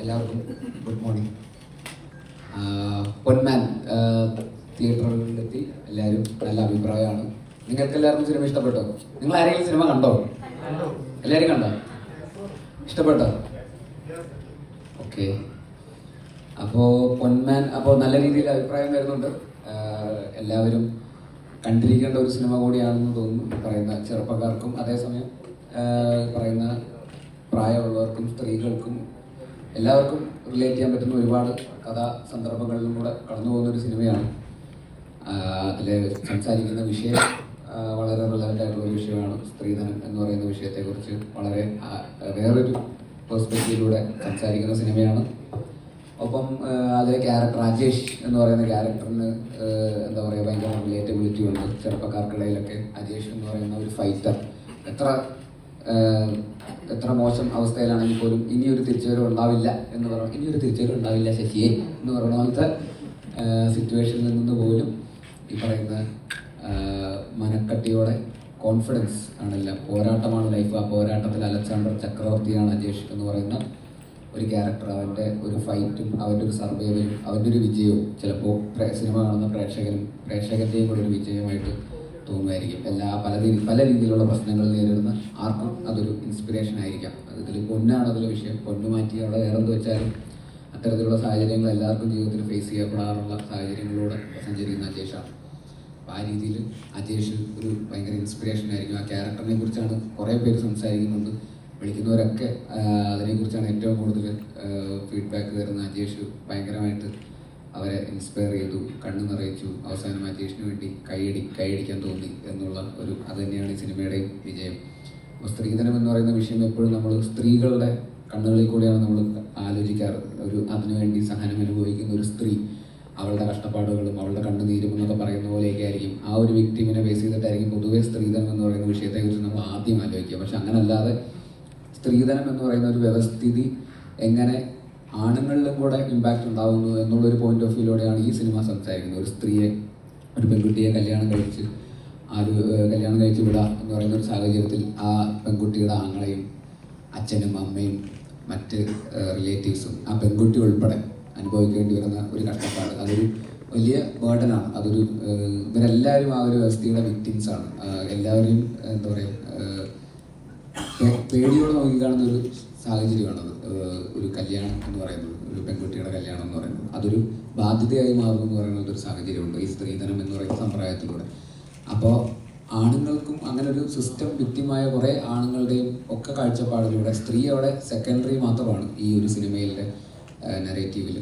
എല്ലാവർക്കും good morning. പൊന്മാൻ തിയേറ്ററുകളിലെത്തി. എല്ലാവരും നല്ല അഭിപ്രായമാണ്. നിങ്ങൾക്ക് എല്ലാവർക്കും സിനിമ ഇഷ്ടപ്പെട്ടോ? നിങ്ങൾ ആരെങ്കിലും സിനിമ കണ്ടോ? എല്ലാവരും കണ്ടോ? ഇഷ്ടപ്പെട്ടോ? ഓക്കെ. അപ്പോൾ പൊന്മാൻ നല്ല രീതിയിൽ അഭിപ്രായം വരുന്നുണ്ട്. എല്ലാവരും കണ്ടിരിക്കേണ്ട ഒരു സിനിമ കൂടിയാണെന്ന് തോന്നുന്നു. പറയുന്ന ചെറുപ്പക്കാർക്കും അതേസമയം പറയുന്ന പ്രായമുള്ളവർക്കും സ്ത്രീകൾക്കും എല്ലാവർക്കും റിലേറ്റ് ചെയ്യാൻ പറ്റുന്ന ഒരുപാട് കഥാ സന്ദർഭങ്ങളിലും കൂടെ കടന്നു പോകുന്ന ഒരു സിനിമയാണ്. അതിൽ സംസാരിക്കുന്ന വിഷയം വളരെ റിലവൻ്റ് ആയിട്ടുള്ള ഒരു വിഷയമാണ്. സ്ത്രീധനം എന്ന് പറയുന്ന വിഷയത്തെക്കുറിച്ച് വളരെ വേറൊരു പെർസ്പെക്റ്റീവിലൂടെ സംസാരിക്കുന്ന സിനിമയാണ്. ഒപ്പം അതിലെ ക്യാരക്ടർ രാജേഷ് എന്ന് പറയുന്ന ക്യാരക്ടറിന് എന്താ പറയുക, ഭയങ്കര റിലേറ്റബിലിറ്റി ഉണ്ട്. ചെറുപ്പക്കാർക്കിടയിലൊക്കെ രാജേഷ് എന്ന് പറയുന്ന ഒരു ഫൈറ്റർ എത്ര മോശം അവസ്ഥയിലാണെങ്കിൽ പോലും ഇനിയൊരു തിരിച്ചുവരവ് ഉണ്ടാവില്ല എന്ന് പറഞ്ഞു, ഇനിയൊരു തിരിച്ചുവരവ് ഉണ്ടാവില്ല ശശിയെ എന്ന് പറയുന്ന പോലത്തെ സിറ്റുവേഷനിൽ നിന്ന് പോലും ഈ പറയുന്ന മനക്കട്ടിയോടെ കോൺഫിഡൻസ് ആണല്ല, പോരാട്ടമാണ് ലൈഫ്. ആ പോരാട്ടത്തിൽ അലക്സാണ്ടർ ചക്രവർത്തിയാണ് അജേഷ് എന്ന് പറയുന്ന ഒരു ക്യാരക്ടർ. അവൻ്റെ ഒരു ഫൈറ്റും അവൻ്റെ ഒരു സർവൈവലും അവൻ്റെ ഒരു വിജയവും ചിലപ്പോൾ സിനിമ കാണുന്ന പ്രേക്ഷകൻ്റെയും കൂടെ ഒരു വിജയമായിട്ട് തോന്നുമായിരിക്കും. പല രീതിയിലുള്ള പ്രശ്നങ്ങൾ നേരിടുന്ന ആർക്കും അതൊരു ഇൻസ്പിറേഷൻ ആയിരിക്കാം. ഇതിൽ പൊന്നാണ് അതിലെ വിഷയം. പൊന്നു മാറ്റി അവിടെ വേറെന്ത് വെച്ചാലും അത്തരത്തിലുള്ള സാഹചര്യങ്ങൾ എല്ലാവർക്കും ജീവിതത്തിൽ ഫേസ് ചെയ്യപ്പെടാറുള്ള സാഹചര്യങ്ങളിലൂടെ സഞ്ചരിക്കുന്ന അജേഷാണ്. അപ്പോൾ ആ രീതിയിൽ അജേഷ് ഒരു ഭയങ്കര ഇൻസ്പിറേഷൻ ആയിരിക്കും. ആ ക്യാരക്ടറിനെ കുറിച്ചാണ് കുറേ പേര് സംസാരിക്കുന്നുണ്ട്. വിളിക്കുന്നവരൊക്കെ അതിനെക്കുറിച്ചാണ് ഏറ്റവും കൂടുതൽ ഫീഡ്ബാക്ക് തരുന്ന. അജേഷ് ഭയങ്കരമായിട്ട് അവരെ ഇൻസ്പയർ ചെയ്തു, കണ്ണു നിറയിച്ചു. അവസാനം അജേഷിന് വേണ്ടി കൈയടിക്കാൻ തോന്നി എന്നുള്ള അത് തന്നെയാണ് ഈ സിനിമയുടെയും വിജയം. അപ്പോൾ സ്ത്രീധനം എന്ന് പറയുന്ന വിഷയം എപ്പോഴും നമ്മൾ സ്ത്രീകളുടെ കണ്ണുകളിൽ കൂടിയാണ് നമ്മൾ ആലോചിക്കാറ്. അതിനുവേണ്ടി സഹനം അനുഭവിക്കുന്ന ഒരു സ്ത്രീ, അവളുടെ കഷ്ടപ്പാടുകളും അവളുടെ കണ്ണുനീരും എന്നൊക്കെ പറയുന്ന പോലെയൊക്കെ ആയിരിക്കും. ആ ഒരു വിക്ടിമിനെ ബേസ് ചെയ്തിട്ടായിരിക്കും പൊതുവെ സ്ത്രീധനം എന്ന് പറയുന്ന വിഷയത്തെക്കുറിച്ച് നമ്മൾ ആദ്യം ആലോചിക്കുക. പക്ഷെ അങ്ങനല്ലാതെ സ്ത്രീധനം എന്ന് പറയുന്ന ഒരു വ്യവസ്ഥിതി എങ്ങനെ ആണുങ്ങളിലും കൂടെ ഇമ്പാക്റ്റ് ഉണ്ടാകുന്നു എന്നുള്ളൊരു പോയിന്റ് ഓഫ് വ്യൂയിലൂടെയാണ് ഈ സിനിമ സംസാരിക്കുന്നത്. ഒരു പെൺകുട്ടിയെ കല്യാണം കഴിച്ച് വിടുക എന്ന് പറയുന്ന ഒരു സാഹചര്യത്തിൽ ആ പെൺകുട്ടിയുടെ ആങ്ങളെയും അച്ഛനും അമ്മയും മറ്റ് റിലേറ്റീവ്സും ആ പെൺകുട്ടി ഉൾപ്പെടെ അനുഭവിക്കേണ്ടി വരുന്ന ഒരു കഷ്ടപ്പാട്, അതൊരു വലിയ ബേർഡനാണ്. ഇവരെല്ലാവരും ആ ഒരു വ്യവസ്ഥയുടെ വിക്ടിംസാണ്. എല്ലാവരെയും എന്താ പറയുക, പേടിയോടെ നോക്കിക്കാണുന്ന ഒരു സാഹചര്യമാണത്. ഒരു കല്യാണം എന്ന് പറയുന്നത്, ഒരു പെൺകുട്ടിയുടെ കല്യാണം എന്ന് പറയുന്നത് അതൊരു ബാധ്യതയായി മാറും എന്ന് പറയുന്ന ഒരു സാഹചര്യമുണ്ട് ഈ സ്ത്രീധനം എന്ന് പറയുന്ന സമ്പ്രദായത്തിലൂടെ. അപ്പോൾ ആണുങ്ങൾക്കും അങ്ങനെ ഒരു സിസ്റ്റം വിക്ടിമായ കുറേ ആണുങ്ങളുടെയും ഒക്കെ കാഴ്ചപ്പാടിലൂടെ സ്ത്രീ അവിടെ സെക്കൻഡറി മാത്രമാണ് ഈ ഒരു സിനിമയിലെ നെറേറ്റീവിൽ.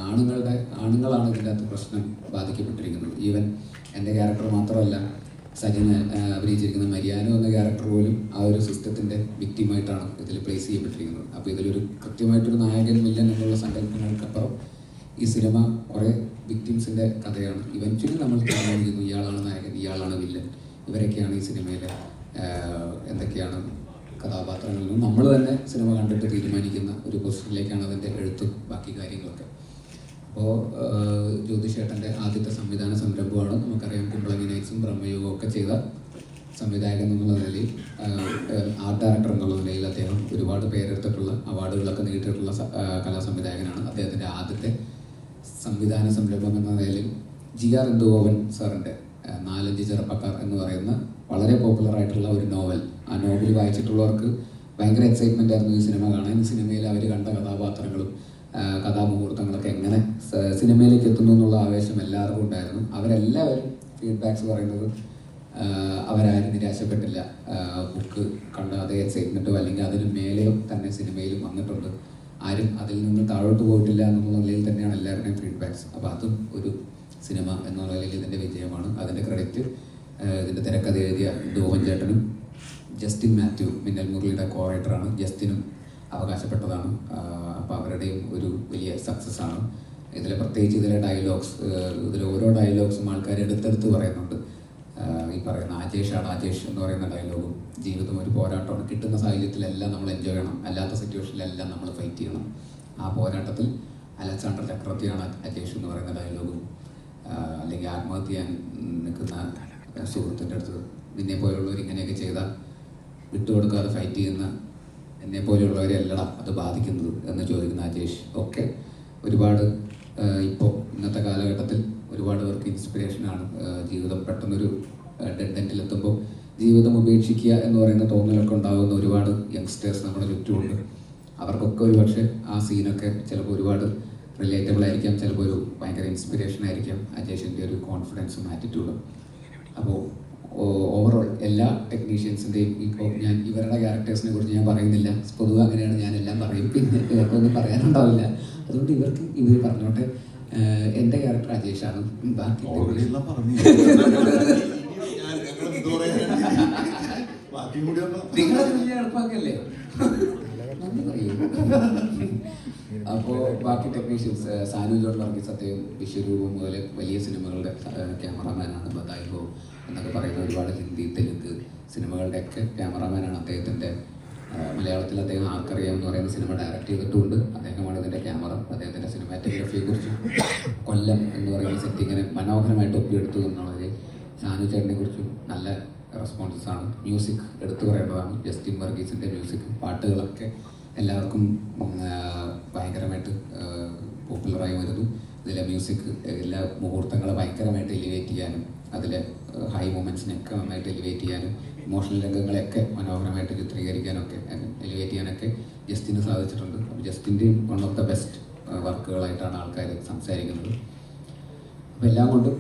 ആണുങ്ങളാണ് ഇതിൻ്റെ അകത്ത് പ്രശ്നം ബാധിക്കപ്പെട്ടിരിക്കുന്നത്. ഈവൻ എൻ്റെ ക്യാരക്ടർ മാത്രമല്ല, സജിന് അഭിനയിച്ചിരിക്കുന്ന മരിയാനോ എന്ന ക്യാരക്ടർ പോലും ആ ഒരു സിസ്റ്റത്തിൻ്റെ വിക്ടിമായിട്ടാണ് ഇതിൽ പ്ലേസ് ചെയ്യപ്പെട്ടിരിക്കുന്നത്. അപ്പോൾ ഇതിലൊരു കൃത്യമായിട്ടൊരു നായകൻ വില്ലൻ എന്നുള്ള സങ്കല്പങ്ങൾക്കപ്പുറം ഈ സിനിമ കുറേ വിക്ടിംസിൻ്റെ കഥയാണ്. ഇവൻച്വലി നമ്മൾ തീരുമാനിക്കുന്നു ഇയാളാണ് നായകൻ, ഇയാളാണ് വില്ലൻ, ഇവരൊക്കെയാണ് ഈ സിനിമയിലെ എന്തൊക്കെയാണ് കഥാപാത്രങ്ങളെന്നും നമ്മൾ തന്നെ സിനിമ കണ്ടിട്ട് തീരുമാനിക്കുന്ന ഒരു പൊസിഷനിലേക്കാണ് അതിൻ്റെ എഴുത്തും ബാക്കി കാര്യങ്ങളൊക്കെ. അപ്പോൾ ജ്യോതിഷേട്ടൻ്റെ ആദ്യത്തെ സംവിധാന സംരംഭമാണ്. നമുക്കറിയാം, കുമ്പളങ്ങി നൈറ്റ്സും ബ്രഹ്മയുഗവും ഒക്കെ ചെയ്ത സംവിധായകൻ എന്നുള്ള നിലയിൽ, ആർട്ട് ഡയറക്ടർ എന്നുള്ള നിലയിൽ അദ്ദേഹം ഒരുപാട് പേരെടുത്തിട്ടുള്ള അവാർഡുകളൊക്കെ നേടിയിട്ടുള്ള കലാസംവിധായകനാണ്. അദ്ദേഹത്തിൻ്റെ ആദ്യത്തെ സംവിധാന സംരംഭം എന്ന നിലയിൽ GR ഇന്ദുഗോപൻ സാറിൻ്റെ 4-5 ചെറുപ്പക്കാർ എന്ന് പറയുന്ന വളരെ പോപ്പുലർ ആയിട്ടുള്ള ഒരു നോവൽ, ആ നോവൽ വായിച്ചിട്ടുള്ളവർക്ക് ഭയങ്കര എക്സൈറ്റ്മെൻ്റ് ആയിരുന്നു ഈ സിനിമ കാണാൻ. ഈ സിനിമയിൽ അവർ കണ്ട കഥാപാത്രങ്ങളും കഥാമുഹൂർത്തങ്ങളൊക്കെ എങ്ങനെ സിനിമയിലേക്ക് എത്തുന്നു എന്നുള്ള ആവേശം എല്ലാവർക്കും ഉണ്ടായിരുന്നു. അവരെല്ലാവരും ഫീഡ്ബാക്സ് പറയുന്നത് അവരാരും നിരാശപ്പെട്ടില്ല. ബുക്ക് കണ്ട അതേ എക്സൈറ്റ്മെൻറ്റോ അല്ലെങ്കിൽ അതിന് മേലെയോ തന്നെ സിനിമയിലും വന്നിട്ടുണ്ട്. ആരും അതിൽ നിന്ന് താഴോട്ട് പോയിട്ടില്ല എന്നുള്ള നിലയിൽ തന്നെയാണ് എല്ലാവരുടെയും ഫീഡ്ബാക്സ്. അപ്പോൾ അതും ഒരു സിനിമ എന്നുള്ള നിലയിൽ ഇതിൻ്റെ വിജയമാണ്. അതിൻ്റെ ക്രെഡിറ്റ് ഇതിൻ്റെ തിരക്കഥ എഴുതിയ ധോവൻ ചേട്ടനും ജസ്റ്റിൻ മാത്യു, മിന്നൽ മുരളിയുടെ കോറൈറ്ററാണ്, ജസ്റ്റിനും അവകാശപ്പെട്ടതാണ്. അപ്പോൾ അവരുടെയും ഒരു വലിയ സക്സസ് ആണ്. പ്രത്യേകിച്ച് ഇതിലെ ഓരോ ഡയലോഗ്സും ആൾക്കാർ എടുത്തെടുത്ത് പറയുന്നുണ്ട്. ഈ പറയുന്ന ആജേഷ് എന്ന് പറയുന്ന ഡയലോഗും, ജീവിതം ഒരു പോരാട്ടമാണ്, കിട്ടുന്ന സാഹചര്യത്തിലെല്ലാം നമ്മൾ എൻജോയ് ചെയ്യണം, അല്ലാത്ത സിറ്റുവേഷനിലെല്ലാം നമ്മൾ ഫൈറ്റ് ചെയ്യണം. ആ പോരാട്ടത്തിൽ അലക്സാണ്ടർ ചക്രവർത്തിയാണ് അജേഷ് എന്ന് പറയുന്ന ഡയലോഗും, അല്ലെങ്കിൽ ആത്മഹത്യ ചെയ്യാൻ നിൽക്കുന്ന സുഹൃത്തിൻ്റെ അടുത്ത് നിന്നെ പോലുള്ളവർ ഇങ്ങനെയൊക്കെ ചെയ്താൽ വിട്ടുകൊടുക്കാതെ ഫൈറ്റ് ചെയ്യുന്ന എന്നെ പോലെയുള്ളവരെ അല്ലടാ അത് ബാധിക്കുന്നത് എന്ന് ചോദിക്കുന്ന അജേഷ് ഒക്കെ ഒരുപാട് ഇപ്പോൾ ഇന്നത്തെ കാലഘട്ടത്തിൽ ഒരുപാട് പേർക്ക് ഇൻസ്പിറേഷനാണ്. ജീവിതം പെട്ടെന്നൊരു ഡെഡ് എൻഡിലെത്തുമ്പോൾ ജീവിതം ഉപേക്ഷിക്കുക എന്ന് പറയുന്ന തോന്നലൊക്കെ ഉണ്ടാകുന്ന ഒരുപാട് യങ്സ്റ്റേഴ്സ് നമ്മുടെ ചുറ്റുമുണ്ട്. അവർക്കൊക്കെ ഒരു പക്ഷേ ആ സീനൊക്കെ ചിലപ്പോൾ ഒരുപാട് റിലേറ്റബിൾ ആയിരിക്കാം, ചിലപ്പോൾ ഒരു ഭയങ്കര ഇൻസ്പിറേഷൻ ആയിരിക്കാം അജേഷിൻ്റെ ഒരു കോൺഫിഡൻസും ആറ്റിറ്റ്യൂഡും. അപ്പോൾ ഓവറോൾ എല്ലാ ടെക്നീഷ്യൻസിൻ്റെയും ഇപ്പോൾ ഞാൻ ഇവരുടെ ക്യാരക്ടേഴ്സിനെ കുറിച്ച് ഞാൻ പറയുന്നില്ല, പൊതുവെ അങ്ങനെയാണ് ഞാൻ എല്ലാം പറയും, പിന്നെ ഇവർക്കൊന്നും പറയാനുണ്ടാവില്ല. അതുകൊണ്ട് ഇവർ പറഞ്ഞോട്ടെ. എൻ്റെ ക്യാരക്ടർ അജേഷാണ്. ബാക്കി നിങ്ങളത് വലിയ എളുപ്പമാക്കല്ലേ. അപ്പോൾ ബാക്കി ടെക്നീഷ്യൻസ് സാനു ജോൺ വർഗീസ്, അദ്ദേഹം വിശ്വരൂപം മുതൽ വലിയ സിനിമകളുടെ ക്യാമറാമാനാണ്. ബദായിഹോ എന്നൊക്കെ പറയുന്ന ഒരുപാട് ഹിന്ദി, തെലുങ്ക് സിനിമകളുടെയൊക്കെ ക്യാമറാമാനാണ്. അദ്ദേഹത്തിൻ്റെ മലയാളത്തിൽ അദ്ദേഹം ആർക്കറിയാം എന്ന് പറയുന്ന സിനിമ ഡയറക്റ്റ് ചെയ്തിട്ടുണ്ട്. അദ്ദേഹമാണ് ഇതിൻ്റെ ക്യാമറ. അദ്ദേഹത്തിൻ്റെ സിനിമാറ്റോഗ്രഫിയെക്കുറിച്ചും കൊല്ലം എന്ന് പറയുന്ന സെറ്റിങ്ങിനെ മനോഹരമായിട്ട് ഒപ്പിയെടുത്തു എന്നുള്ളതിൽ സാനു ചേട്ടനെ കുറിച്ചും നല്ല റെസ്പോൺസസ് ആണ്. മ്യൂസിക് എടുത്തു പറയേണ്ടതാണ്. ജസ്റ്റിൻ വർഗീസിൻ്റെ മ്യൂസിക്, പാട്ടുകളൊക്കെ എല്ലാവർക്കും ഭയങ്കരമായിട്ട് പോപ്പുലറായി വരുന്നു. ഇതിലെ മ്യൂസിക് എല്ലാ മുഹൂർത്തങ്ങളെ ഭയങ്കരമായിട്ട് എലിവേറ്റ് ചെയ്യാനും അതിലെ ഹൈ മൊമെൻറ്റ്സിനെയൊക്കെ നന്നായിട്ട് എലിവേറ്റ് ചെയ്യാനും ഇമോഷണൽ രംഗങ്ങളെയൊക്കെ മനോഹരമായിട്ട് ചിത്രീകരിക്കാനൊക്കെ എലിവേറ്റ് ചെയ്യാനൊക്കെ ജസ്റ്റിന് സാധിച്ചിട്ടുണ്ട്. അപ്പോൾ ജസ്റ്റിൻ്റെയും വൺ ഓഫ് ദ ബെസ്റ്റ് വർക്കുകളായിട്ടാണ് ആൾക്കാർ സംസാരിക്കുന്നത്. അപ്പോൾ എല്ലാം കൊണ്ടും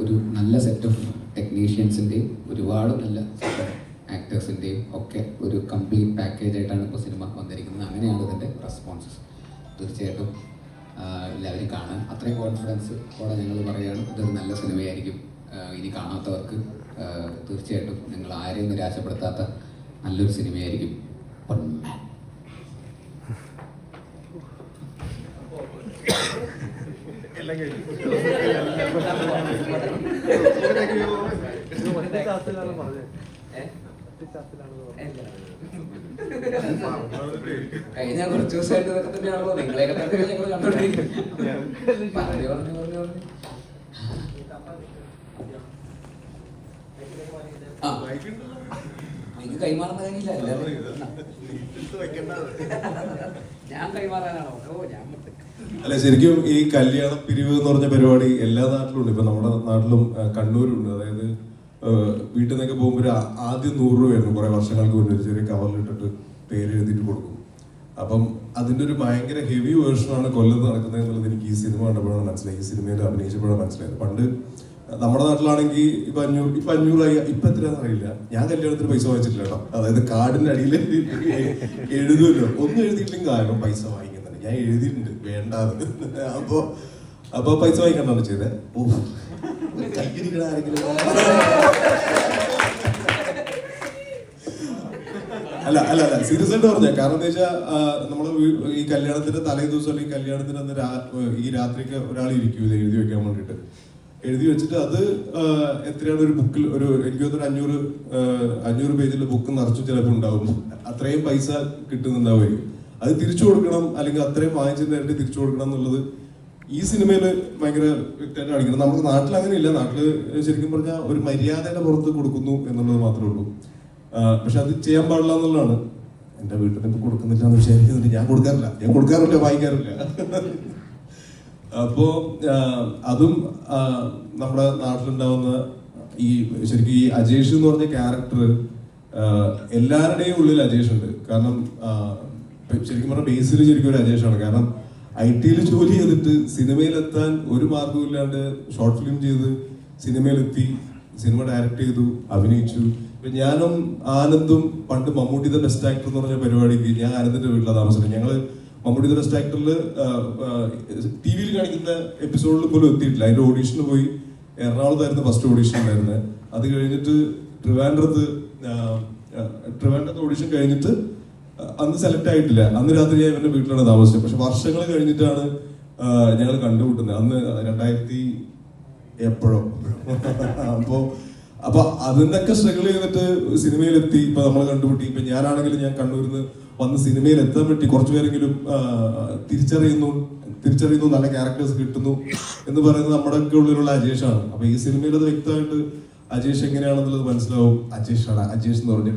ഒരു നല്ല സെറ്റ് ഓഫ് ടെക്നീഷ്യൻസിൻ്റെയും ഒരുപാട് നല്ല സെറ്റ് ഓഫ് ആക്ടേഴ്സിൻ്റെയും ഒക്കെ ഒരു കംപ്ലീറ്റ് പാക്കേജ് ആയിട്ടാണ് ഇപ്പോൾ സിനിമ വന്നിരിക്കുന്നത്. അങ്ങനെയാണ് ഇതിൻ്റെ റെസ്പോൺസസ്. തീർച്ചയായിട്ടും എല്ലാവരും കാണാൻ അത്രയും കോൺഫിഡൻസ് കൂടെ ഞങ്ങൾ പറയുകയാണ്. ഇതൊരു നല്ല സിനിമയായിരിക്കും. ഇനി കാണാത്തവർക്ക് തീർച്ചയായിട്ടും നിങ്ങൾ ആരെയും നിരാശപ്പെടുത്താത്ത നല്ലൊരു സിനിമയായിരിക്കും പൊന്മാൻ. കഴിഞ്ഞ കുറച്ച് ദിവസമായിട്ട് ഇതൊക്കെ തന്നെയാണല്ലോ നിങ്ങളെയൊക്കെ തന്നെ ഞങ്ങൾ കണ്ടോണ്ടിരിക്കും. പറഞ്ഞു എനിക്ക് കൈമാറുന്ന കഴിഞ്ഞില്ല. ഞാൻ കൈമാറാനാണോ? ഞാൻ അല്ല, ശരിക്കും ഈ കല്യാണ പിരിവ് എന്ന് പറഞ്ഞ പരിപാടി എല്ലാ നാട്ടിലും ഉണ്ട്. ഇപ്പൊ നമ്മുടെ നാട്ടിലും കണ്ണൂരുണ്ട്. അതായത് വീട്ടിൽ നിന്നൊക്കെ പോകുമ്പോൾ ആദ്യം 100 രൂപയായിരുന്നു കുറെ വർഷങ്ങൾക്ക് മുന്നേ. ചെറിയ കവറിലിട്ടിട്ട് പേര് എഴുതിയിട്ട് കൊടുക്കും. അപ്പം അതിന്റെ ഒരു ഭയങ്കര ഹെവി വേർഷനാണ് കൊല്ലത്ത് നടക്കുന്നത് എന്നുള്ളത് എനിക്ക് ഈ സിനിമ കണ്ടപ്പോഴാണ് മനസ്സിലായി. ഈ സിനിമയിൽ അഭിനയിച്ചപ്പോഴാണ് മനസ്സിലായത്. പണ്ട് നമ്മുടെ നാട്ടിലാണെങ്കിൽ ഇപ്പൊ 500 ഇപ്പൊ എത്രയാണെന്ന് അറിയില്ല. ഞാൻ കല്യാണത്തിന് പൈസ വാങ്ങിച്ചിട്ടില്ല കേട്ടോ. അതായത് കാർഡിന്റെ അടിയിൽ എഴുതുമല്ലോ, ഒന്നും എഴുതിയിട്ടില്ലെങ്കിൽ കാരണം പൈസ വാങ്ങിക്കുന്നുണ്ട്. ഞാൻ എഴുതിയിട്ടുണ്ട് വേണ്ടാന്ന്. അപ്പൊ പൈസ വാങ്ങിക്കണ്ടാണ് ചെയ്തത്. അല്ല സീരിയസ് ആയിട്ട് പറഞ്ഞ കാരണം എന്താ വെച്ചാൽ നമ്മള് ഈ കല്യാണത്തിന്റെ തലേ ദിവസം അല്ലെങ്കിൽ കല്യാണത്തിന് അന്ന് ഈ രാത്രിക്ക് ഒരാൾ ഇരിക്കും ഇത് എഴുതി വെക്കാൻ വേണ്ടിട്ട്. എഴുതി വെച്ചിട്ട് അത് എത്രയാണ് ഒരു ബുക്കിൽ ഒരു എനിക്ക് തോന്നുന്നു 500 പേജിലെ ബുക്ക് നിറച്ചു ചിലപ്പോൾ ഉണ്ടാവും. അത്രയും പൈസ കിട്ടുന്നുണ്ടാവുമായിരിക്കും. അത് തിരിച്ചു കൊടുക്കണം, അല്ലെങ്കിൽ അത്രയും വാങ്ങിച്ചു നേരിട്ട് തിരിച്ചു കൊടുക്കണം എന്നുള്ളത് ഈ സിനിമയിൽ ഭയങ്കര വ്യക്തമായിട്ട് കാണിക്കണം. നമുക്ക് നാട്ടിൽ അങ്ങനെയില്ല. നാട്ടില് ശരിക്കും പറഞ്ഞാൽ ഒരു മര്യാദയുടെ പുറത്ത് കൊടുക്കുന്നു എന്നുള്ളത് മാത്രമേ ഉള്ളൂ. പക്ഷെ അത് ചെയ്യാൻ പാടില്ല എന്നുള്ളതാണ്. എന്റെ വീട്ടിൽ നിന്ന് ഇപ്പൊ കൊടുക്കുന്നില്ല എന്ന് വിചാരിക്കുന്നുണ്ട്. ഞാൻ കൊടുക്കാറില്ല, വായിക്കാറില്ല. അപ്പോ അതും നമ്മുടെ നാട്ടിലുണ്ടാവുന്ന ഈ ശരിക്കും ഈ അജേഷ് എന്ന് പറഞ്ഞ ക്യാരക്ടർ എല്ലാവരുടെയും ഉള്ളിൽ അജേഷ് ഉണ്ട്. കാരണം ശരിക്കും പറഞ്ഞ ബേസിൽ ശരിക്കും ഒരു അജേഷാണ്. കാരണം IT-യിൽ ജോലി ചെയ്തിട്ട് സിനിമയിലെത്താൻ ഒരു മാർഗവും ഇല്ലാണ്ട് ഷോർട്ട് ഫിലിം ചെയ്ത് സിനിമയിലെത്തി, സിനിമ ഡയറക്റ്റ് ചെയ്തു, അഭിനയിച്ചു. ഇപ്പൊ ഞാനും ആനന്ദും പണ്ട് മമ്മൂട്ടി ദ ബെസ്റ്റ് ആക്ടർ എന്ന് പറഞ്ഞ പരിപാടിക്ക് ഞാൻ ആനന്ദിന്റെ വീട്ടിലാണ് താമസിക്കുന്നത്. ഞങ്ങള് മമ്മൂട്ടി ദ ബെസ്റ്റ് ആക്ടറിൽ TV-യിൽ കാണിക്കുന്ന എപ്പിസോഡിൽ പോലും എത്തിയിട്ടില്ല. അതിന്റെ ഓഡീഷന് പോയി. എറണാകുളത്തായിരുന്നു ഫസ്റ്റ് ഓഡീഷൻ ഉണ്ടായിരുന്നത്. അത് കഴിഞ്ഞിട്ട് ട്രിവാൻഡ്രത്ത് ഓഡീഷൻ കഴിഞ്ഞിട്ട് അന്ന് സെലക്ട് ആയിട്ടില്ല. അന്ന് രാത്രി ഞാൻ ഇവന്റെ വീട്ടിലാണ് താമസിച്ചത്. പക്ഷെ വർഷങ്ങൾ കഴിഞ്ഞിട്ടാണ് ഞങ്ങൾ കണ്ടുമുട്ടുന്നത്. അന്ന് 2000 എപ്പോഴോ. അപ്പൊ അതിന്നൊക്കെ സ്ട്രഗിൾ ചെയ്തിട്ട് സിനിമയിലെത്തി. ഇപ്പൊ നമ്മൾ കണ്ടുമുട്ടി. ഇപ്പൊ ഞാനാണെങ്കിലും ഞാൻ കണ്ണൂരിൽ നിന്ന് വന്ന് സിനിമയിൽ എത്താൻ പറ്റി. കുറച്ചുപേരെങ്കിലും തിരിച്ചറിയുന്നു, നല്ല ക്യാരക്ടേഴ്സ് കിട്ടുന്നു എന്ന് പറയുന്നത് നമ്മുടെയൊക്കെ ഉള്ളിലുള്ള അജേഷാണ്. അപ്പൊ ഈ സിനിമയിൽ അത് വ്യക്തമായിട്ട് അജേഷ് എങ്ങനെയാണെന്നുള്ളത് മനസ്സിലാവും. അജേഷ് എന്ന് പറഞ്ഞു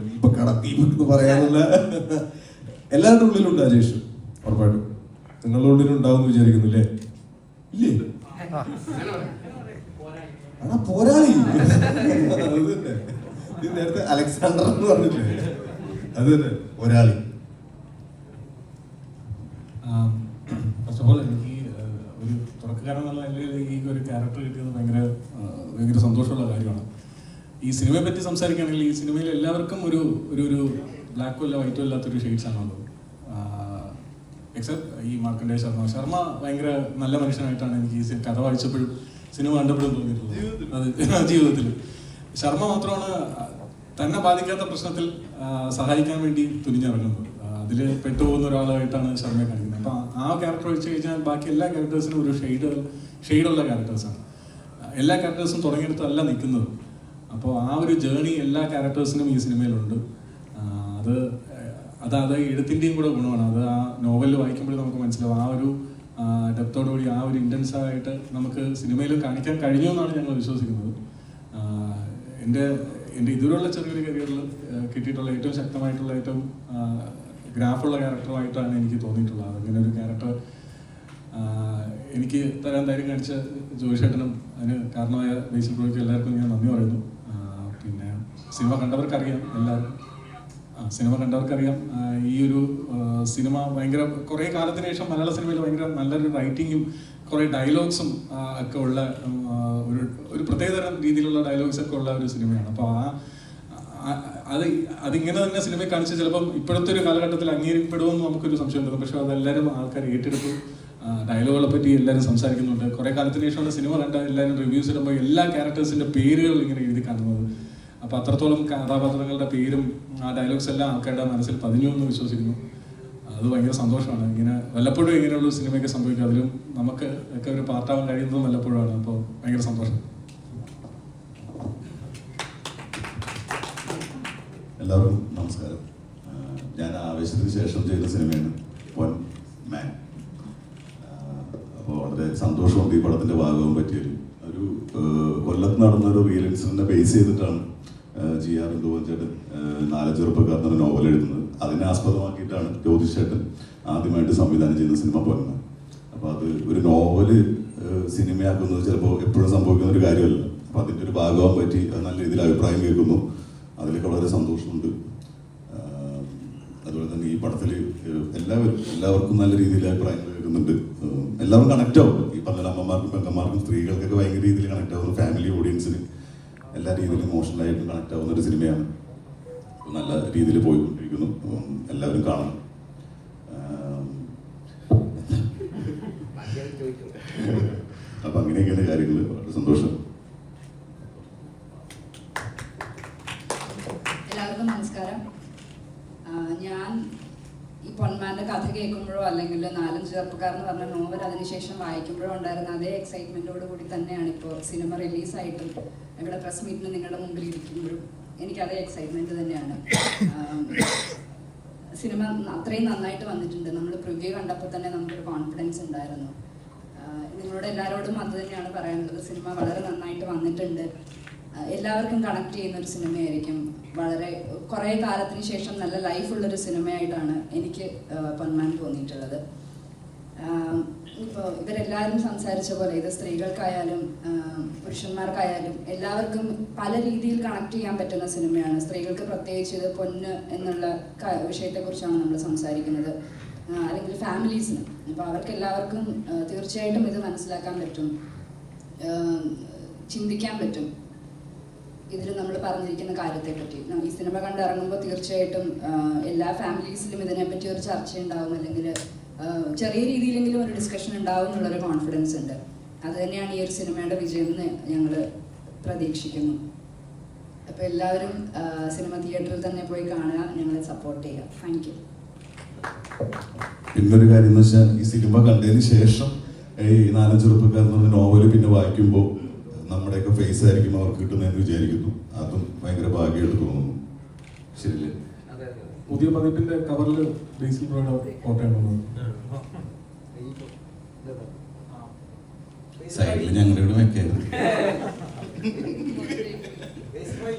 ദീപക് എന്ന് പറയാനുള്ള എല്ലാവരുടെ ഉള്ളിലുണ്ട് അജേഷ്, ഉറപ്പായിട്ടും നിങ്ങളുടെ ഉള്ളിലും ഉണ്ടാവും എന്ന് വിചാരിക്കുന്നു അല്ലേ? ഇല്ലേ? എടാ പോരാളി, അത് തന്നെ. ഇത് നേരത്തെ അലക്സാണ്ടർ എന്ന് പറഞ്ഞില്ലേ, അത് തന്നെ പോരാളി. ഫസ്റ്റ് ഓഫ് ഓൾ എനിക്ക് ഒരു തുടക്കക്കാരൻ എന്നുള്ള നിലയിൽ ഈ ഒരു ക്യാരക്ടർ കിട്ടിയത് ഭയങ്കര സന്തോഷമുള്ള കാര്യമാണ്. ഈ സിനിമയെ പറ്റി സംസാരിക്കുകയാണെങ്കിൽ ഈ സിനിമയിൽ എല്ലാവർക്കും ഒരു ഒരു ബ്ലാക്കോ ഇല്ല വൈറ്റോ ഇല്ലാത്തൊരു ഷെയ്ഡ്സ് ആണുള്ളത്. എക്സെപ്റ്റ് ഈ മാർക്കണ്ഡേയ ശർമ്മ ഭയങ്കര നല്ല മനുഷ്യനായിട്ടാണ് എനിക്ക് ഈ കഥ വായിച്ചപ്പോഴും സിനിമ കണ്ടപ്പോഴും തോന്നിയിട്ടുള്ളത്. അത് ജീവിതത്തിൽ ശർമ്മ മാത്രമാണ് തന്നെ ബാധിക്കാത്ത പ്രശ്നത്തിൽ സഹായിക്കാൻ വേണ്ടി തുനിഞ്ഞിറങ്ങുന്നത്. അതിൽ പെട്ടുപോകുന്ന ഒരാളായിട്ടാണ് ശർമ്മയെ കാണിക്കുന്നത്. അപ്പം ആ ക്യാരക്ടർ വെച്ച് കഴിഞ്ഞാൽ ബാക്കി എല്ലാ ക്യാരക്ടേഴ്സിനും ഒരു ഷെയ്ഡുള്ള ക്യാരക്ടേഴ്സാണ്. എല്ലാ ക്യാരക്ടേഴ്സും തുടങ്ങിയെടുത്തല്ല നിൽക്കുന്നത്. അപ്പോൾ ആ ഒരു ജേണി എല്ലാ ക്യാരക്ടേഴ്സിനും ഈ സിനിമയിലുണ്ട്. അത് എഴുത്തിൻ്റെയും കൂടെ ഗുണമാണ്. അത് ആ നോവലിൽ വായിക്കുമ്പോഴേ നമുക്ക് മനസ്സിലാവും. ആ ഒരു ഡെപ്തോടുകൂടി ആ ഒരു ഇൻറ്റൻസ് ആയിട്ട് നമുക്ക് സിനിമയിൽ കാണിക്കാൻ കഴിഞ്ഞു എന്നാണ് ഞങ്ങൾ വിശ്വസിക്കുന്നത്. എൻ്റെ ഇതുവരെയുള്ള ചെറിയൊരു കരിയറിൽ കിട്ടിയിട്ടുള്ള ഏറ്റവും ശക്തമായിട്ടുള്ള ഏറ്റവും ഗ്രാഫുള്ള ക്യാരക്ടറായിട്ടാണ് എനിക്ക് തോന്നിയിട്ടുള്ളത്. അങ്ങനെ ഒരു ക്യാരക്ടർ എനിക്ക് തരാൻ ധൈര്യം കാണിച്ച ജോയിഷേട്ടനും അതിന് കാരണമായ ബേസിൽ ബ്രോയ്ക്കും എല്ലാവർക്കും ഞാൻ നന്ദി പറയുന്നു. പിന്നെ സിനിമ കണ്ടവർക്കറിയാം, സിനിമ കണ്ടവർക്കറിയാം ഈ ഒരു സിനിമ ഭയങ്കര കുറേ കാലത്തിന് ശേഷം മലയാള സിനിമയിൽ ഭയങ്കര നല്ലൊരു റൈറ്റിങ്ങും കുറേ ഡയലോഗ്സും ഒക്കെ ഉള്ള ഒരു പ്രത്യേകതരം രീതിയിലുള്ള ഡയലോഗ്സ് ഒക്കെ ഉള്ള ഒരു സിനിമയാണ്. അപ്പോൾ അതിങ്ങനെ തന്നെ സിനിമയെ കാണിച്ച് ചിലപ്പം ഇപ്പോഴത്തെ ഒരു കാലഘട്ടത്തിൽ അംഗീകരിക്കപ്പെടുമെന്ന് നമുക്കൊരു സംശയം തോന്നും. പക്ഷെ അതെല്ലാവരും ആൾക്കാർ ഏറ്റെടുത്തു. ഡയലോഗുകളെ പറ്റി എല്ലാവരും സംസാരിക്കുന്നുണ്ട്. കുറേ കാലത്തിന് ശേഷമുള്ള സിനിമ കണ്ട എല്ലാവരും റിവ്യൂസ് ഇടുമ്പോൾ എല്ലാ ക്യാരക്ടേഴ്സിൻ്റെ പേരുകൾ ഇങ്ങനെ എഴുതി കാണുന്നത്. അപ്പോൾ അത്രത്തോളം കഥാപാത്രങ്ങളുടെ പേരും ആ ഡയലോഗ്സ് എല്ലാം ആൾക്കാരുടെ മനസ്സിൽ പതിഞ്ഞു എന്ന് വിശ്വസിക്കുന്നു. അത് ഭയങ്കര സന്തോഷമാണ്. ഇങ്ങനെ വല്ലപ്പോഴും ഇങ്ങനെയുള്ള സിനിമയൊക്കെ സംഭവിക്കും. അതിലും നമുക്ക് ഒക്കെ ഒരു പാർട്ടാവാൻ കഴിയുന്നതും വല്ലപ്പോഴാണ്. അപ്പോൾ ഭയങ്കര സന്തോഷം. എല്ലാവർക്കും നമസ്കാരം. ഞാൻ ആവേശത്തിന് ശേഷം ചെയ്ത സിനിമയാണ് വൺ മാൻ. അപ്പോൾ വളരെ സന്തോഷമുണ്ട് ഈ പടത്തിൻ്റെ ഭാഗവും പറ്റിയൊരു കൊല്ലത്ത് നടന്നൊരു റിയൽ ഇൻസിഡൻറ്റിനെ ബേസ് ചെയ്തിട്ടാണ് GR ഇന്ദുവൻ ചേട്ടൻ 4 ചെറുപ്പക്കാരനൊരു നോവൽ എഴുതുന്നത്. അതിനെ ആസ്പദമാക്കിയിട്ടാണ് ജ്യോതിഷ് ചേട്ടൻ ആദ്യമായിട്ട് സംവിധാനം ചെയ്യുന്ന സിനിമ പൊന്മാൻ. അപ്പോൾ അത് ഒരു നോവല് സിനിമയാക്കുന്നത് ചിലപ്പോൾ എപ്പോഴും സംഭവിക്കുന്ന ഒരു കാര്യമല്ല. അപ്പോൾ അതിൻ്റെ ഒരു ഭാഗമാകാൻ പറ്റി അത് നല്ല രീതിയിൽ അഭിപ്രായം കേൾക്കുന്നു. അതിലൊക്കെ വളരെ സന്തോഷമുണ്ട്. അതുപോലെ തന്നെ ഈ പടത്തിൽ എല്ലാവർക്കും നല്ല രീതിയിൽ അഭിപ്രായങ്ങൾ കേൾക്കുന്നുണ്ട്. എല്ലാവരും കണക്റ്റ് ആവും. ഈ പറഞ്ഞ അമ്മമാർക്കും പെങ്ങന്മാർക്കും സ്ത്രീകൾക്കൊക്കെ ഭയങ്കര രീതിയിൽ കണക്റ്റ് ആവുന്നു. ഫാമിലി ഓഡിയൻസിന് എല്ലാ രീതിയിലും ഇമോഷണലായിട്ടും കണക്റ്റ് ആവുന്ന ഒരു സിനിമയാണ്. നല്ല രീതിയിൽ പോയിക്കൊണ്ടിരിക്കുന്നു. എല്ലാവരും കാണണം. അപ്പം അങ്ങനെയൊക്കെയാണ് കാര്യങ്ങൾ. വളരെ സന്തോഷം. എല്ലാവർക്കും നമസ്കാരം. ഞാൻ ഈ പൊന്മാൻ്റെ കഥ കേൾക്കുമ്പോഴോ അല്ലെങ്കിൽ 4 ചെറുപ്പക്കാരെന്ന് പറഞ്ഞ നോവൽ അതിനുശേഷം വായിക്കുമ്പോഴോ ഉണ്ടായിരുന്ന അതേ എക്സൈറ്റ്മെൻറ്റോട് കൂടി തന്നെയാണ് ഇപ്പോൾ സിനിമ റിലീസായിട്ടും ഇവിടെ പ്രസ് മീറ്റിന് നിങ്ങളുടെ മുമ്പിൽ ഇരിക്കുമ്പോഴും എനിക്ക് അതേ എക്സൈറ്റ്മെൻറ്റ് തന്നെയാണ്. സിനിമ അത്രയും നന്നായിട്ട് വന്നിട്ടുണ്ട്. നമ്മൾ പ്രിവ്യൂ കണ്ടപ്പോൾ തന്നെ നമുക്കൊരു കോൺഫിഡൻസ് ഉണ്ടായിരുന്നു. നിങ്ങളോട് എല്ലാവരോടും അത് തന്നെയാണ് പറയാനുള്ളത്. സിനിമ വളരെ നന്നായിട്ട് വന്നിട്ടുണ്ട്. എല്ലാവർക്കും കണക്ട് ചെയ്യുന്ന ഒരു സിനിമയായിരിക്കും. വളരെ കുറേ കാലത്തിന് ശേഷം നല്ല ലൈഫുള്ളൊരു സിനിമയായിട്ടാണ് എനിക്ക് പൊന്മാൻ തോന്നിയിട്ടുള്ളത്. ഇപ്പോൾ ഇവരെല്ലാവരും സംസാരിച്ച പോലെ ഇത് സ്ത്രീകൾക്കായാലും പുരുഷന്മാർക്കായാലും എല്ലാവർക്കും പല രീതിയിൽ കണക്ട് ചെയ്യാൻ പറ്റുന്ന സിനിമയാണ്. സ്ത്രീകൾക്ക് പ്രത്യേകിച്ച് ഇത് പൊന്ന് എന്നുള്ള വിഷയത്തെക്കുറിച്ചാണ് നമ്മൾ സംസാരിക്കുന്നത്, അല്ലെങ്കിൽ ഫാമിലീസിന്. അപ്പോൾ അവർക്ക് എല്ലാവർക്കും തീർച്ചയായിട്ടും ഇത് മനസ്സിലാക്കാൻ പറ്റും, ചിന്തിക്കാൻ പറ്റും ഇതിൽ നമ്മൾ പറഞ്ഞിരിക്കുന്ന കാര്യത്തെപ്പറ്റി. ഈ സിനിമ കണ്ടിറങ്ങുമ്പോൾ തീർച്ചയായിട്ടും എല്ലാ ഫാമിലീസിലും ഇതിനെപ്പറ്റി ഒരു ചർച്ച ഉണ്ടാവും, അല്ലെങ്കിൽ ചെറിയ രീതിയിലെങ്കിലും ഒരു ഡിസ്കഷൻ ഉണ്ടാവും എന്നുള്ളൊരു കോൺഫിഡൻസ് ഉണ്ട്. അത് തന്നെയാണ് ഈ ഒരു സിനിമയുടെ വിജയം എന്ന് ഞങ്ങൾ പ്രതീക്ഷിക്കുന്നു. അപ്പോൾ എല്ലാവരും സിനിമ തിയേറ്ററിൽ തന്നെ പോയി കാണുക, ഞങ്ങളെ സപ്പോർട്ട് ചെയ്യുക. Thank you. പിന്നൊരു കാര്യം എന്ന് വെച്ചാൽ ഈ സിനിമ കണ്ടതിന് ശേഷം ഈ 4 ചെറുപ്പക്കാരെന്നുള്ള നോവല് പിന്നെ വായിക്കുമ്പോൾ നമ്മുടെയൊക്കെ ഫേസ് ആയിരിക്കും അവർക്ക് കിട്ടുന്നതെന്ന് വിചാരിക്കുന്നു. അതും ഭയങ്കര ഭാഗ്യമായിട്ട് തോന്നുന്നു. ശരിയല്ലേ? പുതിയ പതിപ്പിന്റെ കവറിൽ ബേസിൽ ബ്രോയുടെ ഫോട്ടോയാണ്. സൈഡിൽ ഞങ്ങളുടെ ഇവിടെ വെക്കായിരുന്നു.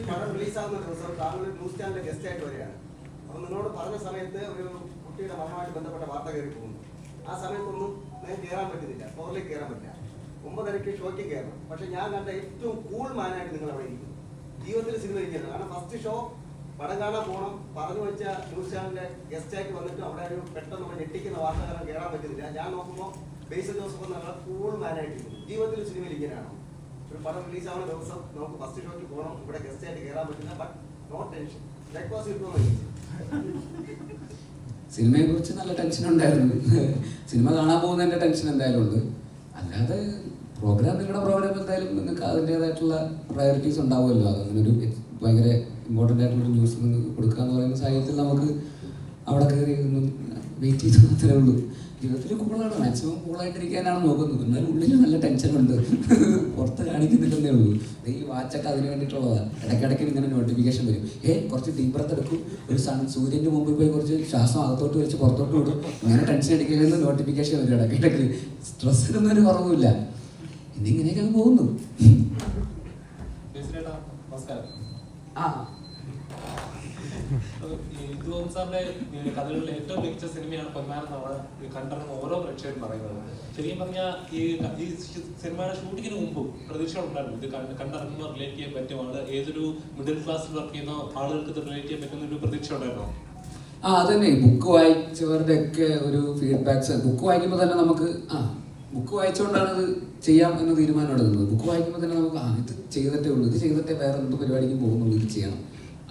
പടം റിലീസാകുന്ന ദിവസം താങ്കൾ ന്യൂസ് ചാനലിലെ ഗസ്റ്റ് ആയിട്ട് വരികയാണ്. അപ്പോൾ നിങ്ങളോട് പറഞ്ഞ സമയത്ത് ഒരു കുട്ടിയുടെ മരണവുമായിട്ട് ബന്ധപ്പെട്ട വാർത്ത കയറി പോകുന്നു. ആ സമയത്തൊന്നും ഞാൻ കയറാൻ പറ്റുന്നില്ല, ഫ്ലോറിലേക്ക് കയറാൻ പറ്റില്ല. 9:30 ഷോയ്ക്ക് കയറണം. പക്ഷെ ഞാൻ കണ്ട ഏറ്റവും കൂൾ മാനായിട്ട് നിങ്ങൾ അവിടെ ഇരിക്കുന്നു. ജീവിതത്തിൽ സിനിമ ഇരിക്കുന്നത് കാരണം ഫസ്റ്റ് ഷോ പടം കാണാൻ പോകണം പറഞ്ഞു വെച്ച ന്യൂസ് ചാനലിലെ ഗസ്റ്റായിട്ട് വന്നിട്ട് അവിടെ ഒരു പെട്ടെന്ന് നമ്മൾ ഞെട്ടിക്കുന്ന വാർത്ത കാരണം കയറാൻ പറ്റുന്നില്ല. ഞാൻ നോക്കുമ്പോൾ ബേസിൽ ജോസഫ് നല്ല കൂൾ മാനായിട്ടിരിക്കുന്നു. ജീവിതത്തിൽ സിനിമയിൽ ഇങ്ങനെയാണോ? ഒരു പടം റിലീസാവുന്ന ദിവസം നമുക്ക് ഫസ്റ്റ് ഷോയ്ക്ക് പോകണം, ഇവിടെ ഗസ്റ്റായിട്ട് കയറാൻ പറ്റില്ല, ബട്ട് നോ ടെൻഷൻ. ബ്രേക്ക്ഫാസ്റ്റ് കിട്ടുമെന്ന് സിനിമയെ കുറിച്ച് നല്ല ടെൻഷൻ ഉണ്ടായിരുന്നു. സിനിമ കാണാൻ പോകുന്നതിന്റെ ടെൻഷൻ എന്തായാലും ഉണ്ട്. അല്ലാതെ നിങ്ങളുടെ പ്രോഗ്രാം എന്തായാലും നിങ്ങൾക്ക് അതിൻ്റെതായിട്ടുള്ള പ്രയോറിറ്റീസ് ഉണ്ടാവുമല്ലോ. അതങ്ങനെ ഒരു ഭയങ്കര ഇമ്പോർട്ടൻ്റ് ആയിട്ടുള്ള ന്യൂസ് നിങ്ങൾക്ക് കൊടുക്കുക എന്ന് പറയുന്ന സാഹചര്യത്തിൽ നമുക്ക് അവിടെ കയറി ഒന്ന് വെയിറ്റ് ചെയ്ത് മാത്രമേ ഉള്ളൂ. ജീവിതത്തിൽ കൂളാണ്, മാക്സിമം കൂളായിട്ടിരിക്കാനാണ് നോക്കുന്നത്. എന്നാലും ഉള്ളിൽ നല്ല ടെൻഷനുണ്ട്, പുറത്ത് കാണിക്കുന്നില്ലെന്നേ ഉള്ളൂ. ഈ വാച്ചൊക്കെ അതിന് വേണ്ടിയിട്ടുള്ളതാണ്. ഇടയ്ക്കിടയ്ക്ക് ഇങ്ങനെ നോട്ടിഫിക്കേഷൻ വരും, കുറച്ച് ഡീപ് ബ്രത്ത് എടുക്കും, ഒരു സൂര്യൻ്റെ മുമ്പിൽ പോയി കുറച്ച് ശ്വാസം അകത്തോട്ട് വെച്ച് പുറത്തോട്ട് വിടും, ഇങ്ങനെ ടെൻഷൻ അടിക്കലെന്ന് നോട്ടിഫിക്കേഷൻ വരും ഇടയ്ക്കിടയ്ക്ക്. സ്ട്രെസ്സിനൊന്നും ഒരു കുറവുമില്ല. ഇന്നിങ്ങനെയൊക്കെ അങ്ങ് പോകുന്നു. സാറിന്റെ കഥകളിലെ ഏറ്റവും മികച്ച സിനിമയാണ് പൊന്മാനം നമ്മൾ കണ്ടിറങ്ങുന്ന ഓരോ പ്രേക്ഷകരും പറയുന്നത്. ശരിക്കും പറഞ്ഞാൽ ഈ സിനിമയുടെ ഷൂട്ടിങ്ങിന് മുമ്പും പ്രതീക്ഷ ഉണ്ടായിരുന്നു ഇത് കണ്ടിറങ്ങുമ്പോൾ റിലേറ്റ് ചെയ്യാൻ പറ്റുമാണ്, ഏതൊരു മിഡിൽ ക്ലാസ്സിൽ വർക്ക് ചെയ്യുന്ന ആളുകൾക്ക് ഇത് റിലേറ്റ് ചെയ്യാൻ പറ്റുന്ന ഒരു പ്രതീക്ഷ ഉണ്ടായിരുന്നോ? അതന്നെ, ബുക്ക് വായിച്ചവരുടെ ഒക്കെ ഒരു ഫീഡ്ബാക്സ്. ബുക്ക് വായിക്കുമ്പോൾ തന്നെ നമുക്ക് ബുക്ക് വായിച്ചുകൊണ്ടാണ് ഇത് ചെയ്യാം എന്ന് തീരുമാനം എടുക്കുന്നത്. ബുക്ക് വായിക്കുമ്പോൾ തന്നെ നമുക്ക് ഇത് ചെയ്തിട്ടേ ഉള്ളൂ, ഇത് ചെയ്തിട്ടേ വേറെ എന്ത് പരിപാടിക്കും പോകുന്നുള്ളൂ, ഇത് ചെയ്യണം,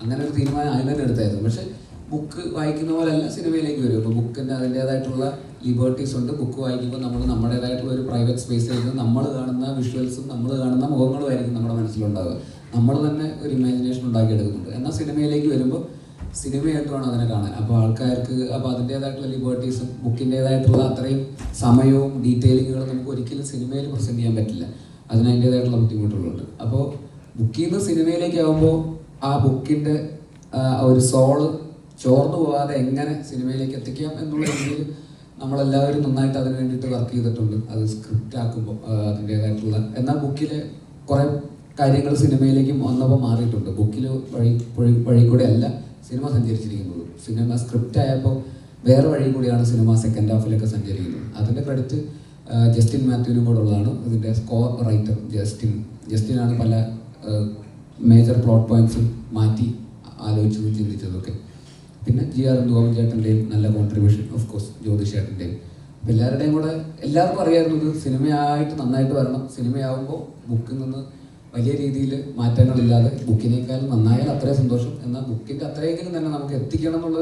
അങ്ങനെ ഒരു തീരുമാനം അതിൽ തന്നെ എടുത്തായിരുന്നു. പക്ഷെ ബുക്ക് വായിക്കുന്ന പോലെയല്ല സിനിമയിലേക്ക് വരും. ഇപ്പോൾ ബുക്കിൻ്റെ അതിൻ്റേതായിട്ടുള്ള ലിബർട്ടീസ് ഉണ്ട്. ബുക്ക് വായിക്കുമ്പോൾ നമ്മൾ നമ്മുടേതായിട്ടുള്ള ഒരു പ്രൈവറ്റ് സ്പേസിലേക്ക് നമ്മൾ കാണുന്ന വിഷ്വൽസും നമ്മൾ കാണുന്ന മുഖങ്ങളും ആയിരിക്കും നമ്മുടെ മനസ്സിലുണ്ടാവുക. നമ്മൾ തന്നെ ഒരു ഇമാജിനേഷൻ ഉണ്ടാക്കിയെടുക്കുന്നുണ്ട്. എന്നാൽ സിനിമയിലേക്ക് വരുമ്പോൾ സിനിമയായിട്ട് വേണം അതിനെ കാണാൻ. അപ്പോൾ ആൾക്കാർക്ക് അതിൻ്റേതായിട്ടുള്ള ലിബർട്ടീസും ബുക്കിൻ്റേതായിട്ടുള്ള അത്രയും സമയവും ഡീറ്റെയിലിങ്ങുകളും നമുക്ക് ഒരിക്കലും സിനിമയിൽ പ്രസൻറ്റ് ചെയ്യാൻ പറ്റില്ല. അതിനതിൻ്റേതായിട്ടുള്ള ബുദ്ധിമുട്ടുകളുണ്ട്. അപ്പോൾ ബുക്കിൽ നിന്ന് സിനിമയിലേക്ക് ആകുമ്പോൾ ആ ബുക്കിൻ്റെ ഒരു സോള് ചോർന്നു പോകാതെ എങ്ങനെ സിനിമയിലേക്ക് എത്തിക്കാം എന്നുള്ള രീതിയിൽ നമ്മളെല്ലാവരും നന്നായിട്ട് അതിന് വേണ്ടിയിട്ട് വർക്ക് ചെയ്തിട്ടുണ്ട്. അത് സ്ക്രിപ്റ്റ് ആക്കുമ്പോൾ അതിൻ്റേതായിട്ടുള്ള, എന്നാൽ ബുക്കിലെ കുറേ കാര്യങ്ങൾ സിനിമയിലേക്ക് വന്നപ്പോൾ മാറിയിട്ടുണ്ട്. ബുക്കിൽ വഴി കൂടെ അല്ല സിനിമ സഞ്ചരിച്ചിരിക്കുന്നത്. സിനിമ സ്ക്രിപ്റ്റ് ആയപ്പോൾ വേറെ വഴി കൂടിയാണ് സിനിമ സെക്കൻഡ് ഹാഫിലൊക്കെ സഞ്ചരിക്കുന്നത്. അതിൻ്റെ ക്രെഡിറ്റ് ജസ്റ്റിൻ മാത്യുവിനും കൂടെ ഉള്ളതാണ്. ഇതിൻ്റെ സ്കോർ റൈറ്റർ ജസ്റ്റിനാണ് പല മേജർ പ്ലോട്ട് പോയിന്റ്സും മാറ്റി ആലോചിച്ചതും ചിന്തിച്ചതൊക്കെ. പിന്നെ GR ഗോവൻ ചേട്ടൻ്റെയും നല്ല കോൺട്രിബ്യൂഷൻ, ഓഫ് കോഴ്സ് ജ്യോതിഷ് ചേട്ടൻ്റെയും. അപ്പം എല്ലാവരുടെയും കൂടെ എല്ലാവർക്കും അറിയായിരുന്നു ഇത് സിനിമയായിട്ട് നന്നായിട്ട് വരണം. സിനിമയാകുമ്പോൾ ബുക്കിൽ നിന്ന് വലിയ രീതിയിൽ മാറ്റങ്ങളില്ലാതെ ബുക്കിനേക്കാളും നന്നായാൽ അത്രയും സന്തോഷം. എന്നാൽ ബുക്കിൻ്റെ അത്രയെങ്കിലും തന്നെ നമുക്ക് എത്തിക്കണം എന്നുള്ള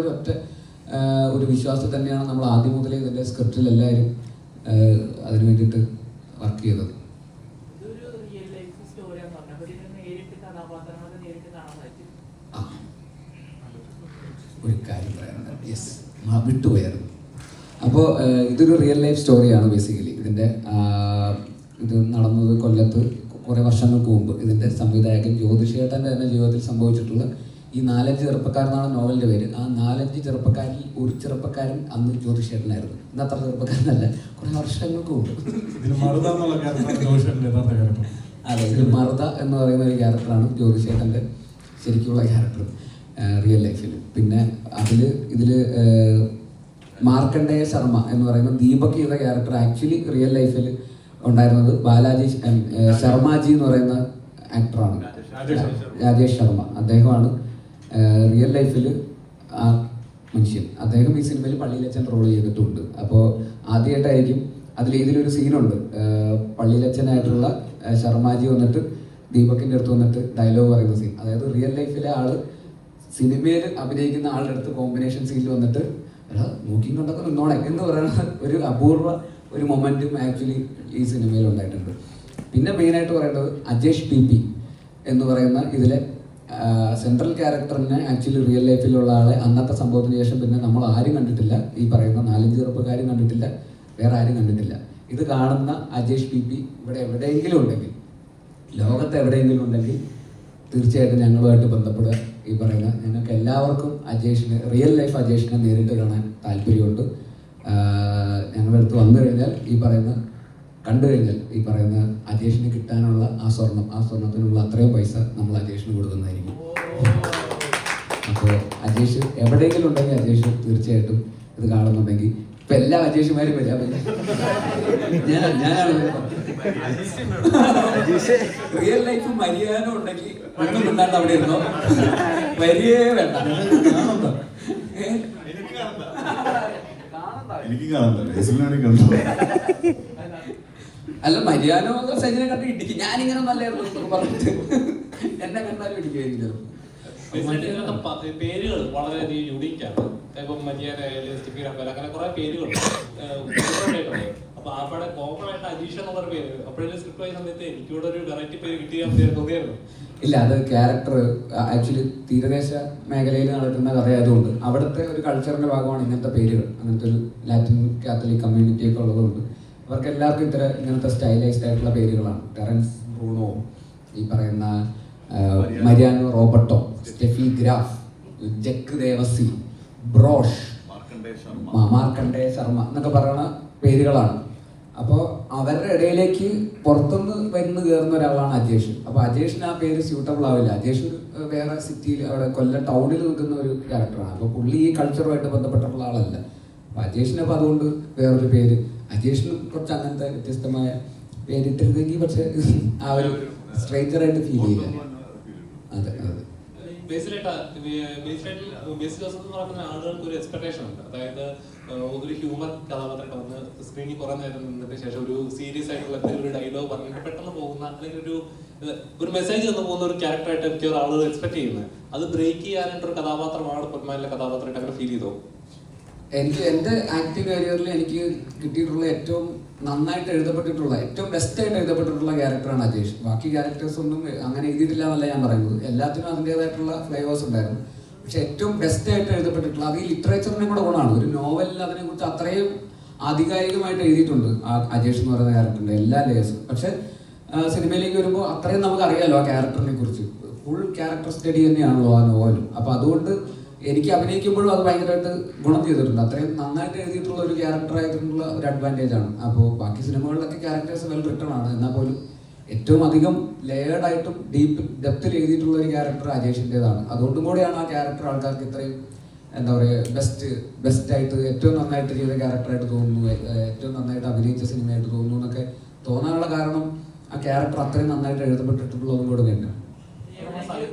ഒരു വിശ്വാസം തന്നെയാണ് നമ്മൾ ആദ്യം മുതലേ ഇതിൻ്റെ സ്ക്രിപ്റ്റിൽ എല്ലാവരും അതിന് വേണ്ടിയിട്ട് വർക്ക് ചെയ്തത്. ഒരു കാര്യം പറയാനുണ്ട്, വിട്ടുപോയായിരുന്നു. അപ്പോൾ ഇതൊരു റിയൽ ലൈഫ് സ്റ്റോറിയാണ് ബേസിക്കലി. ഇത് നടന്നത് കൊല്ലത്ത് കുറേ വർഷങ്ങൾക്ക് മുമ്പ്. ഇതിൻ്റെ സംവിധായകൻ ജ്യോതിഷ് ചേട്ടൻ്റെ തന്നെ ജീവിതത്തിൽ സംഭവിച്ചിട്ടുള്ള ഈ 4-5 ചെറുപ്പക്കാരെന്നാണ് നോവലിൻ്റെ പേര്. ആ 4-5 ചെറുപ്പക്കാരിൽ ഒരു ചെറുപ്പക്കാരൻ അന്ന് ജ്യോതിഷ് ചേട്ടനായിരുന്നു. ഇന്ന് അത്ര ചെറുപ്പക്കാരനല്ല, കുറേ വർഷങ്ങൾക്ക് മുമ്പ്. അതെ, ഇത് മറുത എന്ന് പറയുന്ന ഒരു ക്യാരക്ടറാണ് ജ്യോതിഷ് ചേട്ടൻ്റെ ശരിക്കുള്ള ക്യാരക്ടർ റിയൽ ലൈഫിൽ. പിന്നെ ഇതിൽ മാർക്കണ്ഡേയ ശർമ്മ എന്ന് പറയുന്ന ദീപക് ചെയ്ത ക്യാരക്ടർ ആക്ച്വലി റിയൽ ലൈഫിൽ ഉണ്ടായിരുന്നത് ബാലാജി ശർമാജി എന്ന് പറയുന്ന ആക്ടറാണ്, രാജേഷ് ശർമ്മ. അദ്ദേഹമാണ് റിയൽ ലൈഫിൽ ആ മനുഷ്യൻ. അദ്ദേഹം ഈ സിനിമയിൽ പള്ളിയിലച്ചൻ റോൾ ചെയ്തിട്ടുണ്ട്. അപ്പോൾ ആദ്യമായിട്ടായിരിക്കും ഇതിലൊരു സീനുണ്ട്, പള്ളിയിലച്ചനായിട്ടുള്ള ശർമാജി വന്നിട്ട് ദീപകിൻ്റെ അടുത്ത് വന്നിട്ട് ഡയലോഗ് പറയുന്ന സീൻ. അതായത് റിയൽ ലൈഫിലെ ആള് സിനിമയിൽ അഭിനയിക്കുന്ന ആളുടെ അടുത്ത് കോമ്പിനേഷൻ സീനിൽ വന്നിട്ട് നോക്കിയും കൊണ്ടൊക്കെ നിന്നോളെ എന്ന് പറയുന്ന ഒരു അപൂർവ ഒരു മൊമെന്റും ആക്ച്വലി ഈ സിനിമയിൽ ഉണ്ടായിട്ടുണ്ട്. പിന്നെ മെയിനായിട്ട് പറയേണ്ടത് അജേഷ് PP എന്ന് പറയുന്ന ഇതിലെ സെൻട്രൽ ക്യാരക്ടറിനെ ആക്ച്വലി റിയൽ ലൈഫിലുള്ള ആളെ അന്നത്തെ സംഭവത്തിന് ശേഷം പിന്നെ നമ്മൾ ആരും കണ്ടിട്ടില്ല. ഈ പറയുന്ന 4-5 ചെറുപ്പക്കാരും കണ്ടിട്ടില്ല, വേറെ ആരും കണ്ടിട്ടില്ല. ഇത് കാണുന്ന അജേഷ് PP ഇവിടെ എവിടെയെങ്കിലും ഉണ്ടെങ്കിൽ, ലോകത്ത് എവിടെയെങ്കിലും ഉണ്ടെങ്കിൽ തീർച്ചയായിട്ടും ഞങ്ങളുമായിട്ട് ബന്ധപ്പെടുക. ഈ പറയുന്ന ഞങ്ങൾക്ക് എല്ലാവർക്കും റിയൽ ലൈഫ് അജേഷിനെ നേരിട്ട് കാണാൻ താല്പര്യമുണ്ട്. ഞങ്ങളുടെ അടുത്ത് വന്നു കഴിഞ്ഞാൽ കണ്ടു കഴിഞ്ഞാൽ ഈ പറയുന്ന അജേഷിന് കിട്ടാനുള്ള ആ സ്വർണത്തിനുള്ള അത്രയും പൈസ നമ്മൾ അജേഷിന് കൊടുക്കുന്നതായിരിക്കും. അപ്പോൾ അജേഷ് എവിടെയെങ്കിലും ഉണ്ടെങ്കിൽ അജേഷ് തീർച്ചയായിട്ടും ഇത് കാണുന്നുണ്ടെങ്കിൽ ഇപ്പൊ എല്ലാ അജേഷുമാരും വരാൻ ഞാനാണ് റിയൽ ലൈഫ് മര്യാദ ഉണ്ടെങ്കിൽ ഒന്നും മിണ്ടാണ്ട് അവിടെ ഇരുന്നോ, വരിയേ വേണ്ട. എനിക്ക് കാണണ്ട, അല്ല മര്യാദ സൈനിനെ കണ്ട് ഇടിക്കും. ഞാനിങ്ങനെ നല്ലായിരുന്നു പറഞ്ഞിട്ട് എന്നെ കണ്ടാലും ഇടിക്കുമായിരിക്കും. പേരുകൾ വളരെയധികം യുണീക്കാണ്. ഇപ്പം മര്യാദ ആയാലും സ്റ്റെഫി റഫേൽ അങ്ങനെ കുറെ പേരുകൾ അപ്പൊ അവിടെ കോമൺ ആയിട്ട് അജീഷ് എന്നുള്ള പേര് അപ്പോഴേ സ്ക്രിപ്റ്റ് ആയ സമയത്ത് എനിക്കൂടെ ഒരു വെറൈറ്റി പേര് കിട്ടിയ തോന്നിയായിരുന്നു. ഇല്ല, അത് ക്യാരക്ടർ ആക്ച്വലി തീരദേശ മേഖലയിൽ നടക്കുന്ന കഥയായതുകൊണ്ട് അവിടുത്തെ ഒരു കൾച്ചറിന്റെ ഭാഗമാണ് ഇങ്ങനത്തെ പേരുകൾ. അങ്ങനത്തെ ഒരു ലാറ്റിൻ കാത്തലിക് കമ്മ്യൂണിറ്റി ഒക്കെ ഉള്ളതുകൊണ്ട് അവർക്ക് എല്ലാവർക്കും ഇങ്ങനത്തെ സ്റ്റൈലൈസ്ഡ് ആയിട്ടുള്ള പേരുകളാണ്. ടെറൻസ് ബ്രൂണോ, ഈ പറയുന്ന Mariano Roberto, Steffi Graf, Jack Devasi, Brosh, Markande Sharma എന്നൊക്കെ പറയുന്ന പേരുകളാണ്. അപ്പോൾ അവരുടെ ഇടയിലേക്ക് പുറത്തുനിന്ന് വരുന്ന കയറുന്ന ഒരാളാണ് അജേഷ്. അപ്പോൾ അജേഷിന് ആ പേര് സ്യൂട്ടബിൾ ആവില്ല. അജേഷ് വേറെ സിറ്റിയിൽ അവിടെ കൊല്ലം ടൗണിൽ നിൽക്കുന്ന ഒരു ക്യാരക്ടറാണ്. അപ്പോൾ പുള്ളി ഈ കൾച്ചറുമായിട്ട് ബന്ധപ്പെട്ടിട്ടുള്ള ആളല്ല. അപ്പോൾ അജേഷിന് അപ്പോൾ അതുകൊണ്ട് വേറൊരു പേര്, അജേഷിന് കുറച്ച് അങ്ങനത്തെ വ്യത്യസ്തമായ പേരിട്ടിരുന്നെങ്കിൽ പക്ഷെ ആ ഒരു സ്ട്രേഞ്ചറായിട്ട് ഫീൽ ചെയ്യില്ല. അതെ അതെ. ആളുകൾക്ക് ഒരു എക്സ്പെക്ടേഷൻ ഉണ്ട്. അതായത് ഒരു ഹ്യൂമർ കഥാപാത്രം വന്ന് സ്ക്രീനിൽ കുറെ നേരം നിന്നതിന് ശേഷം ഒരു സീരിയസ് ആയിട്ടുള്ള ഒരു ഡയലോഗ് പറഞ്ഞിട്ട് പെട്ടെന്ന് പോകുന്ന അല്ലെങ്കിൽ ഒരു മെസ്സേജ് തന്നു പോകുന്ന ഒരു ക്യാരക്ടറായിട്ട് എനിക്ക് ആളുകൾ എക്സ്പെക്ട് ചെയ്യുന്നത്. അത് ബ്രേക്ക് ചെയ്യാനായിട്ട് ഒരു കഥാപാത്രമാണ് പൊന്മാനിലെ കഥാപാത്രമായിട്ട് അങ്ങനെ ഫീൽ ചെയ്തോ? എനിക്ക് എൻ്റെ ആക്ടിങ് കരിയറിൽ എനിക്ക് കിട്ടിയിട്ടുള്ള ഏറ്റവും നന്നായിട്ട് എഴുതപ്പെട്ടിട്ടുള്ള ഏറ്റവും ബെസ്റ്റായിട്ട് എഴുതപ്പെട്ടിട്ടുള്ള ക്യാരക്ടറാണ് അജേഷ്. ബാക്കി ക്യാരക്ടേഴ്സ് ഒന്നും അങ്ങനെ എഴുതിയിട്ടില്ല എന്നല്ല ഞാൻ പറയുന്നത്. എല്ലാത്തിനും അതിൻ്റെതായിട്ടുള്ള ഫ്ലേവേഴ്സ് ഉണ്ടായിരുന്നു. പക്ഷെ ഏറ്റവും ബെസ്റ്റായിട്ട് എഴുതപ്പെട്ടിട്ടുള്ള അത് ഈ ലിറ്ററേച്ചറിനെ കൂടെ ഗുണമാണ്. ഒരു നോവലിൽ അതിനെക്കുറിച്ച് അത്രയും ആധികാരികമായിട്ട് എഴുതിയിട്ടുണ്ട് ആ അജേഷ് എന്ന് പറയുന്ന ക്യാരക്ടറിൻ്റെ എല്ലാ ലേയേഴ്സും. പക്ഷെ സിനിമയിലേക്ക് വരുമ്പോൾ അത്രയും നമുക്ക് അറിയാമല്ലോ ആ ക്യാരക്ടറിനെ കുറിച്ച്. ഫുൾ ക്യാരക്ടർ സ്റ്റഡി തന്നെയാണല്ലോ ആ നോവലും. അപ്പോൾ അതുകൊണ്ട് എനിക്ക് അഭിനയിക്കുമ്പോഴും അത് ഭയങ്കരമായിട്ട് ഗുണം ചെയ്തിട്ടുണ്ട്. അത്രയും നന്നായിട്ട് എഴുതിയിട്ടുള്ള ഒരു ക്യാരക്ടറായിട്ടുള്ള ഒരു അഡ്വാൻറ്റേജ് ആണ്. അപ്പോൾ ബാക്കി സിനിമകളിലൊക്കെ ക്യാരക്ടേഴ്സ് വെൽ റിട്ടൺ ആണ്. എന്നാൽ പോലും ഏറ്റവും അധികം ലെയേർഡായിട്ടും ഡെപ്തിൽ എഴുതിയിട്ടുള്ള ഒരു ക്യാരക്ടർ അജേഷിൻ്റെതാണ്. അതുകൊണ്ടും കൂടെയാണ് ആ ക്യാരക്ടർ ആൾക്കാർക്ക് ഇത്രയും എന്താ പറയുക ബെസ്റ്റായിട്ട് ഏറ്റവും നന്നായിട്ട് ചെയ്ത ക്യാരക്ടറായിട്ട് തോന്നുന്നു, ഏറ്റവും നന്നായിട്ട് അഭിനയിച്ച സിനിമയായിട്ട് തോന്നുന്നു എന്നൊക്കെ തോന്നാനുള്ള കാരണം ആ ക്യാരക്ടർ അത്രയും നന്നായിട്ട് എഴുതപ്പെട്ടിട്ടുള്ളതും കൂടെ തന്നെയാണ്.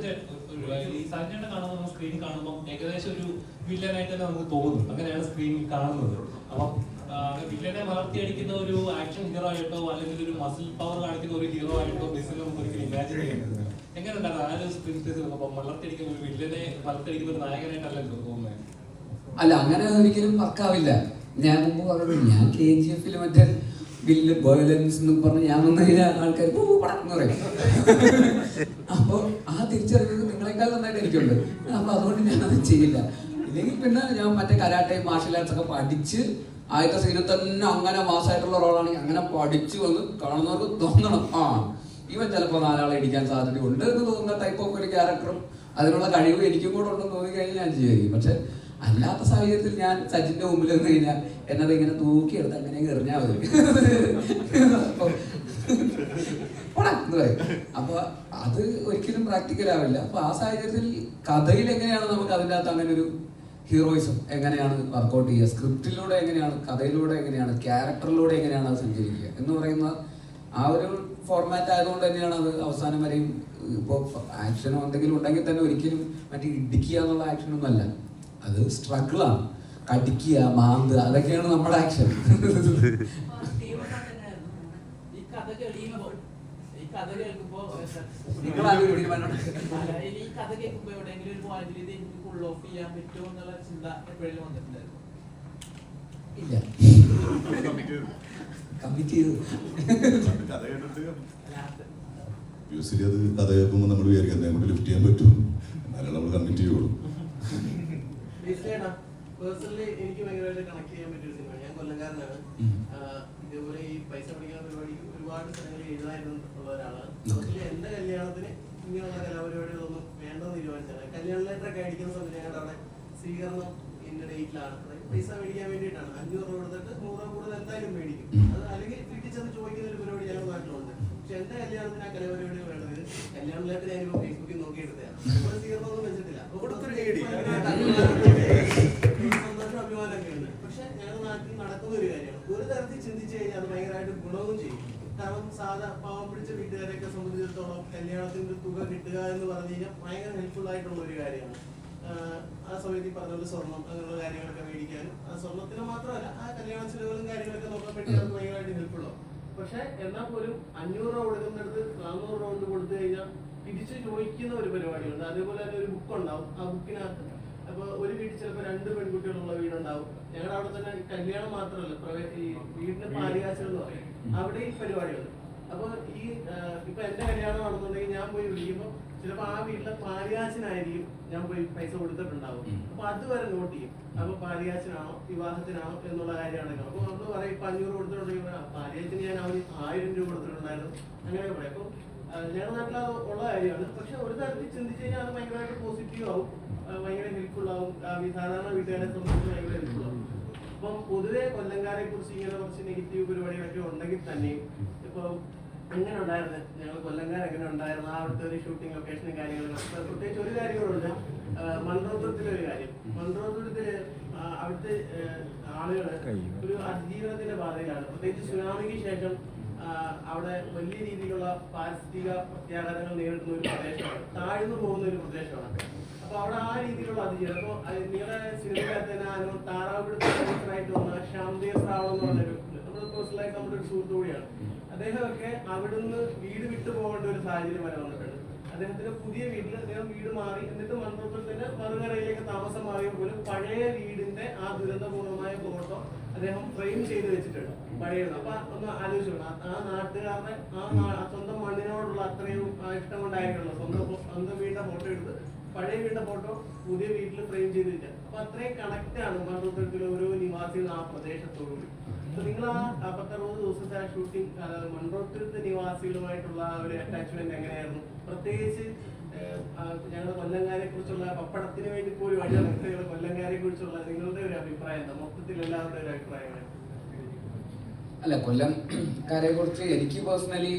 സഞ്ജയനെ കാണുമ്പോൾ നമ്മൾ സ്ക്രീൻ കാണുമ്പോൾ ഏകദേശം ഒരു വില്ലനായിട്ട് തന്നെ നമുക്ക് തോന്നുന്നു. അങ്ങനെയാണ് സ്ക്രീനിൽ കാണുന്നത്. അപ്പം വില്ലനെ വളർത്തിയടിക്കുന്ന ഒരു ആക്ഷൻ ഹീറോ ആയിട്ടോ അല്ലെങ്കിൽ ഒരു മസിൽ പവർ കാണിക്കുന്ന ഒരു ഹീറോ ആയിട്ടോ ബേസിൽ നമുക്ക് ഒരിക്കലും ഇമാജിൻ ചെയ്യുന്നത് എങ്ങനെ ഉണ്ടായിരുന്നു? ആ ഒരു സ്ക്രീൻ സ്പേസ് വളർത്തിയടിക്കുന്ന ഒരു വില്ലനെ വളർത്തിയടിക്കുന്ന ഒരു നായകനായിട്ടല്ല തോന്നുന്നത്. അല്ല, അങ്ങനെ ഒരിക്കലും വർക്കാവില്ല. ഞാൻ മുമ്പ് പറഞ്ഞു, ഞാൻ KGF മറ്റേ വില്ല് വയലൻസ് എന്ന് പറഞ്ഞ് ഞാൻ വന്നു കഴിഞ്ഞാൽ ആൾക്കാർ എന്ന് പറയും. അപ്പോൾ ആ തിരിച്ചറിവ് നിങ്ങളെക്കാൾ നന്നായിട്ട് എനിക്കുണ്ട്. അപ്പോൾ അതുകൊണ്ട് ഞാനത് ചെയ്യില്ല. ഇല്ലെങ്കിൽ പിന്നെ ഞാൻ മറ്റേ കരാട്ടെ മാർഷൽ ആർട്സ് ഒക്കെ പഠിച്ച് ആദ്യത്തെ സീനിൽ തന്നെ അങ്ങനെ മാസമായിട്ടുള്ള റോളാണെങ്കിൽ അങ്ങനെ പഠിച്ചു വന്ന് കാണുന്നവർക്ക് തോന്നണം ഇവൻ ചിലപ്പോൾ 4 ആളെ ഇടിക്കാൻ സാധ്യതയുണ്ട് എന്ന് തോന്നുന്ന ടൈപ്പ് ഓഫ് ഒരു ക്യാരക്ടറും അതിനുള്ള കഴിവ് എനിക്കും കൂടെ ഉണ്ടെന്ന് തോന്നിക്കഴിഞ്ഞാൽ ഞാൻ ചെയ്യുമായിരിക്കും. പക്ഷെ അല്ലാത്ത സാഹചര്യത്തിൽ ഞാൻ സച്ചിന്റെ മുമ്പിൽ നിന്ന് കഴിഞ്ഞാൽ എന്നത് ഇങ്ങനെ തൂക്കിയെടുത്ത് അങ്ങനെ എറിഞ്ഞാൽ മതി എന്ന് പറയും. അപ്പൊ അത് ഒരിക്കലും പ്രാക്ടിക്കൽ ആവില്ല. അപ്പൊ ആ സാഹചര്യത്തിൽ കഥയിൽ എങ്ങനെയാണ് നമുക്ക് അതിൻ്റെ അകത്ത് അങ്ങനെ ഒരു ഹീറോയിസം എങ്ങനെയാണ് വർക്കൗട്ട് ചെയ്യുക, സ്ക്രിപ്റ്റിലൂടെ എങ്ങനെയാണ്, കഥയിലൂടെ എങ്ങനെയാണ്, ക്യാരക്ടറിലൂടെ എങ്ങനെയാണ് അത് സഞ്ചരിക്കുക എന്ന് പറയുന്ന ആ ഒരു ഫോർമാറ്റ് ആയതുകൊണ്ട് തന്നെയാണ് അത് അവസാനം വരെയും. ഇപ്പോൾ ആക്ഷനോ എന്തെങ്കിലും ഉണ്ടെങ്കിൽ തന്നെ ഒരിക്കലും മറ്റേ ഇടിക്കുക എന്നുള്ള ആക്ഷനൊന്നും അല്ല, അത് സ്ട്രഗിളാണ്. കടിക്കുക, മാന്തുക, അതൊക്കെയാണ് നമ്മുടെ ആക്ഷൻ. ഇല്ല, കമ്മിറ്റ് ചെയ്തു. യൂസിലി അത് കഥ കേൾക്കുമ്പോൾ നമ്മൾ വിചാരിക്കുന്നത് നമുക്ക് ലിഫ്റ്റ് ചെയ്യാൻ പറ്റും, എന്നാലും നമ്മൾ കമ്മിറ്റ് ചെയ്യുള്ളൂ. പേഴ്സണലി എനിക്ക് ഭയങ്കരമായിട്ട് കണക്ട് ചെയ്യാൻ പറ്റിയ സിനിമ. ഞാൻ കൊല്ലംകാരനാണ്. ഇതേപോലെ ഈ പൈസ പഠിക്കുന്ന പരിപാടി ഒരുപാട് സ്ഥലങ്ങളിൽ എഴുതാനുള്ള ഒരാളാണ്. എന്റെ കല്യാണത്തിന് ഇങ്ങനെയുള്ള കലാപരിപാടികളൊന്നും വേണ്ടെന്ന് തീരുമാനിച്ചത്. കല്യാണ ലെറ്ററൊക്കെ അടിക്കുന്ന സമയത്ത് ഞങ്ങളുടെ അവിടെ സ്വീകരണം ഇന്ന ഡേറ്റിലാണ്. പൈസ മേടിക്കാൻ വേണ്ടിയിട്ടാണ്. 500 രൂപ കൊടുത്തിട്ട് 100 രൂപ കൂടുതൽ എന്തായാലും മേടിക്കും. അത് അല്ലെങ്കിൽ വീട്ടിൽ ചെന്ന് ചോദിക്കുന്ന ഒരു പരിപാടി ഞങ്ങളുടെ നാട്ടിലുണ്ട്. പക്ഷെ എന്റെ കല്യാണത്തിന് ആ കലാപരിപാടി വേണ്ടത് കല്യാണ ലെറ്റർ ഞാനിപ്പോ ഫേസ്ബുക്കിൽ നോക്കിയെടുത്തതാണ്. സ്വീകരണമൊന്നും വെച്ചിട്ടില്ല. സന്തോഷം, അഭിമാനമൊക്കെ ഉണ്ട്. ഭയങ്കരമായിട്ട് ഗുണവും ചെയ്യും. കാരണം പാവം പിടിച്ച വീട്ടുകാരെയൊക്കെ സംബന്ധിച്ചിടത്തോളം കല്യാണത്തിന്റെ തുക കിട്ടുക എന്ന് പറഞ്ഞു കഴിഞ്ഞാൽ ഭയങ്കര ഹെൽപ്ഫുൾ ആയിട്ടുള്ള ഒരു കാര്യമാണ്. ആ സമയത്ത് ഈ പറഞ്ഞ സ്വർണം അങ്ങനെയുള്ള കാര്യങ്ങളൊക്കെ മേടിക്കാനും ആ സ്വർണത്തിന് മാത്രമല്ല ആ കല്യാണ ചെലവുകളും കാര്യങ്ങളൊക്കെ നോക്കപ്പെട്ടി അത് ഭയങ്കരമായിട്ട് ഹെൽപ്ഫുൾ ആവും. പക്ഷെ എന്നാൽ പോലും 500 രൂപ കൊടുക്കുന്നിടത്ത് 400 രൂപ കൊണ്ട് കൊടുത്തു കഴിഞ്ഞാൽ തിരിച്ചു ചോദിക്കുന്ന ഒരു പരിപാടിയുണ്ട്. അതേപോലെ തന്നെ ഒരു ബുക്ക് ഉണ്ടാവും. ആ ബുക്കിനകത്ത് അപ്പൊ ഒരു വീട്ടിൽ ചിലപ്പോൾ 2 പെൺകുട്ടികളുള്ള വീടുണ്ടാവും. ഞങ്ങളുടെ അവിടെ തന്നെ കല്യാണം മാത്രമല്ല ഈ വീടിന്റെ പാലുകാച്ചൽ എന്ന് പറയും, അവിടെ ഈ പരിപാടിയുണ്ട്. അപ്പൊ ഈ ഇപ്പൊ എന്റെ കല്യാണം ആണെന്നുണ്ടെങ്കിൽ ഞാൻ പോയി വിളിക്കുമ്പോൾ ചിലപ്പോൾ ആ വീട്ടിലെ പാലുകാച്ചിനായിരിക്കും ഞാൻ പോയി പൈസ കൊടുത്തിട്ടുണ്ടാവും. അപ്പൊ അതുവരെ നോട്ട് ചെയ്യും. അപ്പൊ പാലുകാച്ചിനാണോ വിവാഹത്തിനാണോ എന്നുള്ള കാര്യമാണ്. അപ്പൊ നമ്മൾ പറയും ഇപ്പൊ 500 കൊടുത്തിട്ടുണ്ടെങ്കിൽ പാലുകാച്ചിന് ഞാൻ അവന് 1000 രൂപ കൊടുത്തിട്ടുണ്ടായിരുന്നു അങ്ങനെ പറയും. അപ്പൊ ഞങ്ങളുടെ നാട്ടിൽ അത് ഉള്ള കാര്യമാണ്. പക്ഷെ ഒരു തരത്തിൽ ചിന്തിച്ചു കഴിഞ്ഞാൽ അത് ഭയങ്കരമായിട്ട് പോസിറ്റീവ് ആവും, ഭയങ്കര ഹെൽപ്ഫുൾ ആവും. സാധാരണ വീട്ടുകാരെ സംബന്ധിച്ച് ഭയങ്കര ഹെൽപ്ഫുൾ ആവും. അപ്പം പൊതുവെ കൊല്ലംകാരെ കുറിച്ച് ഇങ്ങനെ കുറച്ച് നെഗറ്റീവ് പരിപാടികളൊക്കെ ഉണ്ടെങ്കിൽ തന്നെയും ഇപ്പൊ എങ്ങനെ ഉണ്ടായിരുന്നു ഞങ്ങൾ കൊല്ലംകാർ എങ്ങനെ ഉണ്ടായിരുന്നു അവിടുത്തെ ഒരു ഷൂട്ടിംഗ് ലൊക്കേഷനും കാര്യങ്ങളും. പ്രത്യേകിച്ച് ഒരു കാര്യങ്ങളുണ്ട്, മൺറോത്തുരത്തിലൊരു കാര്യം. മൺറോത്തുരത്തില് അവിടുത്തെ ആളുകള് ഒരു അതിജീവനത്തിന്റെ പാതയിലാണ്. പ്രത്യേകിച്ച് സുനാമിക്ക് ശേഷം അവിടെ വലിയ രീതിയിലുള്ള പാരിസ്ഥിതിക പ്രത്യാഘാതങ്ങൾ നേരിടുന്ന ഒരു പ്രദേശമാണ്, താഴ്ന്നു പോകുന്ന ഒരു പ്രദേശമാണ്. അപ്പൊ അവിടെ ആ രീതിയിലുള്ള അതിജീവനം. അപ്പൊ നിങ്ങളുടെ സിനിമക്കകത്ത് തന്നെ താറാവിടുത്തെ വന്ന ശ്യാംദേവ് റാവു എന്ന് പറഞ്ഞൊരു നമ്മുടെ പേഴ്സണലായിട്ട് നമ്മുടെ ഒരു സുഹൃത്തു കൂടിയാണ്. അദ്ദേഹമൊക്കെ അവിടുന്ന് വീട് വിട്ടു പോകേണ്ട ഒരു സാഹചര്യം വരെ വന്നിട്ടുണ്ട്. അദ്ദേഹത്തിന്റെ പുതിയ വീട്ടിൽ അദ്ദേഹം വീട് മാറി, എന്നിട്ട് മൺറോത്തുരത്തിന്റെ മറുകരയിലേക്ക് താമസം മാറിയ പോലും പഴയ വീടിന്റെ ആ ദുരന്തപൂർണമായ ഫോട്ടോ അദ്ദേഹം ഫ്രെയിം ചെയ്ത് വെച്ചിട്ടുണ്ട് പഴയത്. അപ്പൊ ഒന്ന് ആലോചിച്ചു, ആ നാട്ടുകാരുടെ ആ സ്വന്തം മണ്ണിനോടുള്ള അത്രയും ഇഷ്ടം കൊണ്ടായിരിക്കുമല്ലോ സ്വന്തം വീടിന്റെ ഫോട്ടോ എടുത്ത് പഴയ വീടിന്റെ ഫോട്ടോ പുതിയ വീട്ടിൽ ഫ്രെയിം ചെയ്ത് വെച്ചാൽ. അപ്പൊ അത്രയും കണക്ട് ആണ് മൺറോത്തുരത്തിലെ ഓരോ നിവാസികളും ആ പ്രദേശത്തോടുകൂടി. അപ്പൊ നിങ്ങൾ ആ 10-60 ദിവസത്തെ ആ ഷൂട്ടിംഗ് മൺറോത്തുരത്തെ നിവാസികളുമായിട്ടുള്ള ഒരു അറ്റാച്ച്മെന്റ് എങ്ങനെയായിരുന്നു? പ്രത്യേകിച്ച് ഞങ്ങളുടെ കൊല്ലംകാരെ കുറിച്ചുള്ള പപ്പടത്തിന് വേണ്ടി പോലും അടിയാളുകൾ കൊല്ലംകാരെ കുറിച്ചുള്ള നിങ്ങളുടെ ഒരു അഭിപ്രായം എന്താ? മൊത്തത്തിൽ എല്ലാവരുടെ ഒരു അഭിപ്രായം? അല്ല, കൊല്ലംകാരെ കുറിച്ച് എനിക്ക് പേഴ്സണലി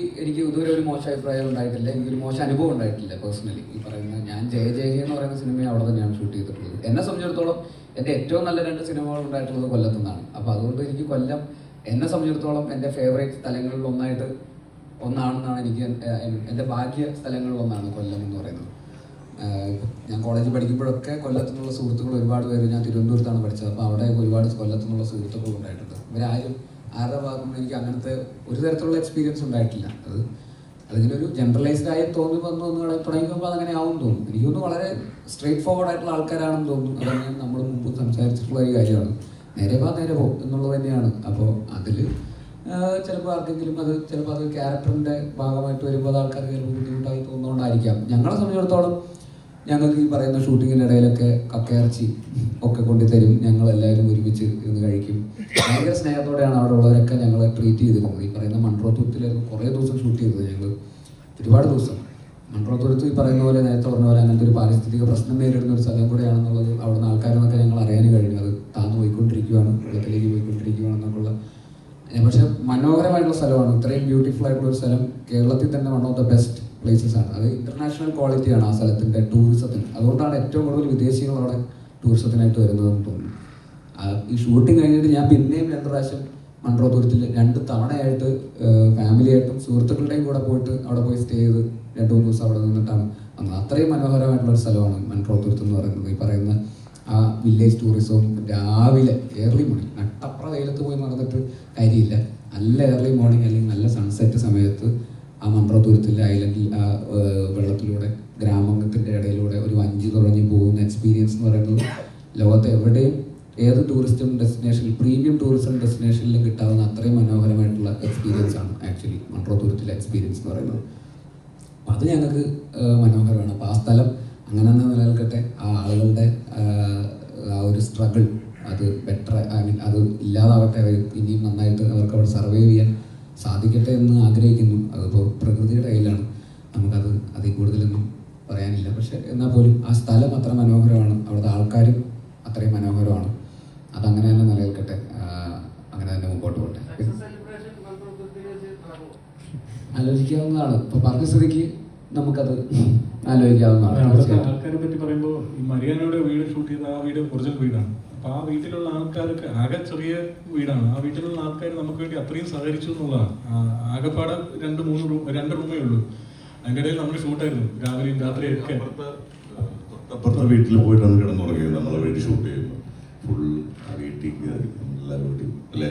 ഇതുവരെ ഒരു മോശം അഭിപ്രായം ഉണ്ടായിട്ടില്ല, എനിക്കൊരു മോശം അനുഭവം ഉണ്ടായിട്ടില്ല പേഴ്സണലി. ഈ പറയുന്ന ഞാൻ ജയ എന്ന് പറയുന്ന സിനിമ അവിടെ തന്നെയാണ് ഷൂട്ട് ചെയ്തിട്ടുള്ളത്. എന്നെ സംബന്ധിച്ചിടത്തോളം എൻ്റെ ഏറ്റവും നല്ല 2 സിനിമകൾ ഉണ്ടായിട്ടുള്ളത് കൊല്ലത്തു നിന്നാണ്. അപ്പോൾ അതുകൊണ്ട് എനിക്ക് കൊല്ലം എന്നെ സംബന്ധിച്ചിടത്തോളം എൻ്റെ ഫേവറേറ്റ് സ്ഥലങ്ങളിൽ ഒന്നാണെന്നാണ് എനിക്ക് എൻ്റെ ഭാഗ്യ സ്ഥലങ്ങളിൽ ഒന്നാണ് കൊല്ലം എന്ന് പറയുന്നത്. ഞാൻ കോളേജിൽ പഠിക്കുമ്പോഴൊക്കെ കൊല്ലത്തുനിന്നുള്ള സുഹൃത്തുക്കൾ ഒരുപാട് പേര്, ഞാൻ തിരുവനന്തപുരത്താണ് പഠിച്ചത്, അപ്പോൾ അവിടെ ഒരുപാട് കൊല്ലത്തുനിന്നുള്ള സുഹൃത്തുക്കൾ ഉണ്ടായിട്ടുണ്ട്. ആരുടെ ഭാഗത്തു നിന്ന് എനിക്ക് അങ്ങനത്തെ ഒരു തരത്തിലുള്ള എക്സ്പീരിയൻസ് ഉണ്ടായിട്ടില്ല. അതിങ്ങനെ ഒരു ജനറലൈസ്ഡ് ആയി വന്നു തുടങ്ങിയപ്പോൾ അതങ്ങനെ ആവും തോന്നുന്നു. എനിക്കൊന്ന് വളരെ സ്ട്രേറ്റ് ഫോർവേഡ് ആയിട്ടുള്ള ആൾക്കാരാണെന്ന് തോന്നുന്നു. അതന്നെ നമ്മൾ മുമ്പ് സംസാരിച്ചിട്ടുള്ള ഒരു കാര്യമാണ്. നേരെ പോ എന്നുള്ളത് തന്നെയാണ്. അപ്പോൾ അതിൽ ചിലപ്പോൾ ആർക്കെങ്കിലും ചിലപ്പോൾ അത് ക്യാരക്ടറിൻ്റെ ഭാഗമായിട്ട് വരുമ്പോൾ അത് ആൾക്കാർക്ക് ചിലപ്പോൾ ബുദ്ധിമുട്ടായി തോന്നുന്നതുകൊണ്ടായിരിക്കാം. ഞങ്ങളെ സംബന്ധിച്ചിടത്തോളം ഞങ്ങൾക്ക് ഈ പറയുന്ന ഷൂട്ടിങ്ങിൻ്റെ ഇടയിലൊക്കെ കക്കയിറച്ചി ഒക്കെ കൊണ്ടുതരും. ഞങ്ങളെല്ലാവരും ഒരുമിച്ച് ഇരുന്ന് കഴിക്കും. ഭയങ്കര സ്നേഹത്തോടെയാണ് അവിടെ ഉള്ളവരൊക്കെ ഞങ്ങളെ ട്രീറ്റ് ചെയ്തിരുന്നത്. ഈ പറയുന്ന മൺറോത്തുരത്തിലായിരുന്നു കുറേ ദിവസം ഷൂട്ട് ചെയ്തത്. ഞങ്ങൾ ഒരുപാട് ദിവസം മൺറോത്തുരത്ത് ഈ പറയുന്ന പോലെ നേരത്തെ പറഞ്ഞ പോലെ അങ്ങനത്തെ ഒരു പാരിസ്ഥിതിക പ്രശ്നം നേരിടുന്ന ഒരു സ്ഥലം കൂടെയാണെന്നുള്ളത് അവിടുന്ന് ആൾക്കാരെന്നൊക്കെ ഞങ്ങൾ അറിയാൻ കഴിഞ്ഞു. അത് താഴ്ന്നു പോയിക്കൊണ്ടിരിക്കുകയാണ്, വെള്ളത്തിലേക്ക് പോയിക്കൊണ്ടിരിക്കുകയാണെന്നുള്ള. പക്ഷെ മനോഹരമായിട്ടുള്ള സ്ഥലമാണ്. ഇത്രയും ബ്യൂട്ടിഫുൾ ആയിട്ടുള്ള ഒരു സ്ഥലം കേരളത്തിൽ തന്നെ one of the best places ആണ്. അത് ഇന്റർനാഷണൽ ക്വാളിറ്റിയാണ് ആ സ്ഥലത്തിൻ്റെ ടൂറിസത്തിന്. അതുകൊണ്ടാണ് ഏറ്റവും കൂടുതൽ വിദേശികൾ അവിടെ ടൂറിസത്തിനായിട്ട് വരുന്നതെന്ന് തോന്നുന്നു. ഈ ഷൂട്ടിംഗ് കഴിഞ്ഞിട്ട് ഞാൻ പിന്നെയും 2 പ്രാവശ്യം മൺറോത്തുരത്തിൽ 2 തവണയായിട്ട് ഫാമിലിയായിട്ടും സുഹൃത്തുക്കളുടെയും കൂടെ പോയിട്ട് അവിടെ പോയി സ്റ്റേ ചെയ്ത് 2-3 ദിവസം അവിടെ നിന്നിട്ടാണ് വന്നത്. അത്രയും മനോഹരമായിട്ടുള്ള ഒരു സ്ഥലമാണ് മൺറോത്തുരത്ത് എന്ന് പറയുന്നത്. ഈ പറയുന്ന ആ വില്ലേജ് ടൂറിസവും രാവിലെ ഏർലി മോർണിംഗ് നട്ടപ്ര വെയിലത്ത് പോയി നടന്നിട്ട് കാര്യമില്ല. നല്ല ഏർലി മോർണിംഗ് അല്ലെങ്കിൽ നല്ല സൺസെറ്റ് സമയത്ത് ആ മൺറോത്തുരത്തിലെ ഐലൻഡിൽ ആ വെള്ളത്തിലൂടെ ഗ്രാമത്തിൻ്റെ ഇടയിലൂടെ ഒരു വഞ്ചി തുഴഞ്ഞു പോകുന്ന എക്സ്പീരിയൻസ് എന്ന് പറയുന്നത് ലോകത്തെ എവിടെയും ഏത് ടൂറിസ്റ്റ് ഡെസ്റ്റിനേഷനിൽ പ്രീമിയം ടൂറിസം ഡെസ്റ്റിനേഷനിലും കിട്ടാവുന്ന അത്രയും മനോഹരമായിട്ടുള്ള എക്സ്പീരിയൻസ് ആണ് ആക്ച്വലി മൺറോത്തുരത്തിലെ എക്സ്പീരിയൻസ് എന്ന് പറയുന്നത്. അപ്പം അത് ഞങ്ങൾക്ക് മനോഹരമാണ്. അപ്പോൾ ആ സ്ഥലം അങ്ങനെ തന്നെ നിലനിൽക്കട്ടെ. ആ ആളുകളുടെ ആ ഒരു സ്ട്രഗിൾ അത് ബെറ്റർ, അത് ഇല്ലാതാവട്ടെ. അവർ ഇനിയും നന്നായിട്ട് അവർക്ക് അവിടെ സർവൈവ് ചെയ്യാൻ സാധിക്കട്ടെ എന്ന് ആഗ്രഹിക്കുന്നു. അതിപ്പോൾ പ്രകൃതിയുടെ കയ്യിലാണ്, നമുക്കത് അതിൽ കൂടുതലൊന്നും പറയാനില്ല. പക്ഷെ എന്നാൽ പോലും ആ സ്ഥലം അത്ര മനോഹരമാണ്, അവിടുത്തെ ആൾക്കാരും അത്രയും മനോഹരമാണ്. അതങ്ങനെ തന്നെ നിലനിൽക്കട്ടെ, അങ്ങനെ തന്നെ മുമ്പോട്ട് പോട്ടെ. ആലോചിക്കാവുന്നതാണ്. ഇപ്പോൾ പറഞ്ഞ സ്ഥിതിക്ക് നമുക്കത് ആലോചിക്കാവുന്നതാണ്. ആൾക്കാരെ പറ്റി പറയുമ്പോൾ ഈ മരിയാനയുടെ വീട് ഷൂട്ട് ചെയ്ത ആ വീട് ഒറിജിനൽ വീടാണ്. അപ്പൊ ആ വീട്ടിലുള്ള ആൾക്കാർക്ക് ആകെ ചെറിയ വീടാണ്, ആ വീട്ടിലുള്ള ആൾക്കാർ നമുക്ക് വേണ്ടി അത്രയും സഹകരിച്ചു എന്നുള്ളതാണ്. ആകെപ്പാടെ 2 റൂമേ ഉള്ളൂ. അതിൻ്റെ ഇടയിൽ നമ്മൾ ഷൂട്ടായിരുന്നു രാവിലെയും രാത്രിയും ഒക്കെ. തൊട്ടപ്പുറത്തെ വീട്ടിൽ പോയിട്ടാണ് കിടന്നുറങ്ങിയത്. നമ്മളെ വീട്ടിൽ ഷൂട്ട് ചെയ്യുമ്പോൾ ഫുൾ വീട്ടിൽ എല്ലാവരും അല്ലേ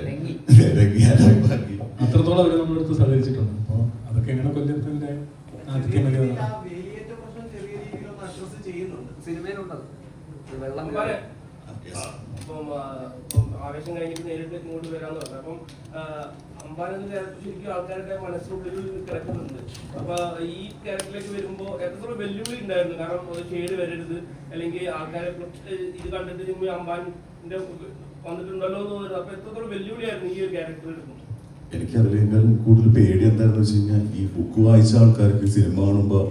അത്രത്തോളം അവർ നമ്മുടെ അടുത്ത് സഹകരിച്ചിട്ടുണ്ട്. അപ്പോൾ അതൊക്കെ എങ്ങനെ കൊല്ലത്തിന്റെ ആദ്യത്തെ വലിയ ആ വേലിയേറ്റ പ്രശ്നം ചെറിയ രീതിയിലൊന്ന് അഡ്രസ് ചെയ്യുന്നുണ്ട് സിനിമയിലുണ്ടത് വെള്ളം അപ്പം ആവേശം കഴിഞ്ഞിട്ട് നേരിട്ട് ഇങ്ങോട്ട് വരാന്ന് പറഞ്ഞു. അപ്പം അമ്പാനെന്ന ക്യാരക്ടർ ശരിക്കും ആൾക്കാരുടെ മനസ്സിനുള്ളിൽ കിടക്കുന്നുണ്ട്. അപ്പൊ ഈ ക്യാരക്ടറിലേക്ക് വരുമ്പോ എത്രത്തോളം വെല്ലുവിളി ഉണ്ടായിരുന്നു? കാരണം അത് ഷെയ്ഡ് വരരുത്, അല്ലെങ്കിൽ ആൾക്കാരെ ഇത് കണ്ടിട്ട് അമ്പാന്റെ വന്നിട്ടുണ്ടല്ലോ എന്ന് തോന്നുന്നത്. അപ്പൊ എത്രത്തോളം വെല്ലുവിളിയായിരുന്നു ഈ ഒരു ക്യാരക്ടർ എടുക്കുന്നത്? എനിക്ക് അതിലേക്കാളും കൂടുതൽ പേടി എന്താണെന്ന് വെച്ച് കഴിഞ്ഞാൽ, ഈ ബുക്ക് വായിച്ച ആൾക്കാർക്ക് സിനിമ കാണുമ്പോൾ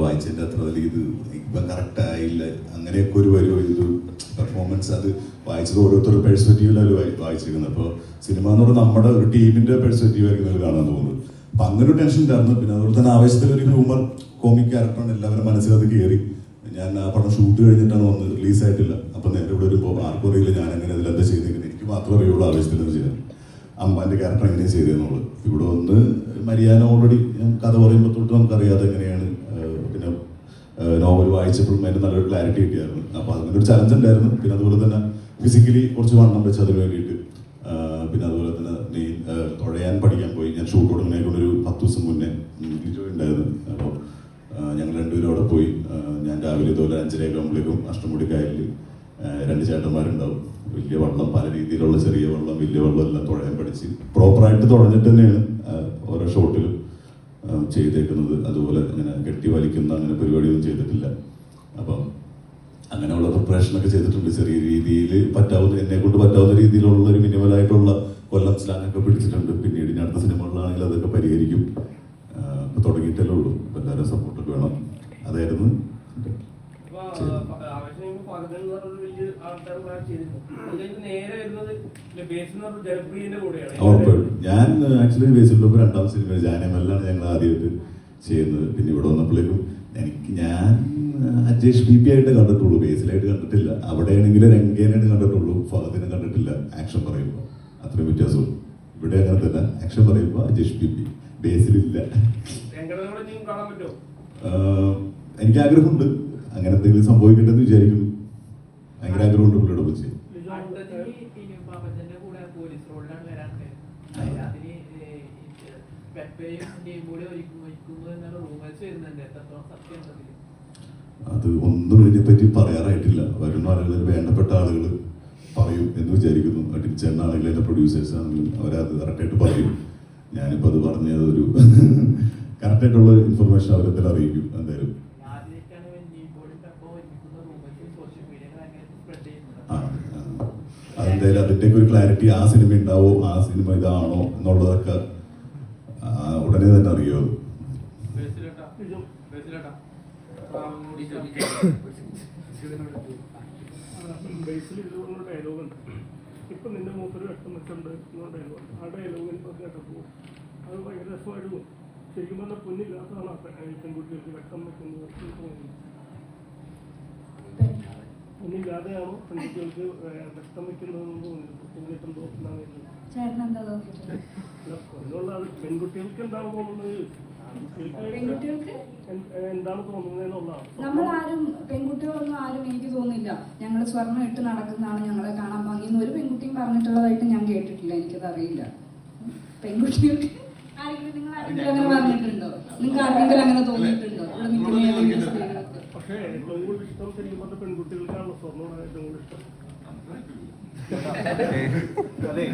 വായിച്ചതിൻ്റെ അത്ര അല്ലെങ്കിൽ ഇത് ഇപ്പം കറക്റ്റ് ആയില്ല അങ്ങനെയൊക്കെ ഒരു വരുമോ, ഇത് പെർഫോമൻസ് അത് വായിച്ചത് ഓരോരുത്തരുടെ പെർസ്പെക്റ്റീവിലാണ് വായിച്ചിരിക്കുന്നത്. അപ്പോൾ സിനിമ എന്ന് പറഞ്ഞാൽ നമ്മുടെ ഒരു ടീമിൻ്റെ പെർസ്പെക്റ്റീവ് ആയിരിക്കും അത് കാണാൻ തോന്നുന്നത്. അപ്പം അങ്ങനെ ഒരു ടെൻഷൻ ഉണ്ടായിരുന്നു. പിന്നെ അതുപോലെ തന്നെ ആവേശത്തിലൊരു ഹ്യൂമർ കോമിക് ക്യാരക്ടറാണ്, എല്ലാവരും മനസ്സിലത് കയറി. ഞാൻ ആ പടം ഷൂട്ട് കഴിഞ്ഞിട്ടാണ് വന്നത്, റിലീസായിട്ടില്ല. അപ്പം നേരെ ഇവിടെ വരുമ്പോൾ ആർക്കും അറിയില്ല ഞാൻ എങ്ങനെ ഇതിലെന്താ ചെയ്തിരിക്കുന്നത്. എനിക്ക് മാത്രമേ അറിയുള്ളൂ ആവേശത്തിലെന്ന് ചെയ്യാൻ അമ്മാൻ്റെ ക്യാരക്ടർ എങ്ങനെയാണ് ചെയ്തതെന്നുള്ളത്. ഇവിടെ വന്ന് മരിയാന ഓൾറെഡി കഥ പറയുമ്പോൾ തൊട്ട് നമുക്കറിയാതെ എങ്ങനെയാണ്. പിന്നെ നോവൽ വായിച്ചപ്പോഴും അതിന് നല്ലൊരു ക്ലാരിറ്റി കിട്ടിയായിരുന്നു. അപ്പോൾ അതിനൊരു ചലഞ്ച് ഉണ്ടായിരുന്നു. പിന്നെ അതുപോലെ തന്നെ ഫിസിക്കലി കുറച്ച് വണ്ണം വെച്ച് അതിന് വേണ്ടിയിട്ട്. പിന്നെ അതുപോലെ തന്നെ തുഴയാൻ പഠിക്കാൻ പോയി. ഞാൻ ഷൂട്ട് തുടങ്ങുന്നതിനൊരു 10 ദിവസം മുന്നേ ലിജോ ഉണ്ടായിരുന്നു. അപ്പോൾ ഞങ്ങൾ രണ്ടുപേരും അവിടെ പോയി. ഞാൻ രാവിലെ ഇതുപോലെ 5:30 ആകുമ്പോഴേക്കും അഷ്ടമുടി കായലിൽ 2 ചേട്ടന്മാരുണ്ടാവും. വലിയ വള്ളം, പല രീതിയിലുള്ള ചെറിയ വള്ളം, വലിയ വള്ളം എല്ലാം തുഴയാൻ പഠിച്ച് പ്രോപ്പറായിട്ട് തുഴഞ്ഞിട്ട് തന്നെയാണ് ഓരോ ഷോട്ടിലും ചെയ്തേക്കുന്നത്. അതുപോലെ ഇങ്ങനെ കെട്ടി വലിക്കുന്ന അങ്ങനെ പരിപാടിയൊന്നും ചെയ്തിട്ടില്ല. അപ്പം അങ്ങനെയുള്ള പ്രിപ്പറേഷനൊക്കെ ചെയ്തിട്ടുണ്ട്. ചെറിയ രീതിയിൽ എന്നെ കൊണ്ട് പറ്റാവുന്ന രീതിയിലുള്ള ഒരു മിനിമലായിട്ടുള്ള കൊല്ലം സ്ലാങ്ങൊക്കെ പിടിച്ചിട്ടുണ്ട്. പിന്നീട് ഇനി അടുത്ത സിനിമകളിലാണെങ്കിൽ അതൊക്കെ പരിഹരിക്കും. ഇപ്പൊ തുടങ്ങിയിട്ടല്ലേ ഉള്ളൂ. അപ്പൊ എല്ലാവരും സപ്പോർട്ടൊക്കെ വേണം. അതായിരുന്നു ഉറപ്പായിട്ടും. ഞാൻ ആക്ച്വലി ബേസിൽ 2ാം സിനിമ ജാനമല്ലാണ് ഞങ്ങൾ ആദ്യമായിട്ട് ചെയ്യുന്നത്. പിന്നെ ഇവിടെ വന്നപ്പോഴേക്കും ഞാൻ അജേഷ് BP ആയിട്ട് കണ്ടിട്ടുള്ളൂ, ബേസിലായിട്ട് കണ്ടിട്ടില്ല. അവിടെയാണെങ്കിൽ രംഗേനായിട്ട് കണ്ടിട്ടുള്ളൂ, ഫഹദിനെ കണ്ടിട്ടില്ല. ആക്ഷൻ പറയുമ്പോൾ അത്രയും വ്യത്യാസമുള്ളൂ. ഇവിടെ അങ്ങനെ തന്നെ ആക്ഷൻ പറയുമ്പോൾ അജേഷ് BP, ബേസിലില്ല. എനിക്ക് ആഗ്രഹമുണ്ട് അങ്ങനെ എന്തെങ്കിലും സംഭവിക്കട്ടെ എന്ന് വിചാരിക്കുന്നു. ഭയങ്കര ആഗ്രഹമുണ്ട് പുള്ളിയുടെ കുറിച്ച്. അത് ഒന്നും ഇതിനെപ്പറ്റി പറയാറായിട്ടില്ല. വരുന്ന ആളുകൾ, വേണ്ടപ്പെട്ട ആളുകൾ പറയും എന്ന് വിചാരിക്കുന്നു. ടിൻചേട്ടനാണെങ്കിലും അതിൻ്റെ പ്രൊഡ്യൂസേഴ്സ് ആണെങ്കിലും അവരത് കറക്റ്റായിട്ട് പറയും. ഞാനിപ്പോൾ അത് പറഞ്ഞത് ഒരു കറക്റ്റായിട്ടുള്ള ഇൻഫർമേഷൻ അവരെന്തായാലും അറിയിക്കും. എന്തായാലും അതെന്തായാലും അതിൻ്റെയൊക്കെ ഒരു ക്ലാരിറ്റി ആ സിനിമ ഉണ്ടാവോ, ആ സിനിമ ഇതാണോ എന്നുള്ളതൊക്കെ ഉടനെ തന്നെ അറിയോ. ഡയലോഗുണ്ട്. ഇപ്പൊ നിന്റെ മൂത്തൊരു വെട്ടം വെച്ചുണ്ട് ഡയലോഗ്. ആ ഡയലോഗിന് കേട്ടപ്പോൾ അത് ഭയങ്കര രസമായിരുന്നു. ശരിക്കും പറഞ്ഞാൽ പൊന്നില്ലാത്തതാണ് പെൺകുട്ടികൾക്ക് വെട്ടം വെക്കുന്നത് തോന്നുന്നത്. പൊന്നില്ലാതെയാണോ പെൺകുട്ടികൾക്ക് വെട്ടം വെക്കുന്നതെന്ന് തോന്നിയിട്ടുണ്ടോ എന്നാണ് പെൺകുട്ടികൾക്ക് എന്താണ് തോന്നുന്നത്, എന്താണ് തോന്നുന്നതെന്നുള്ളതാണ്. നമ്മളാരും പെൺകുട്ടികളൊന്നും ആരും എനിക്ക് തോന്നുന്നില്ല ഞങ്ങൾ സ്വർണ്ണം ഇട്ട് നടക്കുന്നതാണ് ഞങ്ങളെ കാണാൻ ഭംഗിയെന്ന് ഒരു പെൺകുട്ടിയും പറഞ്ഞിട്ടുള്ളതായിട്ട് ഞാൻ കേട്ടിട്ടില്ല. എനിക്കത് അറിയില്ല. പെൺകുട്ടികൾക്ക് ആരെങ്കിലും നിങ്ങൾ ആരെങ്കിലും അങ്ങനെ പറഞ്ഞിട്ടുണ്ടോ? നിങ്ങൾക്ക് ആർക്കെങ്കിലും അങ്ങനെ തോന്നിയിട്ടുണ്ടോ? ഇവിടെ നിൽക്കുന്ന ഏതെങ്കിലും സ്ത്രീകൾക്ക്? പക്ഷേ ഏറ്റവും കൂടുതൽ ഇഷ്ടം ശരിക്കും പറഞ്ഞ പെൺകുട്ടികൾക്കാണല്ലോ സ്വർണ്ണമാണ് ഏറ്റവും കൂടുതൽ ഇഷ്ടം. അതെ,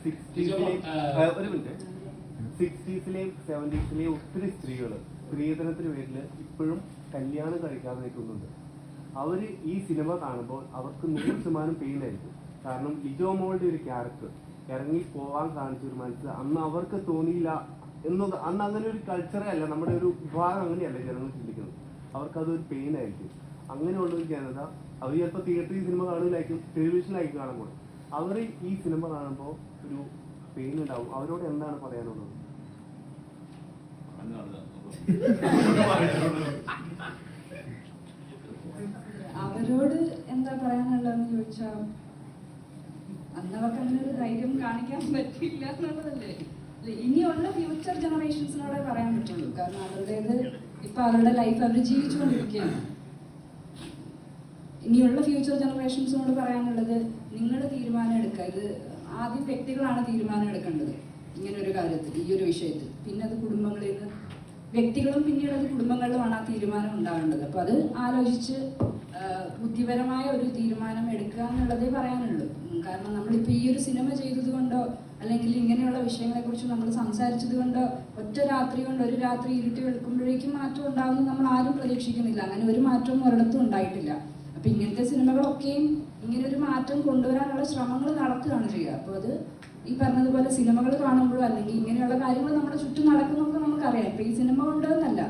60s-ലെയും 70s-ലെയും ഒത്തിരി സ്ത്രീകൾ സ്ത്രീധനത്തിന് പേരിൽ ഇപ്പോഴും കല്യാണം കഴിക്കാതെ നിൽക്കുന്നുണ്ട്. അവർ ഈ സിനിമ കാണുമ്പോൾ അവർക്ക് 100% പെയിനായിരിക്കും. കാരണം ലിജോ മോളുടെ ഒരു ക്യാരക്ടർ ഇറങ്ങി പോകാൻ കാണിച്ചൊരു മനസ്സ് അന്ന് അവർക്ക് തോന്നിയില്ല എന്നത്. അന്ന് അങ്ങനെ ഒരു കൾച്ചറേ അല്ല, നമ്മുടെ ഒരു വിഭാഗം അങ്ങനെയല്ല ജനങ്ങൾ ചിന്തിക്കുന്നത്. അവർക്കതൊരു പെയിനായിരിക്കും. അങ്ങനെയുള്ളൊരു ജനത അവർ ചിലപ്പോൾ തിയേറ്ററിൽ സിനിമ കാണുകയായിരിക്കും, ടെലിവിഷനിലായിരിക്കും കാണുമ്പോൾ. അവർ ഈ സിനിമ കാണുമ്പോൾ ഒരു പെയിൻ ഉണ്ടാവും. അവരോട് എന്താണ് പറയാനുള്ളത്? അവരോട് എന്താ പറയാനുള്ളതെന്ന് ചോദിച്ചാൽ അന്ന് അവർക്ക് അങ്ങനെ ഒരു ധൈര്യം കാണിക്കാൻ പറ്റില്ല എന്നുള്ളതല്ലേ. ഇനിയുള്ള ഫ്യൂച്ചർ ജനറേഷൻസിനോടെ പറയാൻ പറ്റുള്ളൂ. കാരണം അവരുടേത് ഇപ്പൊ അവരുടെ ലൈഫ് അവർ ജീവിച്ചുകൊണ്ടിരിക്കുകയാണ്. ഇനിയുള്ള ഫ്യൂച്ചർ ജനറേഷൻസിനോട് പറയാനുള്ളത്, നിങ്ങൾ തീരുമാനം എടുക്കുക. ഇത് ആദ്യം വ്യക്തികളാണ് തീരുമാനം എടുക്കേണ്ടത് ഇങ്ങനെ ഒരു കാര്യത്തിൽ, ഈ ഒരു വിഷയത്തിൽ. പിന്നെ അത് കുടുംബങ്ങളിൽ നിന്ന് വ്യക്തികളും പിന്നീട് അത് കുടുംബങ്ങളിലുമാണ് ആ തീരുമാനം ഉണ്ടാകേണ്ടത്. അപ്പോൾ അത് ആലോചിച്ച് ബുദ്ധിപരമായ ഒരു തീരുമാനം എടുക്കുക എന്നുള്ളതേ പറയാനുള്ളൂ. കാരണം നമ്മളിപ്പോൾ ഈ ഒരു സിനിമ ചെയ്തത് കൊണ്ടോ അല്ലെങ്കിൽ ഇങ്ങനെയുള്ള വിഷയങ്ങളെക്കുറിച്ച് നമ്മൾ സംസാരിച്ചത് കൊണ്ടോ ഒറ്റ രാത്രി കൊണ്ട് ഒരു രാത്രി ഇരുട്ടി വെളുക്കുമ്പോഴേക്കും മാറ്റം ഉണ്ടാകുമെന്ന് നമ്മൾ ആരും പ്രതീക്ഷിക്കുന്നില്ല. അങ്ങനെ ഒരു മാറ്റവും ഒരിടത്തും ഉണ്ടായിട്ടില്ല. അപ്പം ഇങ്ങനത്തെ സിനിമകളൊക്കെയും ഇങ്ങനെ ഒരു മാറ്റം കൊണ്ടുവരാനുള്ള ശ്രമങ്ങൾ നടത്തുകയാണ് ചെയ്യുക. അപ്പോൾ അത് ഈ പറഞ്ഞതുപോലെ സിനിമകൾ കാണുമ്പോഴോ അല്ലെങ്കിൽ ഇങ്ങനെയുള്ള കാര്യങ്ങൾ നമ്മുടെ ചുറ്റും നടക്കുന്നതൊക്കെ നമുക്കറിയാം. ഇപ്പം ഈ സിനിമ കൊണ്ടെന്നല്ല,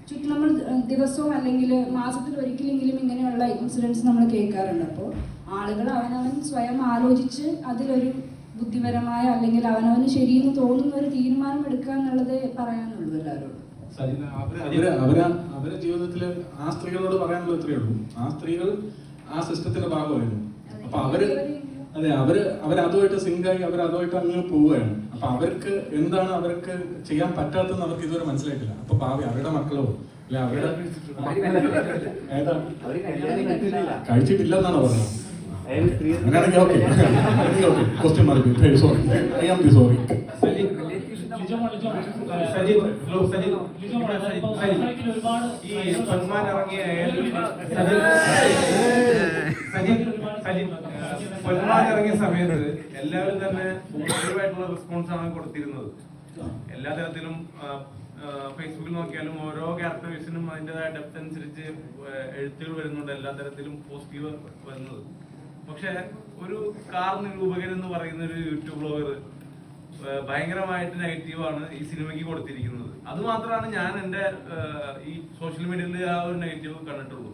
ചുറ്റും നമ്മൾ ദിവസവും അല്ലെങ്കിൽ മാസത്തിൽ ഒരിക്കലെങ്കിലും ഇങ്ങനെയുള്ള ഇൻസിഡൻസ് നമ്മൾ കേൾക്കാറുണ്ട്. അപ്പോൾ ആളുകൾ അവനവൻ സ്വയം ആലോചിച്ച് അതിലൊരു ബുദ്ധിപരമായ അല്ലെങ്കിൽ അവനവന് ശരിയെന്ന് തോന്നുന്ന ഒരു തീരുമാനം എടുക്കുക എന്നുള്ളതേ പറയാനുള്ളൂ എല്ലാവരോടും. അവരെ ജീവിതത്തിൽ ആ സ്ത്രീകളോട് പറയാനുള്ളത് ഇത്രയേ ഉള്ളൂ. ആ സ്ത്രീകൾ ആ സിസ്റ്റത്തിന്റെ ഭാഗമായിരുന്നു. അപ്പൊ അവരതുമായിട്ട് സിങ്കായി അതുമായിട്ട് അങ്ങ് പോവുകയാണ്. അപ്പൊ അവർക്ക് എന്താണ് അവർക്ക് ചെയ്യാൻ പറ്റാത്തതെന്ന് അവർക്ക് ഇതുവരെ മനസ്സിലായിട്ടില്ല. അപ്പൊ ഭാവി അവരുടെ മക്കളോ അല്ലെ അവരുടെ കഴിച്ചിട്ടില്ലെന്നാണ് പറഞ്ഞത്. അങ്ങനെയാണെങ്കിൽ ഓക്കെ, ക്വസ്റ്റ്യൻ മാറി. Sorry, I am sorry. ഇറങ്ങിയ സമയത്ത് എല്ലാവരും തന്നെ പോസിറ്റീവായിട്ടുള്ള റെസ്പോൺസ് ആണ് കൊടുത്തിരുന്നത്. എല്ലാ തരത്തിലും ഫേസ്ബുക്കിൽ നോക്കിയാലും ഓരോ ക്യാരക്ടേഴ്സിനും അതിൻ്റെതായ ഡെപ്ത് അനുസരിച്ച് എഴുത്തുകൾ വരുന്നുണ്ട്, എല്ലാ തരത്തിലും പോസിറ്റീവ് വരുന്നത്. പക്ഷെ ഒരു കാർ നിരൂപകൻ എന്ന് പറയുന്ന ഒരു യൂട്യൂബ് ബ്ലോഗർ ഭയങ്കരമായിട്ട് നെഗറ്റീവാണ് ഈ സിനിമയ്ക്ക് കൊടുത്തിരിക്കുന്നത്. അത് മാത്രമാണ് ഞാൻ എൻ്റെ ഈ സോഷ്യൽ മീഡിയയിൽ ആ ഒരു നെഗറ്റീവ് കണ്ടിട്ടുള്ളൂ.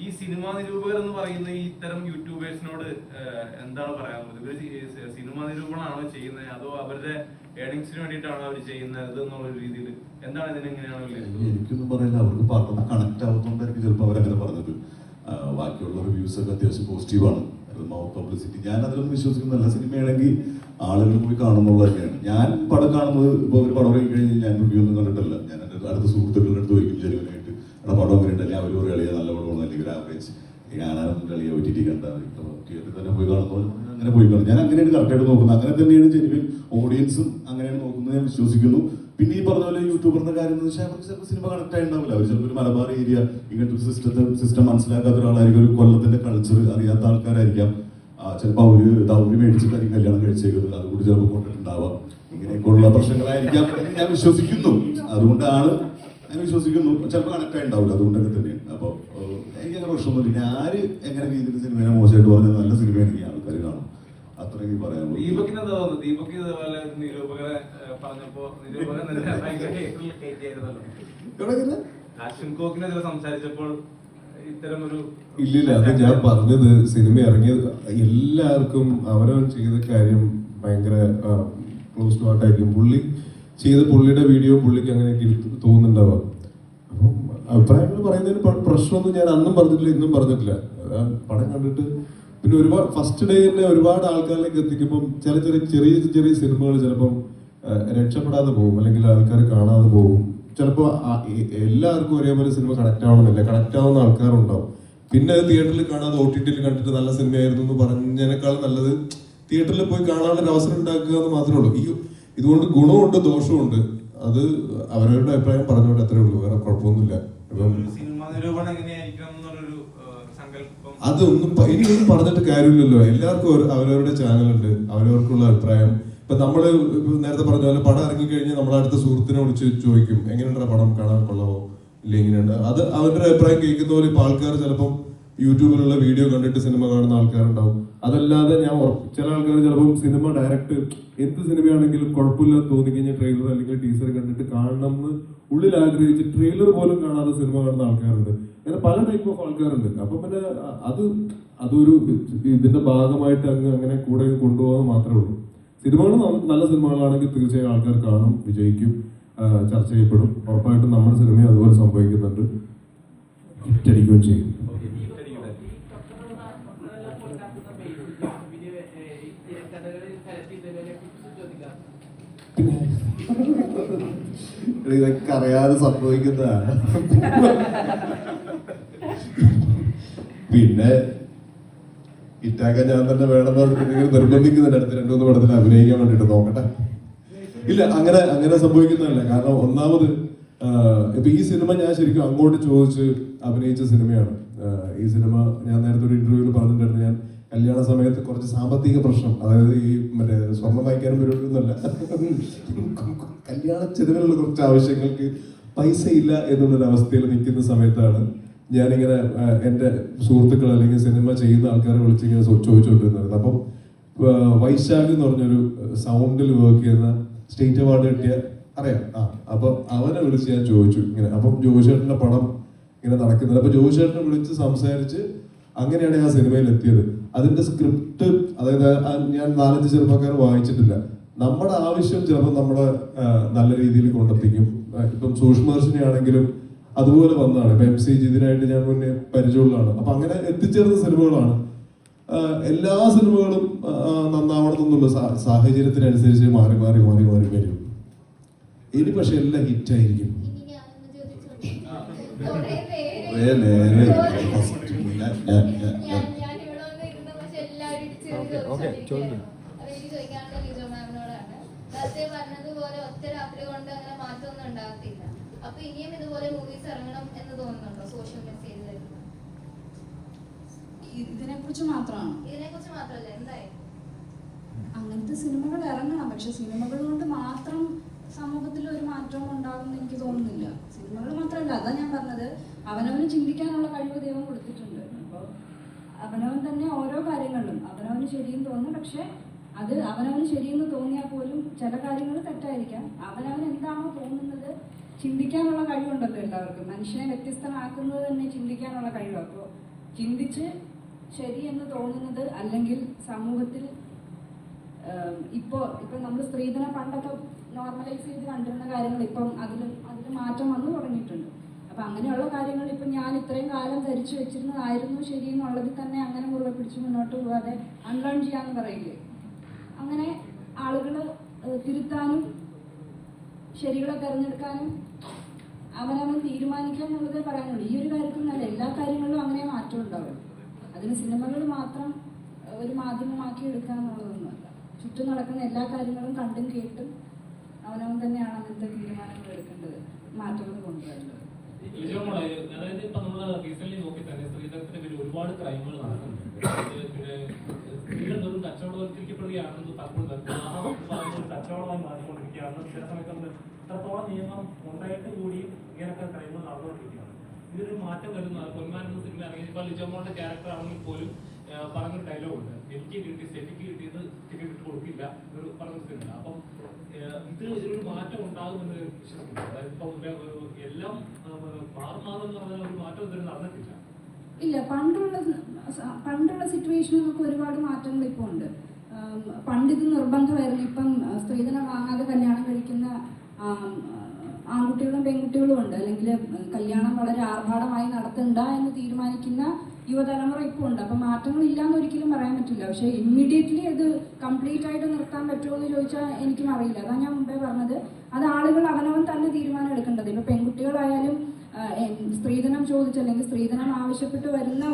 ഈ സിനിമാ നിരൂപകർ എന്ന് പറയുന്ന ഈ ഇത്തരം യൂട്യൂബേഴ്സിനോട് എന്താണ് പറയാനുള്ളത്? ഇവർ സിനിമാ നിരൂപണമാണോ ചെയ്യുന്നത്, അതോ അവരുടെ ഏർണിങ്സിന് വേണ്ടിയിട്ടാണോ അവർ ചെയ്യുന്നത് എന്നുള്ള രീതിയിൽ എന്താണ് ഇതിനെങ്ങനെയാണോ? എനിക്കൊന്നും പറയില്ല, അവർക്ക് പറഞ്ഞത് കണക്ട് ആവുന്നതുകൊണ്ടായിരിക്കും ചിലപ്പോൾ അവരങ്ങനെ പറഞ്ഞത്. ബാക്കിയുള്ള റിവ്യൂസ് ഒക്കെ അത്യാവശ്യം പോസിറ്റീവാണ്. പബ്ലിസിറ്റി ഞാൻ അതിലൊന്നും വിശ്വസിക്കുന്നില്ല. സിനിമയാണെങ്കിൽ ആളുകൾ പോയി കാണുന്നുള്ള തന്നെയാണ്. ഞാൻ പടം കാണുന്നത് ഇപ്പോൾ ഒരു പടം ഇറങ്ങി കഴിഞ്ഞാൽ ഞാൻ റിവ്യൂ ഒന്നും കണ്ടിട്ടില്ല. ഞാൻ എൻ്റെ അടുത്ത സുഹൃത്തുക്കളുടെ അടുത്ത് ചോദിക്കും ജനുവനായിട്ട്, എടാ പടം അങ്ങനെ ഉണ്ടല്ലേ, അവർ ഒരു കളിയാ നല്ല പടമാണ് അല്ലെങ്കിൽ ഒരു ആവറേജ് കാണാനും കളിയാ OTT കണ്ടാൽ തിയേറ്ററിൽ തന്നെ പോയി കാണുമ്പോൾ അങ്ങനെ പോയി കാണും. ഞാൻ അങ്ങനെയാണ് കറക്റ്റായിട്ട് നോക്കുന്നത്. അങ്ങനെ തന്നെയാണ് ജനുവൻ ഓഡിയൻസും അങ്ങനെയാണ് നോക്കുന്നത് ഞാൻ വിശ്വസിക്കുന്നു. പിന്നെ ഈ പറഞ്ഞ പോലെ യൂട്യൂബറിന്റെ കാര്യം എന്ന് വെച്ചാൽ അവർക്ക് ചിലപ്പോൾ സിനിമ കണക്ട് ആയിട്ടുണ്ടാവില്ല. അവർ ചിലപ്പോൾ ഒരു മലബാർ ഏരിയ ഇങ്ങനത്തെ സിസ്റ്റം മനസ്സിലാക്കാത്ത ഒരാളായിരിക്കും, ഒരു കൊല്ലത്തിന്റെ കൾച്ചർ അറിയാത്ത ആൾക്കാരായിരിക്കാം. ചിലപ്പോൾ അവര് ദൗരി മേടിച്ചിട്ടായിരിക്കും കല്യാണം കഴിച്ചേക്കുന്നത്, അതുകൂടി ചിലപ്പോൾ കൊണ്ടിട്ടുണ്ടാവാം. ഇങ്ങനെയൊക്കെയുള്ള പ്രശ്നങ്ങളായിരിക്കാം ഞാൻ വിശ്വസിക്കുന്നു. അതുകൊണ്ടാണ് ഞാൻ വിശ്വസിക്കുന്നു ചിലപ്പോൾ കണക്ട് ആയിട്ടുണ്ടാവില്ല. അതുകൊണ്ടൊക്കെ തന്നെയാണ്. അപ്പോൾ എനിക്ക് അങ്ങനെ പ്രശ്നമൊന്നുമില്ല. ആര് എങ്ങനെ രീതിയിൽ സിനിമയെ മോശമായിട്ട് പറഞ്ഞാൽ നല്ല സിനിമയാണെങ്കിൽ ആൾക്കാർ കാണും. അത്രയും പറയാനുള്ളൂ. ദീപകിന് എന്താ തോന്നുന്നത്? ദീപക് ഇതുപോലെ നിരൂപകരെ പറഞ്ഞപ്പോ അശ്വിൻ കോക്കിനെതിരെ സംസാരിച്ചപ്പോൾ ഇത്തരം ഒരു ഇല്ലില്ല, അത് ഞാൻ പറഞ്ഞത് സിനിമ ഇറങ്ങിയത് എല്ലാവർക്കും അവരവൻ ചെയ്ത കാര്യം ഭയങ്കര ക്ലോസ് ടു ഹാർട്ടായിരിക്കും. പുള്ളി ചെയ്ത പുള്ളിയുടെ വീഡിയോ പുള്ളിക്ക് അങ്ങനെയൊക്കെ തോന്നുന്നുണ്ടാവാം. അപ്പം അഭിപ്രായങ്ങൾ പറയുന്നതിന് പ്രശ്നമൊന്നും ഞാൻ അന്നും പറഞ്ഞിട്ടില്ല, ഇന്നും പറഞ്ഞിട്ടില്ല. പടം കണ്ടിട്ട് പിന്നെ ഒരുപാട് ഫസ്റ്റ് ഡേ തന്നെ ഒരുപാട് ആൾക്കാരിലേക്ക് എത്തിക്കുമ്പം ചെറിയ സിനിമകൾ ചിലപ്പം രക്ഷപ്പെടാതെ പോകും, അല്ലെങ്കിൽ ആൾക്കാർ കാണാതെ പോകും. ചിലപ്പോൾ എല്ലാവർക്കും ഒരേപോലെ സിനിമ കണക്ട് ആവണമെന്നില്ല, കണക്ട് ആവുന്ന ആൾക്കാരുണ്ടാവും. പിന്നെ തിയേറ്ററിൽ കാണാതെ OTTയിൽ കണ്ടിട്ട് നല്ല സിനിമയായിരുന്നു എന്ന് പറഞ്ഞതിനേക്കാൾ നല്ലത് തിയേറ്ററിൽ പോയി കാണാനുള്ള അവസരം ഉണ്ടാക്കുക എന്ന് മാത്രമേ ഉള്ളൂ. ഇതുകൊണ്ട് ഗുണമുണ്ട് ദോഷമുണ്ട്. അത് അവരവരുടെ അഭിപ്രായം പറഞ്ഞുകൊണ്ട് അത്രേ ഉള്ളൂ, വേറെ കുഴപ്പമൊന്നുമില്ല. സിനിമാ നിരൂപണം എങ്ങനെയായിരിക്കണം എന്നുള്ളൊരു സങ്കല്പം അതൊന്നും ഇനിയൊന്നും പറഞ്ഞിട്ട് കാര്യമില്ലല്ലോ. എല്ലാവർക്കും അവരവരുടെ ചാനലുണ്ട്, അവരവർക്കുള്ള അഭിപ്രായം. ഇപ്പൊ നമ്മള് നേരത്തെ പറഞ്ഞ പോലെ പടം ഇറങ്ങിക്കഴിഞ്ഞാൽ നമ്മളെ അടുത്ത സുഹൃത്തിനെ വിളിച്ച് ചോദിക്കും എങ്ങനെയുണ്ട് പടം, കാണാൻ കൊള്ളാമോ ഇല്ല എങ്ങനെയുണ്ട്. അത് അവരുടെ അഭിപ്രായം കേൾക്കുന്ന പോലെ ഇപ്പൊ ആൾക്കാർ ചിലപ്പം യൂട്യൂബിലുള്ള വീഡിയോ കണ്ടിട്ട് സിനിമ കാണുന്ന ആൾക്കാരുണ്ടാവും. അതല്ലാതെ ചില ആൾക്കാർ ചിലപ്പം സിനിമ ഡയറക്റ്റ് എന്ത് സിനിമയാണെങ്കിലും കുഴപ്പമില്ലെന്ന് തോന്നിക്കഴിഞ്ഞാൽ ട്രെയിലർ അല്ലെങ്കിൽ ടീസർ കണ്ടിട്ട് കാണണം എന്ന് ഉള്ളിൽ ആഗ്രഹിച്ച് ട്രെയിലർ പോലും കാണാതെ സിനിമ കാണുന്ന ആൾക്കാരുണ്ട്. അങ്ങനെ പല ടൈപ്പ് ഓഫ് ആൾക്കാരുണ്ട്. അപ്പൊ പിന്നെ അതൊരു ഇതിന്റെ ഭാഗമായിട്ട് അങ്ങനെ കൂടെ കൊണ്ടുപോകാൻ മാത്രമേ ഉള്ളൂ. സിനിമകൾ നല്ല സിനിമകളാണെങ്കിൽ തീർച്ചയായും ആൾക്കാർ കാണും, വിജയിക്കും, ചർച്ച ചെയ്യപ്പെടും. ഉറപ്പായിട്ടും നമ്മുടെ സിനിമയും അതുപോലെ സംഭവിക്കുന്നുണ്ട്, ഹിറ്റടിക്കുകയും ചെയ്യും. ഇതൊക്കെ അറിയാതെ സംഭവിക്കുന്നതാണ്. പിന്നെ ഇറ്റാക്ക ഞാൻ തന്നെ വേണമെന്ന് പറഞ്ഞിട്ടുണ്ടെങ്കിൽ നിർബന്ധിക്കുന്നുണ്ട് അടുത്ത് 2-3 പടത്തിൽ അഭിനയിക്കാൻ വേണ്ടിട്ട്. നോക്കട്ടെ. ഇല്ല, അങ്ങനെ സംഭവിക്കുന്നതല്ല. കാരണം ഒന്നാമത് ഇപ്പൊ ഈ സിനിമ ഞാൻ ശരിക്കും അങ്ങോട്ട് ചോദിച്ച് അഭിനയിച്ച സിനിമയാണ്. ഈ സിനിമ ഞാൻ നേരത്തെ ഒരു ഇന്റർവ്യൂവിൽ പറഞ്ഞിട്ടുണ്ടായിരുന്നു, ഞാൻ കല്യാണ സമയത്ത് കുറച്ച് സാമ്പത്തിക പ്രശ്നം, അതായത് ഈ മറ്റേ സ്വർണം വായിക്കാനും പരിപാടിയൊന്നുമല്ല, കല്യാണ ചെലവിലുള്ള കുറച്ച് ആവശ്യങ്ങൾക്ക് പൈസ ഇല്ല എന്നുള്ളൊരു അവസ്ഥയിൽ നിൽക്കുന്ന സമയത്താണ് ഞാനിങ്ങനെ എൻ്റെ സുഹൃത്തുക്കൾ അല്ലെങ്കിൽ സിനിമ ചെയ്യുന്ന ആൾക്കാരെ വിളിച്ചിങ്ങനെ ചോദിച്ചുകൊണ്ടിരുന്നത്. അപ്പം വൈശാഖ് എന്ന് പറഞ്ഞൊരു സൗണ്ടിൽ വർക്ക് ചെയ്യുന്ന സ്റ്റേറ്റ് അവാർഡ് കിട്ടിയ അറിയാം. അപ്പൊ അവനെ വിളിച്ച് ഞാൻ ചോദിച്ചു ഇങ്ങനെ. അപ്പം ജോയിച്ചേട്ടന്റെ പടം ഇങ്ങനെ നടക്കുന്നത്. അപ്പൊ ജോയിച്ചേട്ടനെ വിളിച്ച് സംസാരിച്ച് അങ്ങനെയാണ് ആ സിനിമയിൽ എത്തിയത്. അതിന്റെ സ്ക്രിപ്റ്റ്, അതായത് ഞാൻ 4-5 ചെറുപ്പക്കാർ വായിച്ചിട്ടില്ല. നമ്മുടെ ആവശ്യം ചിലപ്പോൾ നമ്മളെ നല്ല രീതിയിൽ കൊണ്ടെത്തിക്കും. ഇപ്പം സൂക്ഷ്മദർശിനി ആണെങ്കിലും അതുപോലെ വന്നതാണ്. ഇപ്പൊ MC ജിതിനായിട്ട് ഞാൻ മുന്നേ പരിചയമുള്ളതാണ്. അപ്പൊ അങ്ങനെ എത്തിച്ചേർന്ന സിനിമകളാണ്. എല്ലാ സിനിമകളും നന്നാവണമെന്നുള്ള സാഹചര്യത്തിനനുസരിച്ച് മാറി വരും. ഇനി പക്ഷെ എല്ലാം ഹിറ്റായിരിക്കും. പറഞ്ഞതുപോലെ ഒറ്റ രാത്രി കൊണ്ട് അങ്ങനെ മാറ്റമൊന്നും ഉണ്ടാകത്തില്ല. അപ്പൊ ഇനിയും ഇതുപോലെ മൂവീസ് ഇറങ്ങണം എന്ന് തോന്നുന്നുണ്ടോ? സോഷ്യൽ മെസ്സേജ് ഇതിനെക്കുറിച്ച് മാത്രമല്ല എന്തായാലും അങ്ങനത്തെ സിനിമകൾ ഇറങ്ങണം. പക്ഷെ സിനിമകൾ കൊണ്ട് മാത്രം സമൂഹത്തിൽ ഒരു മാറ്റവും ഉണ്ടാകുമെന്ന് എനിക്ക് തോന്നുന്നില്ല. സിനിമകൾ മാത്രമല്ല, അതാ ഞാൻ പറഞ്ഞത്, അവനവന് ചിന്തിക്കാനുള്ള കഴിവ് ദൈവം കൊടുത്തിട്ടുണ്ട്. അപ്പോൾ അവനവൻ തന്നെ ഓരോ കാര്യങ്ങളിലും അവനവന് ശരിയെന്ന് തോന്നും. പക്ഷെ അത് അവനവന് ശരിയെന്ന് തോന്നിയാൽ പോലും ചില കാര്യങ്ങൾ തെറ്റായിരിക്കാം. അവനവൻ എന്താണോ തോന്നുന്നത് ചിന്തിക്കാനുള്ള കഴിവുണ്ടല്ലോ എല്ലാവർക്കും. മനുഷ്യനെ വ്യത്യസ്തമാക്കുന്നത് തന്നെ ചിന്തിക്കാനുള്ള കഴിവ്. അപ്പോൾ ചിന്തിച്ച് ശരിയെന്ന് തോന്നുന്നത്, അല്ലെങ്കിൽ സമൂഹത്തിൽ ഇപ്പൊ നമ്മൾ സ്ത്രീധനം പണ്ടൊക്കെ നോർമലൈസ് ചെയ്ത് കണ്ടിരുന്ന കാര്യങ്ങൾ ഇപ്പം അതിൽ മാറ്റം വന്നു തുടങ്ങിയിട്ടുണ്ട്. അപ്പൊ അങ്ങനെയുള്ള കാര്യങ്ങൾ ഇപ്പം ഞാൻ ഇത്രയും കാലം ധരിച്ചു വെച്ചിരുന്നതായിരുന്നു ശരിയെന്നുള്ളതിൽ തന്നെ അങ്ങനെ മുറുകെ പിടിച്ച് മുന്നോട്ട് പോകാതെ അൺലേൺ ചെയ്യാന്ന് പറയില്ലേ, അങ്ങനെ ആളുകൾ തിരുത്താനും ശരികളെ തിരഞ്ഞെടുക്കാനും അവനവൻ തീരുമാനിക്കുക എന്നുള്ളതേ പറയാനുള്ളൂ. ഈ ഒരു കാര്യത്തിൽ നല്ല എല്ലാ കാര്യങ്ങളിലും അങ്ങനെ മാറ്റം ഉണ്ടാവും. അതിന് സിനിമകൾ മാത്രം ഒരു മാധ്യമമാക്കി എടുക്കുക എന്നുള്ളതൊന്നുമല്ല. ചുറ്റും നടക്കുന്ന എല്ലാ കാര്യങ്ങളും കണ്ടും കേട്ടും അവനവൻ തന്നെയാണ് അങ്ങനത്തെ തീരുമാനങ്ങൾ എടുക്കേണ്ടത്, മാറ്റങ്ങൾ കൊണ്ടുവരേണ്ടത്. അതായത് ഇപ്പൊ നമ്മള് റീസെന്റ് നോക്കി തന്നെ സ്ത്രീധനത്തിന്റെ പേരിൽ ഒരുപാട് ക്രൈമുകൾ നടക്കുന്നുണ്ട്. പിന്നെ സ്ത്രീകൾ വെറും കച്ചവടവൽക്കരിക്കപ്പെടുകയാണെന്ന് പലപ്പോഴും കച്ചവടമായി മാറിക്കൊണ്ടിരിക്കുകയാണ്. ചില സമയത്ത് നമ്മൾ ഇത്രത്തോളം നിയമം ഉണ്ടായിട്ട് കൂടി ഇങ്ങനൊക്കെ ക്രൈമുകൾ നടന്നുകൊണ്ടിരിക്കുകയാണ്. ഇതൊരു മാറ്റം വരുന്ന പൊന്മാൻ എന്ന സിനിമ ഇറങ്ങി ഇപ്പൊ ലിജോമോളുടെ ക്യാരക്ടർ ആണെങ്കിൽ പോലും പറഞ്ഞൊരു ഡയലോഗുണ്ട്, എനിക്ക് കിട്ടിയത് തിരികെ വിട്ടു കൊടുക്കില്ല ഒരു പറഞ്ഞ സിനിമ. അപ്പം ഇത് ഒരു മാറ്റം ഉണ്ടാകുമെന്ന് വിശ്വസിക്കുന്നു. അതായത് ഇപ്പൊ എല്ലാം മാറുമാറെന്ന് പറഞ്ഞാൽ ഒരു മാറ്റം ഇതുവരെ നടന്നിട്ടില്ല. ഇല്ല, പണ്ടുള്ള സിറ്റുവേഷനിലൊക്കെ ഒരുപാട് മാറ്റങ്ങൾ ഇപ്പോൾ ഉണ്ട്. പണ്ട് ഇത് നിർബന്ധമായിരുന്നു. ഇപ്പം സ്ത്രീധനം വാങ്ങാതെ കല്യാണം കഴിക്കുന്ന ആൺകുട്ടികളും പെൺകുട്ടികളും ഉണ്ട്. അല്ലെങ്കിൽ കല്യാണം വളരെ ആർഭാടമായി നടത്തണ്ട എന്ന് തീരുമാനിക്കുന്ന യുവതലമുറ ഇപ്പോൾ ഉണ്ട്. അപ്പം മാറ്റങ്ങൾ ഇല്ലാന്ന് ഒരിക്കലും പറയാൻ പറ്റില്ല. പക്ഷേ ഇമ്മീഡിയറ്റ്ലി അത് കംപ്ലീറ്റ് ആയിട്ട് നിർത്താൻ പറ്റുമോ എന്ന് ചോദിച്ചാൽ എനിക്കും അറിയില്ല. അതാണ് ഞാൻ മുമ്പേ പറഞ്ഞത്, അത് ആളുകൾ അവനവൻ തന്നെ തീരുമാനം എടുക്കേണ്ടത്. ഇപ്പൊ പെൺകുട്ടികളായാലും സ്ത്രീധനം ചോദിച്ച് അല്ലെങ്കിൽ സ്ത്രീധനം ആവശ്യപ്പെട്ട് വരുന്ന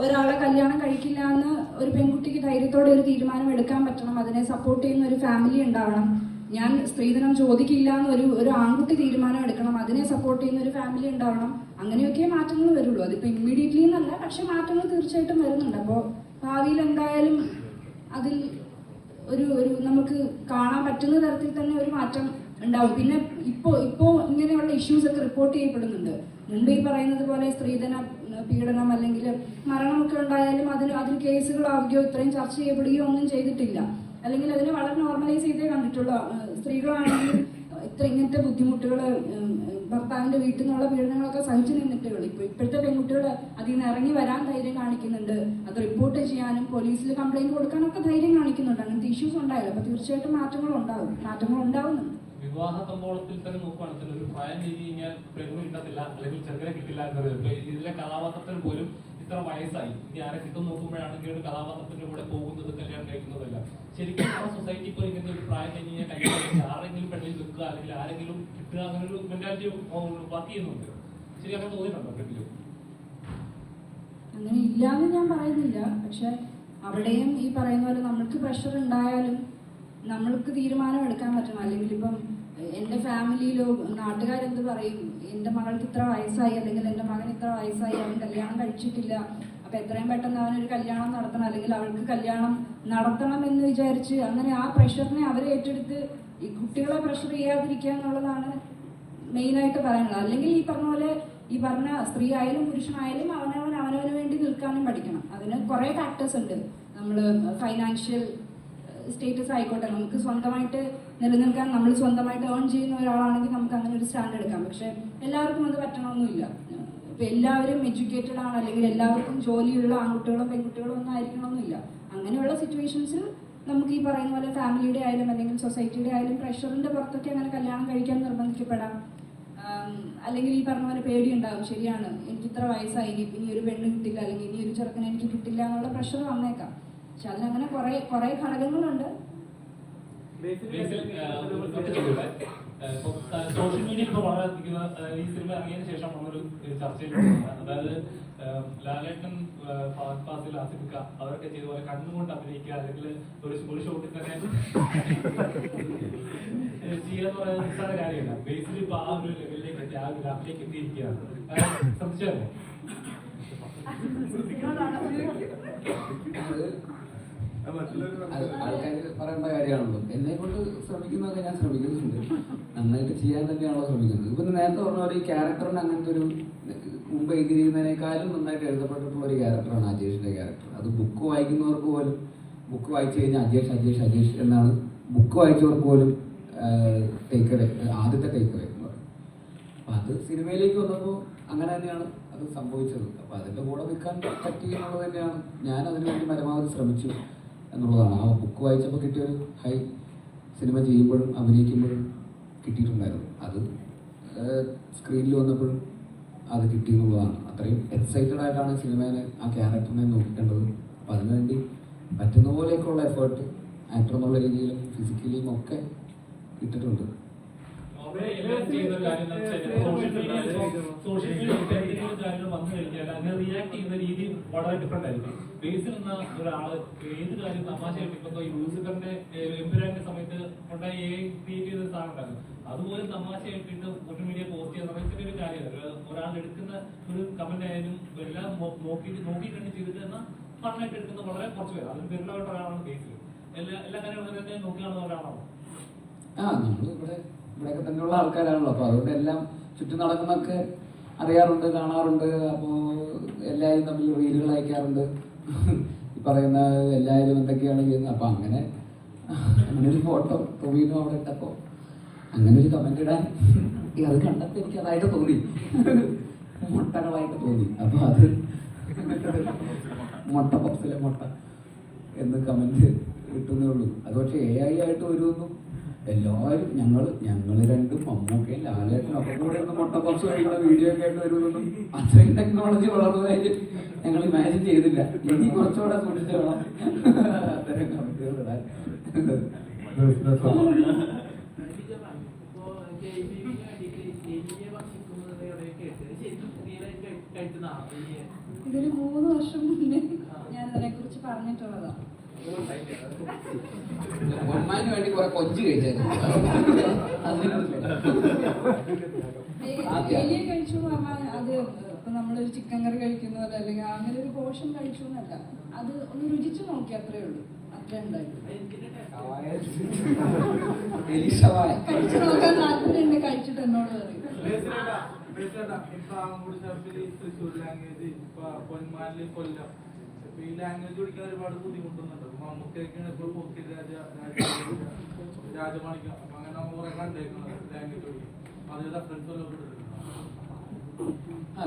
ഒരാളെ കല്യാണം കഴിക്കില്ല എന്ന് ഒരു പെൺകുട്ടിക്ക് ധൈര്യത്തോടെ ഒരു തീരുമാനം എടുക്കാൻ പറ്റണം. അതിനെ സപ്പോർട്ട് ചെയ്യുന്ന ഒരു ഫാമിലി ഉണ്ടാവണം. ഞാൻ സ്ത്രീധനം ചോദിക്കില്ല എന്ന് ഒരു ആൺകുട്ടി തീരുമാനം എടുക്കണം. അതിനെ സപ്പോർട്ട് ചെയ്യുന്ന ഒരു ഫാമിലി ഉണ്ടാവണം. അങ്ങനെയൊക്കെ മാറ്റങ്ങൾ വരുള്ളൂ. അതിപ്പോ ഇമ്മീഡിയറ്റ്ലി എന്നല്ല, പക്ഷെ മാറ്റങ്ങൾ തീർച്ചയായിട്ടും വരുന്നുണ്ട്. അപ്പോൾ ഭാവിയിൽ എന്തായാലും അതിൽ ഒരു നമുക്ക് കാണാൻ പറ്റുന്ന തരത്തിൽ തന്നെ ഒരു മാറ്റം ഉണ്ടാവും. പിന്നെ ഇപ്പോ ഇങ്ങനെയുള്ള ഇഷ്യൂസ് ഒക്കെ റിപ്പോർട്ട് ചെയ്യപ്പെടുന്നുണ്ട്. മുമ്പ് ഈ പറയുന്നത് പോലെ സ്ത്രീധന പീഡനം അല്ലെങ്കിൽ മരണമൊക്കെ ഉണ്ടായാലും അതിന് കേസുകളാവുകയോ ഇത്രയും ചർച്ച ചെയ്യപ്പെടുകയോ ഒന്നും ചെയ്തിട്ടില്ല. അല്ലെങ്കിൽ അതിനെ വളരെ നോർമലൈസ് ചെയ്തേ കണ്ടിട്ടുള്ളൂ. സ്ത്രീകളാണെങ്കിലും ഇങ്ങനത്തെ ബുദ്ധിമുട്ടുകൾ, ഭർത്താവിന്റെ വീട്ടിൽ നിന്നുള്ള പീഡനങ്ങളൊക്കെ സഹിച്ചു നിന്നിട്ടേ ഉള്ളൂ. ഇപ്പോഴത്തെ പെൺകുട്ടികൾ അതിൽ നിന്ന് ഇറങ്ങി വരാൻ ധൈര്യം കാണിക്കുന്നുണ്ട്. അത് റിപ്പോർട്ട് ചെയ്യാനും പോലീസിൽ കംപ്ലൈന്റ് കൊടുക്കാനൊക്കെ ധൈര്യം കാണിക്കുന്നുണ്ട്. അങ്ങനത്തെ ഇഷ്യൂസ് ഉണ്ടായില്ല. അപ്പൊ തീർച്ചയായിട്ടും മാറ്റങ്ങൾ ഉണ്ടാവുന്നുണ്ട്. വിവാഹ കമ്പോളത്തിൽ തന്നെ നോക്കുകയാണെങ്കിൽ ഒരു പ്രായം ചെയ്ത് കഴിഞ്ഞാൽ പെണ്ണു കിട്ടത്തില്ല അല്ലെങ്കിൽ ചെറുക്കനെ കിട്ടില്ല എന്ന് പറയുന്നത്. ഇതിലെ കഥാപാത്രത്തിന് പോലും ഇത്ര വയസ്സായി, ഇനി ആരെ കിട്ടും നോക്കുമ്പോഴാണെങ്കിൽ ഒരു കഥാപാത്രത്തിന്റെ കൂടെ പോകുന്നത് കല്യാണം കഴിക്കുന്നതല്ല. ശരിക്കും നമ്മുടെ സൊസൈറ്റി ഇപ്പോൾ ഇങ്ങനെ ഒരു പ്രായം കഴിഞ്ഞ് കഴിഞ്ഞാൽ കല്യാണം അല്ലെങ്കിൽ ആരെങ്കിലും കിട്ടുക അങ്ങനെ ഒരു മെന്റാലിറ്റി വർക്ക് ചെയ്യുന്നുണ്ട്. ശരി, അങ്ങനെ തോന്നിയിട്ടുണ്ടോ എപ്പോഴെങ്കിലും? അങ്ങനെ ഇല്ലാന്ന് ഞാൻ പറയുന്നില്ല. പക്ഷെ അവിടെയും ഈ പറയുന്ന പോലെ നമ്മൾക്ക് പ്രഷർ ഉണ്ടായാലും നമ്മൾക്ക് തീരുമാനം എടുക്കാൻ പറ്റണം. അല്ലെങ്കിൽ ഇപ്പം എൻ്റെ ഫാമിലിയിലോ നാട്ടുകാരെന്ത് പറയും, എൻ്റെ മകൾക്ക് ഇത്ര വയസ്സായി അല്ലെങ്കിൽ എൻ്റെ മകൻ ഇത്ര വയസ്സായി, അവൻ കല്യാണം കഴിച്ചിട്ടില്ല, അപ്പൊ എത്രയും പെട്ടെന്ന് അവനൊരു കല്യാണം നടത്തണം അല്ലെങ്കിൽ അവൾക്ക് കല്യാണം നടത്തണം എന്ന് വിചാരിച്ച് അങ്ങനെ ആ പ്രഷറിനെ അവരെ ഏറ്റെടുത്ത് ഈ കുട്ടികളെ പ്രഷർ ചെയ്യാതിരിക്കുക എന്നുള്ളതാണ് മെയിനായിട്ട് പറയാനുള്ളത്. അല്ലെങ്കിൽ ഈ പറഞ്ഞ പോലെ ഈ പറഞ്ഞ സ്ത്രീ ആയാലും പുരുഷനായാലും അവനവന് വേണ്ടി നിൽക്കാനും പഠിക്കണം. അതിന് കുറേ ഫാക്ടേഴ്സ് ഉണ്ട്. നമ്മൾ ഫൈനാൻഷ്യൽ സ്റ്റേറ്റസ് ആയിക്കോട്ടെ, നമുക്ക് സ്വന്തമായിട്ട് നിലനിൽക്കാൻ നമ്മൾ സ്വന്തമായിട്ട് ഏൺ ചെയ്യുന്ന ഒരാളാണെങ്കിൽ നമുക്ക് അങ്ങനെ ഒരു സ്റ്റാൻഡ് എടുക്കാം. പക്ഷെ എല്ലാവർക്കും അത് പറ്റണമെന്നില്ല. ഇപ്പൊ എല്ലാവരും എഡ്യൂക്കേറ്റഡ് ആണ് അല്ലെങ്കിൽ എല്ലാവർക്കും ജോലിയുള്ള ആൺകുട്ടികളോ പെൺകുട്ടികളോ ഒന്നും ആയിരിക്കണമെന്നില്ല. അങ്ങനെയുള്ള സിറ്റുവേഷൻസിൽ നമുക്ക് ഈ പറയുന്ന പോലെ ഫാമിലിയുടെ ആയാലും അല്ലെങ്കിൽ സൊസൈറ്റിയുടെ ആയാലും പ്രഷറിന്റെ പുറത്തൊക്കെ അങ്ങനെ കല്യാണം കഴിക്കാൻ നിർബന്ധിക്കപ്പെടാം. അല്ലെങ്കിൽ ഈ പറഞ്ഞ പോലെ പേടിയുണ്ടാകും. ശരിയാണ്, എനിക്ക് ഇത്ര വയസ്സായി, ഇനി ഒരു പെണ്ണ് കിട്ടില്ല അല്ലെങ്കിൽ ഇനി ഒരു ചെറുക്കനെ എനിക്ക് കിട്ടില്ല എന്നുള്ള പ്രഷർ വന്നേക്കാം. പക്ഷെ അതിനങ്ങനെ കുറെ ഘടകങ്ങളുണ്ട്. സോഷ്യൽ മീഡിയ ഇപ്പോൾ വളരെ ഈ സിനിമ ഇറങ്ങിയതിനു ശേഷം നമ്മളൊരു ചർച്ചയിൽ അതായത് ലാലേട്ടൻ, ഫഹദ് ഫാസിൽ, ആസിഫിക്ക അവരൊക്കെ ചെയ്ത പോലെ കണ്ണുകൊണ്ട് അഭിനയിക്കുക അല്ലെങ്കിൽ ഒരു ഷോട്ടിൽ തന്നെ ചെയ്യാന്ന് പറയുന്ന നിസ്സാര കാര്യമല്ല. ബേസിൽ ഇപ്പൊ ആ ഒരു ലെവലിലേക്ക് ആ ഗ്രാഫിലേക്ക് എത്തിയിരിക്കുകയാണ്. ശ്രദ്ധിച്ചാലോ? ആൾക്കാർ പറയേണ്ട കാര്യമാണല്ലോ. എന്നെ കൊണ്ട് ശ്രമിക്കുന്നതൊക്കെ ഞാൻ ശ്രമിക്കുന്നുണ്ട്, നന്നായിട്ട് ചെയ്യാൻ തന്നെയാണല്ലോ ശ്രമിക്കുന്നത്. ഇപ്പൊ നേരത്തെ പറഞ്ഞ പോലെ ഈ ക്യാരക്ടറിന് അങ്ങനത്തെ ഒരു മുമ്പ് എഴുതിയിരിക്കുന്നതിനേക്കാളും നന്നായിട്ട് എഴുതപ്പെട്ടിട്ടുള്ള ഒരു ക്യാരക്ടറാണ് അജേഷിന്റെ ക്യാരക്ടർ. അത് ബുക്ക് വായിക്കുന്നവർക്ക് പോലും, ബുക്ക് വായിച്ചു കഴിഞ്ഞാൽ അജേഷ് അജേഷ് അജേഷ് എന്നാണ് ബുക്ക് വായിച്ചവർക്ക് പോലും ആദ്യത്തെ ടേക്ക് എന്ന് പറയും. അപ്പൊ അത് സിനിമയിലേക്ക് വന്നപ്പോൾ അങ്ങനെ തന്നെയാണ് അത് സംഭവിച്ചത്. അപ്പൊ അതിന്റെ കൂടെ നിൽക്കാൻ പറ്റി എന്നുള്ളത് തന്നെയാണ്. ഞാൻ അതിനുവേണ്ടി പരമാവധി ശ്രമിച്ചു എന്നുള്ളതാണ്. ആ ബുക്ക് വായിച്ചപ്പോൾ കിട്ടിയൊരു ഹൈ സിനിമ ചെയ്യുമ്പോഴും അഭിനയിക്കുമ്പോഴും കിട്ടിയിട്ടുണ്ടായിരുന്നു. അത് സ്ക്രീനിൽ വന്നപ്പോഴും അത് കിട്ടി എന്നുള്ളതാണ്. അത്രയും എക്സൈറ്റഡ് ആയിട്ടാണ് സിനിമേനെ, ആ ക്യാരക്ടറിനെ നോക്കേണ്ടത്. അപ്പം അതിനുവേണ്ടി പറ്റുന്ന പോലെയൊക്കെയുള്ള എഫേർട്ട് ആക്ടർ എന്നുള്ള രീതിയിലും ഫിസിക്കലിയും ഒക്കെ ഇട്ടിട്ടുണ്ട്. സോഷ്യൽ മീഡിയ കാര്യങ്ങൾ വന്നു കഴിഞ്ഞാൽ അങ്ങനെ റിയാക്ട് ചെയ്യുന്ന രീതി വളരെ ഡിഫറെന്റ് ആയിരിക്കും. ബേസിൽ നിന്ന ഒരാള് ഏത് കാര്യം തമാശയായിട്ട് ഇപ്പൊ ഈ ലൂസിഫറിന്റെ എംപുരാന്റെ സമയത്ത് ഉണ്ടായി ക്രിയേറ്റ് ചെയ്ത സാധനം ഉണ്ടായിരുന്നു. അതുപോലെ തമാശയായിട്ട് സോഷ്യൽ മീഡിയ പോസ്റ്റ് ചെയ്യുന്ന സമയത്ത് ഒരു കാര്യമല്ല. ഒരാൾ എടുക്കുന്ന ഒരു കമന്റ് ആയാലും എല്ലാം നോക്കിയിട്ടുണ്ട് ചെയ്തിട്ട് എന്നാൽ ഫണ്ണായിട്ട് എടുക്കുന്ന വളരെ കുറച്ച് പേര്, അതിന് പെരുമാറുള്ള ഒരാളാണ് ബേസിൽ. എല്ലാ കാര്യങ്ങളും തന്നെ നോക്കി കാണുന്ന ഒരാളാണോ? നമ്മൾ ഇവിടെയൊക്കെ തന്നെയുള്ള ആൾക്കാരാണല്ലോ. അപ്പൊ അതുകൊണ്ട് എല്ലാം ചുറ്റും നടക്കുന്നൊക്കെ അറിയാറുണ്ട്, കാണാറുണ്ട്. അപ്പോൾ എല്ലാവരും തമ്മിൽ റീലുകൾ അയക്കാറുണ്ട്. ഈ പറയുന്ന എല്ലാവരും എന്തൊക്കെയാണ് ചെയ്യുന്നത്. അപ്പൊ അങ്ങനെ ഒരു ഫോട്ടോ ടൊവിനോ അവിടെ ഇട്ടപ്പോ അങ്ങനെ ഒരു കമന്റ് ഇടാൻ അത് കണ്ടപ്പോൾ എനിക്ക് അതായിട്ട് തോന്നി, മുട്ടകളായിട്ട് തോന്നി. അപ്പൊ അത് മുട്ട ബോക്സിലെ മുട്ട എന്ന് കമന്റ് കിട്ടുന്നേ ഉള്ളൂ. അത് പക്ഷെ AI ആയിട്ട് വരുമെന്നും എല്ലാവരും ഞങ്ങൾ രണ്ടും മമ്മൂക്കയും ലാലേട്ടനും ഒക്കെ കൂടെ ഒന്ന് മുട്ട ബോക്സ് കഴിക്കുന്ന വീഡിയോ ഒക്കെ ആയിട്ട് വരുമെന്നും അത്രയും ടെക്നോളജി വളർന്നതായിട്ട് ഞങ്ങൾ ഇമാജിൻ ചെയ്തില്ല. ഇനി കുറച്ചുകൂടെ സൂക്ഷിച്ചു വേണം അത്തരം കമന്റുകൾ ഇടാൻ. ഇതൊരു 3 വർഷം മുന്നേ ഞാൻ അതിനെ കുറിച്ച് പറഞ്ഞിട്ടുള്ളതാണ്. ഒന്മാന് വേണ്ടി കുറെ കൊഞ്ച് കഴിച്ചായിരുന്നു. കഴിച്ചു പറഞ്ഞാൽ അത് ഇപ്പൊ നമ്മളൊരു ചിക്കൻ കറി കഴിക്കുന്ന പോലെ അല്ലെങ്കിൽ അങ്ങനെ ഒരു പോർഷൻ കഴിച്ചു എന്നല്ല, അത് ഒന്ന് രുചിച്ചു നോക്കി, അത്രേ ഉള്ളൂ. അത്രേ ഉണ്ടായിരുന്നു. കഴിച്ചു നോക്കാൻ താല്പര്യമുണ്ട്, കഴിച്ചിട്ട് എന്നോട് പറയും. ഈ ലാംഗ്വേജ് പഠിക്കാൻ ഒരുപാട് ബുദ്ധിമുട്ടുന്നുണ്ട്. മമ്മൂക്കൊക്കെയാണ് ഇപ്പോൾ പോക്കിൽ രാജമാണിക്കം അങ്ങനെ കുറെ കണ്ടേക്കുന്നത് ലാംഗ്വേജ് പഠിക്കും. അതിൽ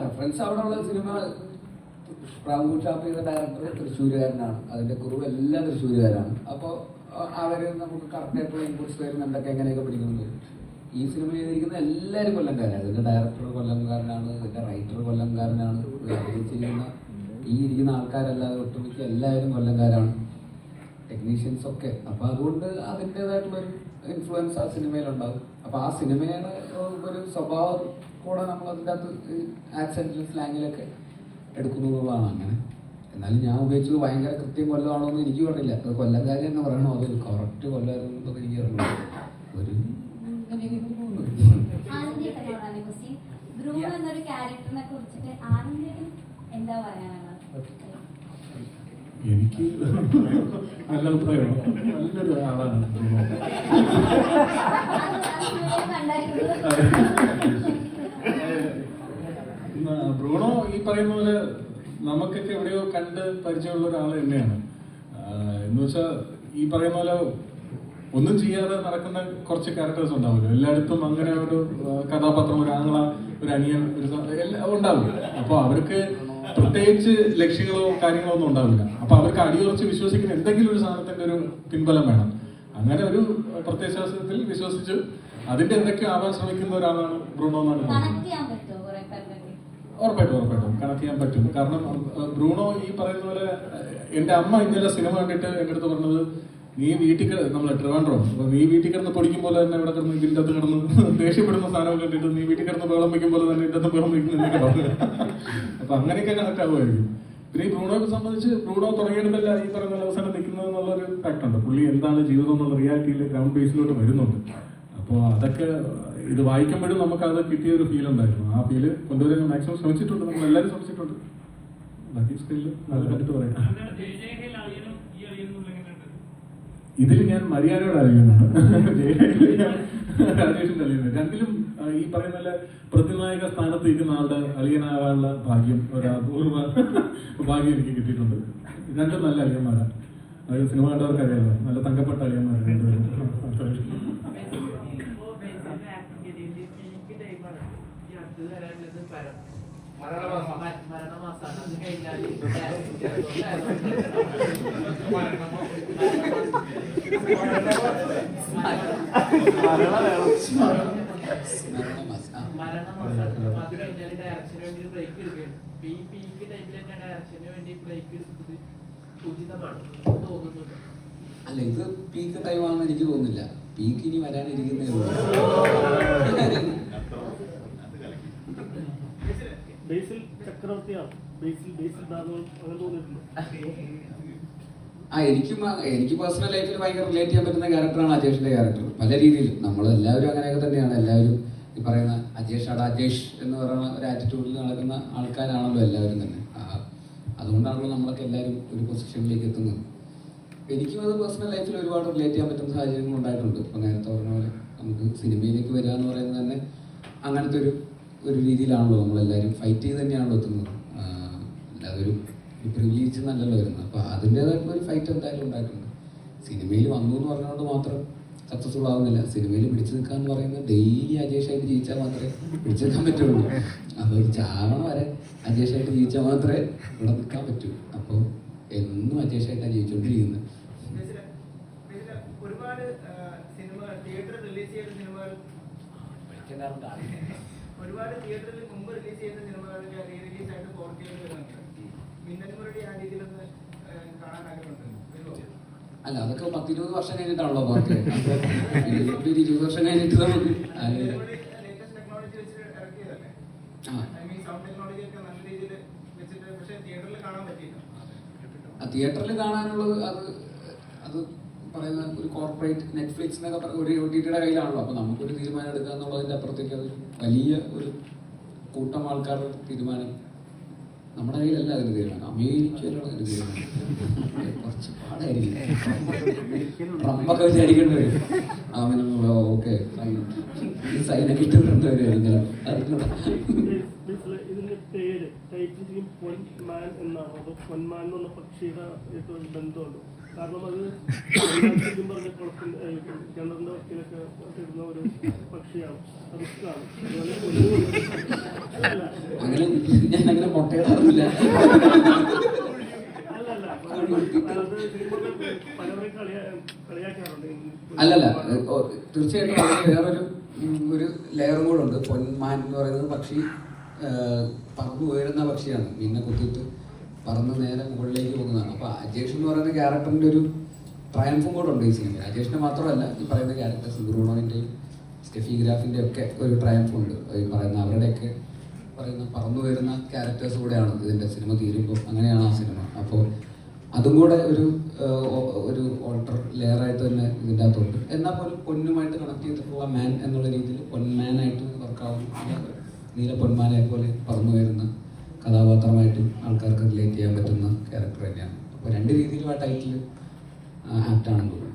റെഫറൻസ് അവിടെ ഉള്ള സിനിമ പ്രാവൂർ ഷാപ്പ് ചെയ്ത ഡയറക്ടർ തൃശ്ശൂരുകാരനാണ്, അതിന്റെ കുറിവ് എല്ലാം തൃശ്ശൂരുകാരാണ്. അപ്പോൾ അവര് നമുക്ക് കറക്റ്റായിട്ടുള്ള ഇൻപുട്സ് വരുന്ന എന്തൊക്കെ എങ്ങനെയൊക്കെ പഠിക്കുന്നത്. ഈ സിനിമ ചെയ്തിരിക്കുന്ന എല്ലാവരും കൊല്ലംകാരാണ്. ഇതിന്റെ ഡയറക്ടർ കൊല്ലംകാരനാണ്, ഇതിന്റെ റൈറ്റർ കൊല്ലംകാരനാണ്, അഭിനയിച്ചിരിക്കുന്ന ഈ ഇരിക്കുന്ന ആൾക്കാരല്ലാതെ ഒട്ടുമിക്ക എല്ലാവരും കൊല്ലംകാരാണ്, ടെക്നീഷ്യൻസ് ഒക്കെ. അപ്പൊ അതുകൊണ്ട് അതിൻ്റെതായിട്ടുള്ളൊരു ഇൻഫ്ലുവൻസ് ആ സിനിമയിലുണ്ടാകും. അപ്പോൾ ആ സിനിമയുടെ ഒരു സ്വഭാവം കൂടെ നമ്മൾ അതിൻ്റെ അകത്ത് ആക്സെൻറ്റിലും സ്ലാങ്ങിലൊക്കെ എടുക്കുന്നു എന്നുള്ളതാണ്. അങ്ങനെ എന്നാലും ഞാൻ ഉപയോഗിച്ചത് ഭയങ്കര കൃത്യം കൊല്ലമാണോ എന്ന് എനിക്ക് പറഞ്ഞില്ല. അത് കൊല്ലംകാരി തന്നെ പറയണോ അത് കറക്റ്റ് കൊല്ലമായിരുന്നു എനിക്ക് അറിയില്ല. ഒരു ബ്രൂണോ എന്നൊരു ക്യാരക്ടറിനെ കുറിച്ചിട്ട് ആരെങ്കിലും എന്താ പറയാനുള്ളത്? എനിക്ക് നല്ല അഭിപ്രായമാണ്. നല്ലൊരു ആളാണ് ബ്രൂണോ. ഈ പറയുന്ന പോലെ നമുക്കൊക്കെ എവിടെയോ കണ്ട് പരിചയമുള്ള ഒരാൾ തന്നെയാണ്. എന്ന് വെച്ചാൽ ഈ പറയുന്ന പോലെ ഒന്നും ചെയ്യാതെ നടക്കുന്ന കുറച്ച് ക്യാരക്ടേഴ്സ് ഉണ്ടാവുമല്ലോ എല്ലായിടത്തും. അങ്ങനെ ഒരു കഥാപാത്രം, ഒരു ആംഗ്ല, ഒരു അനിയൻ, ഒരു ഉണ്ടാവും. അപ്പോൾ അവർക്ക് പ്രത്യേകിച്ച് ലക്ഷ്യങ്ങളോ കാര്യങ്ങളോ ഒന്നും ഉണ്ടാവില്ല. അപ്പൊ അവർക്ക് അടിയുറച്ച് വിശ്വസിക്കുന്ന എന്തെങ്കിലും ഒരു സാധനത്തിന്റെ ഒരു പിൻബലം വേണം. അങ്ങനെ ഒരു പ്രത്യയശാസ്ത്രത്തിൽ വിശ്വസിച്ച് അതിന്റെ എന്തൊക്കെയോ ആവാൻ ശ്രമിക്കുന്ന ഒരാളാണ് ബ്രൂണോ എന്നാണ് പറയുന്നത്. ഉറപ്പായിട്ടും കണക്ട് ചെയ്യാൻ പറ്റും. കാരണം ബ്രൂണോ ഈ പറയുന്ന പോലെ എന്റെ അമ്മ ഇന്നലെ സിനിമ കണ്ടിട്ട് എന്റെ അടുത്ത് പറഞ്ഞത്, നീ വീട്ടിൽ നമ്മളെ ട്രിവാൻഡ്രം, അപ്പൊ നീ വീട്ടിൽ കിടന്ന് പൊടിക്കും പോലെ തന്നെ ഇവിടെ കിടന്ന് ഇതിൻ്റെ അകത്ത് കിടന്ന് ദേഷ്യപ്പെടുന്ന സാധനം കണ്ടിട്ട് നീ വീട്ടിൽ കിടന്ന് ബഹളം വയ്ക്കും പോലെ തന്നെ ഇതിൻ്റെ അകത്ത് ബഹളം വയ്ക്കുന്നതൊക്കെ പറഞ്ഞു. അപ്പൊ അങ്ങനെയൊക്കെ കണക്ട് ആവുമായിരിക്കും. പിന്നെ ഈ ബ്രൂണോയെ സംബന്ധിച്ച് ബ്രൂണോ തുടങ്ങിയിടത്തല്ല ഈ പറയുന്ന അവസാനം നിൽക്കുന്നത് എന്നുള്ളൊരു ഫാക്ട് ഉണ്ട്. പുള്ളി എന്താണ് ജീവിതം എന്നുള്ള റിയാലിറ്റിയിൽ ഗ്രൗണ്ട് ബേസിലോട്ട് വരുന്നുണ്ട്. അപ്പോൾ അതൊക്കെ ഇത് വായിക്കുമ്പോഴും നമുക്ക് അത് കിട്ടിയ ഒരു ഫീൽ ഉണ്ടായിരുന്നു. ആ ഫീല് കൊണ്ടുവരാൻ മാക്സിമം ശ്രമിച്ചിട്ടുണ്ട്, നമ്മൾ എല്ലാവരും ശ്രമിച്ചിട്ടുണ്ട്. ബാക്കി സ്കില്ല് നല്ല കണ്ടിട്ട് പറയാം. ഇതിൽ ഞാൻ മര്യാദയോടെ അറിയുന്നതാണ്, രാജേഷിന്റെ അറിയുന്നത്. രണ്ടിലും ഈ പറയുന്ന പ്രതിനായക സ്ഥാനത്ത് ഇരിക്കുന്ന ആളുടെ അളിയനാകാനുള്ള ഭാഗ്യം, ഒരു അപൂർവ ഭാഗ്യം എനിക്ക് കിട്ടിയിട്ടുണ്ട്. രണ്ടും നല്ല അളിയന്മാരാണ്. അത് സിനിമ കണ്ടവർക്ക് അറിയാമല്ലോ, നല്ല തങ്കപ്പെട്ട അളിയന്മാരാണ് രണ്ടുപേരും. അല്ല, ഇത് പീക്ക് ടൈമാണെന്ന് എനിക്ക് തോന്നുന്നില്ല. പീക്ക് ഇനി വരാനിരിക്കുന്നേ ഉള്ളൂ. എനിക്ക് പേഴ്സണൽ ലൈഫിൽ ഭയങ്കര റിലേറ്റ് ചെയ്യാൻ പറ്റുന്ന ക്യാരക്ടറാണ് അജേഷിന്റെ ക്യാരക്ടർ. പല രീതിയിലും നമ്മൾ എല്ലാവരും അങ്ങനെയൊക്കെ തന്നെയാണ്. എല്ലാവരും ഈ പറയുന്ന അജേഷ് എന്ന് പറയുന്ന ഒരു ആറ്റിറ്റ്യൂഡിൽ നടക്കുന്ന ആൾക്കാരാണല്ലോ എല്ലാവരും തന്നെ. അതുകൊണ്ടാണല്ലോ നമ്മളൊക്കെ എല്ലാവരും ഒരു പൊസിഷനിലേക്ക് എത്തുന്നത്. എനിക്കും അത് പേഴ്സണൽ ലൈഫിൽ ഒരുപാട് റിലേറ്റ് ചെയ്യാൻ പറ്റുന്ന സാഹചര്യങ്ങൾ ഉണ്ടായിട്ടുണ്ട്. ഇപ്പൊ നേരത്തെ പറഞ്ഞ പോലെ നമുക്ക് സിനിമയിലേക്ക് വരിക എന്ന് പറയുന്നത് തന്നെ അങ്ങനത്തെ ഒരു രീതിയിലാണല്ലോ. നമ്മളെല്ലാവരും ഫൈറ്റ് ചെയ്ത് തന്നെയാണല്ലോ എത്തുന്നത്. അല്ലാതെ ഒരു പ്രിവിലേജ് നല്ലല്ലോ വരുന്നത്. അപ്പോൾ അതിൻ്റെതായിട്ടുള്ള ഒരു ഫൈറ്റ് എന്തായാലും ഉണ്ടായിട്ടുണ്ട്. സിനിമയിൽ വന്നു എന്ന് പറഞ്ഞുകൊണ്ട് മാത്രം സക്സസ്ഫുൾ ആവുന്നില്ല. സിനിമയിൽ പിടിച്ചു നിൽക്കുക എന്ന് പറയുന്നത് ഡെയിലി അജേഷായിട്ട് ജീവിച്ചാൽ മാത്രമേ പിടിച്ചു നിൽക്കാൻ പറ്റുള്ളൂ. അപ്പോൾ ചാവണ വരെ അജേഷായിട്ട് ജീവിച്ചാൽ മാത്രമേ ഇവിടെ നിൽക്കാൻ പറ്റൂ. അപ്പോൾ എന്നും അജേഷായിട്ടാണ് ജീവിച്ചുകൊണ്ടിരിക്കുന്നത്. ഒരുപാട് സിനിമകൾ തിയേറ്ററിൽ റിലീസ് ചെയ്ത സിനിമകൾ, ഒരുപാട് തിയേറ്ററിൽ മുമ്പ് റിലീസ് ചെയ്ത സിനിമകളൊക്കെ റീ റിലീസ് ആയിട്ട് പോർട്ടിൽ വരുന്നുണ്ട്. മിന്നൽ മുരളി ആ രീതിയിലൊന്ന് കാണാൻ ആഗ്രഹമുണ്ട്. അല്ല, അതൊക്കെ 10-20 വർഷം കഴിഞ്ഞിട്ടാണല്ലോ പുറത്ത്. 20 വർഷം കഴിഞ്ഞിട്ട് നമുക്ക് ലേറ്റസ്റ്റ് ടെക്നോളജി വെച്ചിട്ട് ഇറക്കിയതല്ലേ? സൗണ്ട് ടെക്നോളജി ഒക്കെ നല്ല രീതിയിൽ വെച്ചിട്ട്, പക്ഷേ തിയേറ്ററിൽ കാണാൻ പറ്റിയില്ല. തിയേറ്ററിൽ കാണാനുള്ളത് അത് പറയുന്ന ഒരു കോർപ്പറേറ്റ് നെറ്റ്ഫ്ലിക്സിനൊക്കെ ഒരു OTTയുടെ കയ്യിലാണല്ലോ. അപ്പോൾ നമുക്കൊരു തീരുമാനം എടുക്കുക എന്നുള്ളതിൻ്റെ അപ്പുറത്തേക്ക് അതൊരു വലിയ ഒരു കൂട്ടം ആൾക്കാരുടെ തീരുമാനം നമ്മുടെ കയ്യിലല്ല. അതിന് തീരുമാനം അമേരിക്കയിലുള്ള അതിന് തീരുമാനം കുറച്ച് പാടായിരിക്കും. ട്രംപൊക്കെ വിചാരിക്കേണ്ടി വരും. അങ്ങനെ ഓക്കെ സൈനൊക്കെ ഇട്ടുകൊണ്ട് വരുമായിരിക്കും. ഇതിന്റെ പേര് ടൈറ്റിൽ പൊന്മാൻ എന്നാണ്. അത് പൊന്മാൻ എന്നുള്ള പക്ഷിയുടെ ബന്ധമുണ്ട്. കാരണം അത് ശരിക്കും പറഞ്ഞ കുളത്തിന്റെ കിണറിന്റെ വക്കിലൊക്കെ ഇടുന്ന ഒരു പക്ഷിയാണ്. അത് ഇഷ്ടമാണ്. അങ്ങനെ ഞാൻ അങ്ങനെ മുട്ടയിടാറില്ല. അല്ലല്ല, തീർച്ചയായിട്ടും അതിന് വേറൊരു ലെയറും കൂടെ ഉണ്ട്. പൊന്മാൻ എന്ന് പറയുന്നത് പക്ഷി പറന്നു ഉയരുന്ന പക്ഷിയാണ്. പിന്നെ കുത്തിയിട്ട് പറന്ന് നേരെ മുകളിലേക്ക് പോകുന്നതാണ്. അപ്പോൾ അജേഷ് എന്ന് പറയുന്ന ക്യാരക്ടറിൻ്റെ ഒരു ട്രയംഫും കൂടെ ഉണ്ട് ഈ സിനിമ. രാജേഷിന് മാത്രമല്ല ഈ പറയുന്ന ക്യാരക്ടേഴ്സ് ബ്രൂണോൻ്റെയും സ്റ്റെഫി ഗ്രാഫിൻ്റെ ഒക്കെ ഒരു ട്രയംഫ് ഉണ്ട്. ഈ പറയുന്ന അവരുടെയൊക്കെ പറയുന്ന പറന്നു വരുന്ന ക്യാരക്ടേഴ്സ് കൂടെയാണ് ഇതിൻ്റെ സിനിമ തീരുമ്പോൾ. അങ്ങനെയാണ് ആ സിനിമ. അപ്പോൾ അതും കൂടെ ഒരു ഓൾട്ടർ ലെയറായിട്ട് തന്നെ ഇതിൻ്റെ അകത്തുണ്ട്. എന്നാൽ പോലും പൊന്നുമായിട്ട് കണക്ട് ചെയ്തിട്ടുള്ള മാൻ എന്നുള്ള രീതിയിൽ പൊന്മാനായിട്ട് വർക്കാവുന്ന നീല പൊന്മാനെ പോലെ പറന്നു വരുന്ന കഥാപാത്രമായിട്ടും ആൾക്കാർക്ക് റിലേറ്റ് ചെയ്യാൻ പറ്റുന്ന ക്യാരക്ടർ തന്നെയാണ്. അപ്പോൾ രണ്ട് രീതിയിലും ആ ടൈറ്റിൽ ആപ്റ്റാണെന്ന് തോന്നുന്നു.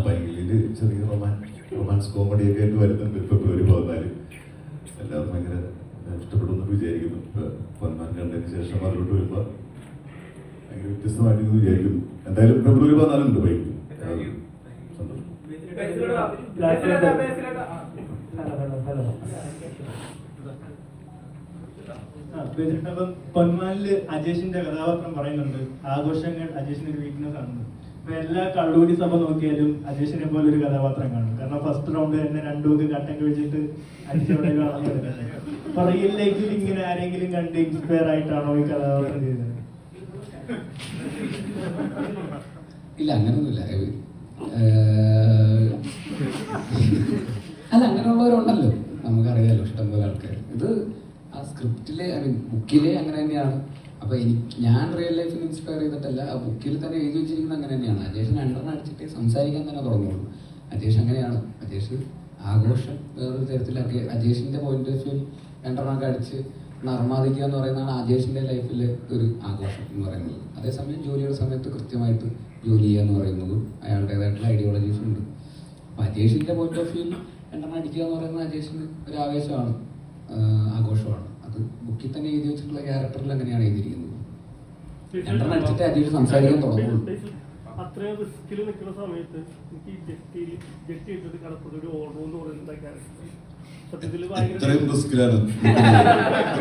പൈലില് ചെറിയ റൊമാൻസ് കോമഡിയൊക്കെ ആയിട്ട് വരുന്നുണ്ട്. ഫെബ്രുവരി 14 എല്ലാവർക്കും ഭയങ്കര ഇഷ്ടപ്പെടുമെന്ന് വിചാരിക്കുന്നു. പൊന്മാൻ കണ്ടതിന് ശേഷം അതിലോട്ട് വരുമ്പോൾ ഭയങ്കര വ്യത്യസ്തമായിട്ടെന്ന് വിചാരിക്കുന്നു. എന്തായാലും ഫെബ്രുവരി 14 ഉണ്ട് പൈലിൽ. സന്തോഷം. പൊന്മാനില് അജേഷിന്റെ കഥാപാത്രം പറയുന്നുണ്ട് ആഘോഷങ്ങൾ അജേഷിന്റെ ഒരു വീക്ക്നെസ് ആണെന്ന്. അപ്പൊ എല്ലാ കള്ളൂരി സഭ നോക്കിയാലും അജേഷിനെ പോലെ ഒരു കഥാപാത്രം കാണും. കാരണം ഫസ്റ്റ് റൗണ്ട് തന്നെ രണ്ടുമൊക്കെ കട്ടൻ കഴിച്ചിട്ട് അടിച്ചവിടെ കാണുന്നത്. അപ്പൊ റിയൽ ലൈഫിൽ ഇങ്ങനെ ആരെങ്കിലും കണ്ട് ഇൻസ്പയർ ആയിട്ടാണോ ഈ കഥാപാത്രം ചെയ്തത്? ഇല്ല, അങ്ങനെയൊന്നുമില്ല. അല്ല, അങ്ങനെയുള്ളവരുണ്ടല്ലോ, നമുക്കറിയാലോ ഇഷ്ടംപോലെ ആൾക്കാർ. ഇത് ആ സ്ക്രിപ്റ്റിലെ ബുക്കിലെ അങ്ങനെ തന്നെയാണ്. അപ്പോൾ ഞാൻ റിയൽ ലൈഫിൽ ഇൻസ്പയർ ചെയ്തിട്ടല്ല, ആ ബുക്കിൽ തന്നെ എഴുതി വെച്ചിരിക്കുന്നത് അങ്ങനെ തന്നെയാണ്. അജേഷിന് രണ്ടെണ്ണം അടിച്ചിട്ട് സംസാരിക്കാൻ തന്നെ തുടങ്ങുള്ളൂ. അജേഷ് അങ്ങനെയാണ്. അജേഷ് ആഘോഷം വേറൊരു തരത്തിലാക്കി അജേഷിൻ്റെ പോയിന്റ് ഓഫ് വ്യൂ രണ്ടെണ്ണമൊക്കെ അടിച്ച് നർമാദിക്കുക എന്ന് പറയുന്നതാണ് അജേഷിൻ്റെ ലൈഫിലെ ഒരു ആഘോഷം എന്ന് പറയുന്നത്. അതേസമയം ജോലിയുടെ സമയത്ത് കൃത്യമായിട്ട് ജോലി ചെയ്യുക എന്ന് പറയുന്നതും അയാളുടേതായിട്ടുള്ള ഐഡിയോളജീസ് ഉണ്ട്. അപ്പോൾ അജേഷിൻ്റെ പോയിന്റ് ഓഫ് വ്യൂ രണ്ടെണ്ണം അടിക്കുക എന്ന് പറയുന്നത് അജേഷിന് ഒരു ആവേശമാണ്, ആഘോഷമാണ്. അത് ബുക്കിൽ തന്നെ എഴുതി വെച്ചിട്ടുള്ള ക്യാരക്ടറിൽ അങ്ങനെയാണ് എഴുതിയിരിക്കുന്നത്. രണ്ടെണ്ണം അടിച്ചിട്ട് അജേഷ് സംസാരിക്കാൻ തുടങ്ങുള്ളൂ. അത്രയും റിസ്കിൽ നിൽക്കുന്ന സമയത്ത് എനിക്ക് ജെറ്റ് ചെയ്തിട്ട് കടപ്പുറത്ത് ഒരു ഓർഡർ എന്ന് പറയുന്ന ക്യാരക്ടർ സത്യത്തിൽ ഇത്രയും റിസ്കിലാണ്.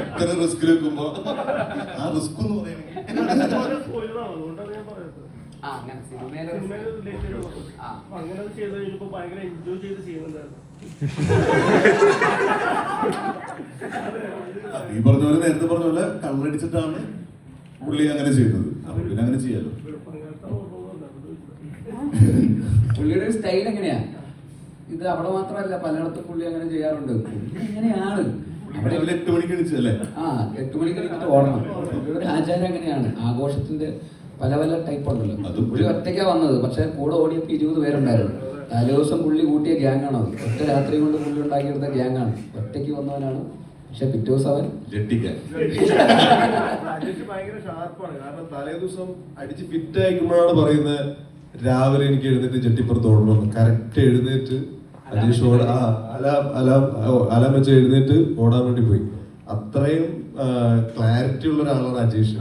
ഇത്രയും റിസ്ക് വെക്കുമ്പോ ആ റിസ്ക് എന്ന് പറയുന്നത് അതുകൊണ്ടാണ് ഞാൻ പറയുന്നത്. അങ്ങനെ അത് ചെയ്ത് കഴിഞ്ഞപ്പോ ഭയങ്കര എൻജോയ് ചെയ്ത് ചെയ്യുന്നുണ്ടായിരുന്നു. ഈ പറഞ്ഞ പോലെ നേരത്തെ പറഞ്ഞ പോലെ കള്ളടിച്ചിട്ടാണ് പുള്ളി അങ്ങനെ ചെയ്യുന്നത്. അപ്പൊ പിന്നെ അങ്ങനെ ചെയ്യാലോ. പുള്ളിയുടെ സ്റ്റൈൽ എങ്ങനെയാ? ഇത് അവിടെ മാത്രമല്ല, പലയിടത്തും പുള്ളി അങ്ങനെ ചെയ്യാറുണ്ട്. എങ്ങനെയാണ് 8 മണിക്ക് എണീച്ചല്ലേ? 8 മണിക്ക് എണീച്ചിട്ട് ഓടണം. പുള്ളിയുടെ ആചാരം എങ്ങനെയാണ്? ആഘോഷത്തിന്റെ പല പല ടൈപ്പ് ഉണ്ടല്ലോ. പുള്ളി ഒറ്റയ്ക്കാ വന്നത്, പക്ഷെ കൂടെ ഓടിയപ്പോൾ 20 പേരുണ്ടായിരുന്നു. തലേ ദിവസം പുള്ളി കൂട്ടിയ ഗ്യാങ്ങാണ് അത്. ഒറ്റ രാത്രി കൊണ്ട് പുള്ളി ഉണ്ടാക്കിയെടുത്ത ഗ്യാങ്ങാണ്. ഒറ്റയ്ക്ക് വന്നവനാണ്. പക്ഷെ പിറ്റേ ദിവസം അവൻ ഭയങ്കര ഷാർപ്പാണ്. കാരണം തലേ ദിവസം അടിച്ച് ഫിറ്റ് അയക്കുമ്പോഴാണ് പറയുന്നത് രാവിലെ എനിക്ക് എഴുന്നേറ്റ് ജെട്ടിപ്പുറത്ത് ഓടണമെന്ന്. കറക്റ്റ് എഴുന്നേറ്റ് അജേഷ് അലാം വെച്ച് എഴുന്നേറ്റ് ഓടാൻ വേണ്ടി പോയി. അത്രയും ക്ലാരിറ്റി ഉള്ള ഒരാളാണ് അജേഷ്.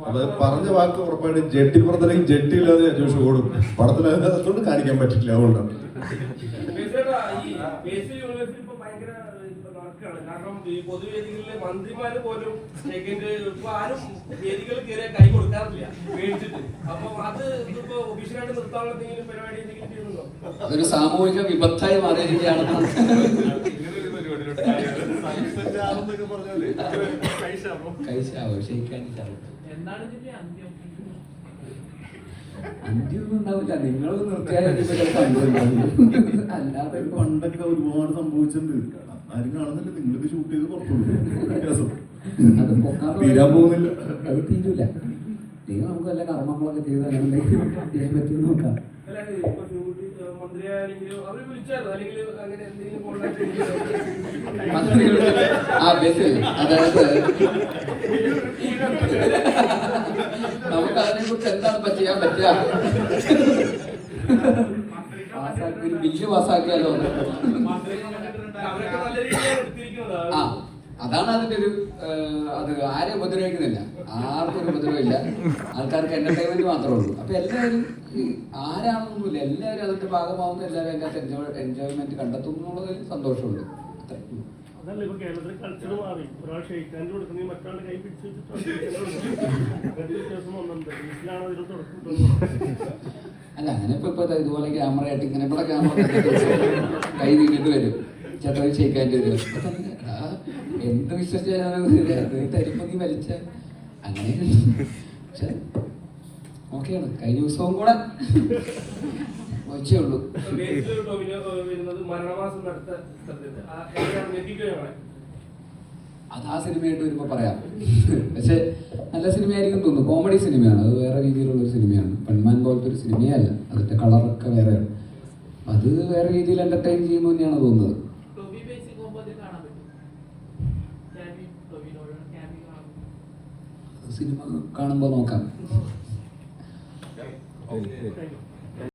അത് പറഞ്ഞ വാക്ക് ഉറപ്പായിട്ട് ജെട്ടിപ്പുറത്തില്ലെങ്കിൽ ജെട്ടി ഇല്ലാതെ അജേഷ് ഓടും. പടത്തിൽ അതുകൊണ്ട് കാണിക്കാൻ പറ്റില്ല. അതുകൊണ്ടാണ് കാരണം ഈ പൊതുവേദികളിലെ മന്ത്രിമാര് പോലും ഇപ്പൊ ആരും വേദികൾ കയറിയ കൈ കൊടുക്കാറില്ല മേടിച്ചിട്ട്. അപ്പൊ അത് ഇപ്പൊ ഒഫീഷ്യലായിട്ട് നിർത്താനുള്ള എന്തെങ്കിലും പരിപാടി എന്തെങ്കിലും ചെയ്യുന്നുണ്ടോ? അതൊരു സാമൂഹിക വിപത്തായി മാറിയിരിക്കുകയാണ്. അന്ത്യൊന്നും ഉണ്ടാവില്ല. നിങ്ങൾ നിർത്തിയാലും അല്ലാതെ പണ്ടൊക്കെ ഒരുപാട് സംഭവിച്ചിട്ടുണ്ട്. ആരും കാണുന്നില്ല. നിങ്ങൾക്ക് ഷൂട്ട് ചെയ്ത് പുറത്തു തീരാൻ പോകുന്നില്ല. അത് തീരൂല. നിങ്ങൾ നമുക്ക് വല്ല കർമ്മങ്ങളൊക്കെ ചെയ്ത് ചെയ്യാൻ പറ്റും നോക്കാം. അതായത് നമുക്ക് അതിനെ കുറിച്ച് എന്താണ് ചെയ്യാൻ പറ്റുക? ഒരു ബില്ല് പാസ്സാക്കിയാലോ? അതാണ് അതിന്റെ ഒരു അത് ആരെയും ഉപദ്രവിക്കുന്നില്ല. ആർക്കും ഒരു ഉപദ്രവമില്ല. ആൾക്കാർക്ക് എന്റർടൈൻമെന്റ് മാത്രമേ ഉള്ളൂ. അപ്പൊ എല്ലാവരും ആരാണെന്നൊന്നുമില്ല. എല്ലാവരും അതിന്റെ ഭാഗമാവുന്നു. എല്ലാവരും അതിനകത്ത് എൻജോയ്മെന്റ് കണ്ടെത്തുന്നു എന്നുള്ളതിൽ സന്തോഷമുള്ളൂ. അതല്ല, ഇപ്പൊ കേരളത്തിലെ കൾച്ചർ മാറി. ഒരാൾ ഷെയ്ക്കാൻഡ് കൊടുക്കുന്ന മറ്റാളുടെ കൈ പിടിച്ചു വെച്ചിട്ട് വ്യത്യാസം വന്നിട്ടുണ്ട്. വീട്ടിലാണ് അതിന് തുടക്കം. അല്ല അങ്ങനെ ഇപ്പൊ ഇതുപോലെ ക്യാമറ ആയിട്ട് ഇങ്ങനെ ഇവിടെ ക്യാമറ കൈ നീങ്ങിട്ട് വരും, ചേട്ടാ ഷെയ്ക്കാൻ്റെ വരും. അപ്പൊ തന്നെ എന്ത് വിശ്വസിച്ചാൽ തരുമ്പോ നീ വലിച്ച അങ്ങനെ. പക്ഷെ ഓക്കെയാണ്. കഴിഞ്ഞ ദിവസവും കൂടെ വച്ചേ ഉള്ളൂ. അത് ആ സിനിമയായിട്ട് വരുമ്പോൾ പറയാം. പക്ഷെ നല്ല സിനിമയായിരിക്കും തോന്നുന്നു. കോമഡി സിനിമയാണ്, അത് വേറെ രീതിയിലുള്ളൊരു സിനിമയാണ്. പെൺമാൻ പോലത്തെ ഒരു സിനിമയേ അല്ല, അതിന്റെ കളറൊക്കെ വേറെയാണ്. അത് വേറെ രീതിയിൽ എന്റർടൈൻ ചെയ്യുന്നു തന്നെയാണ് തോന്നുന്നത്. സിനിമ കാണുമ്പോൾ നോക്കാം.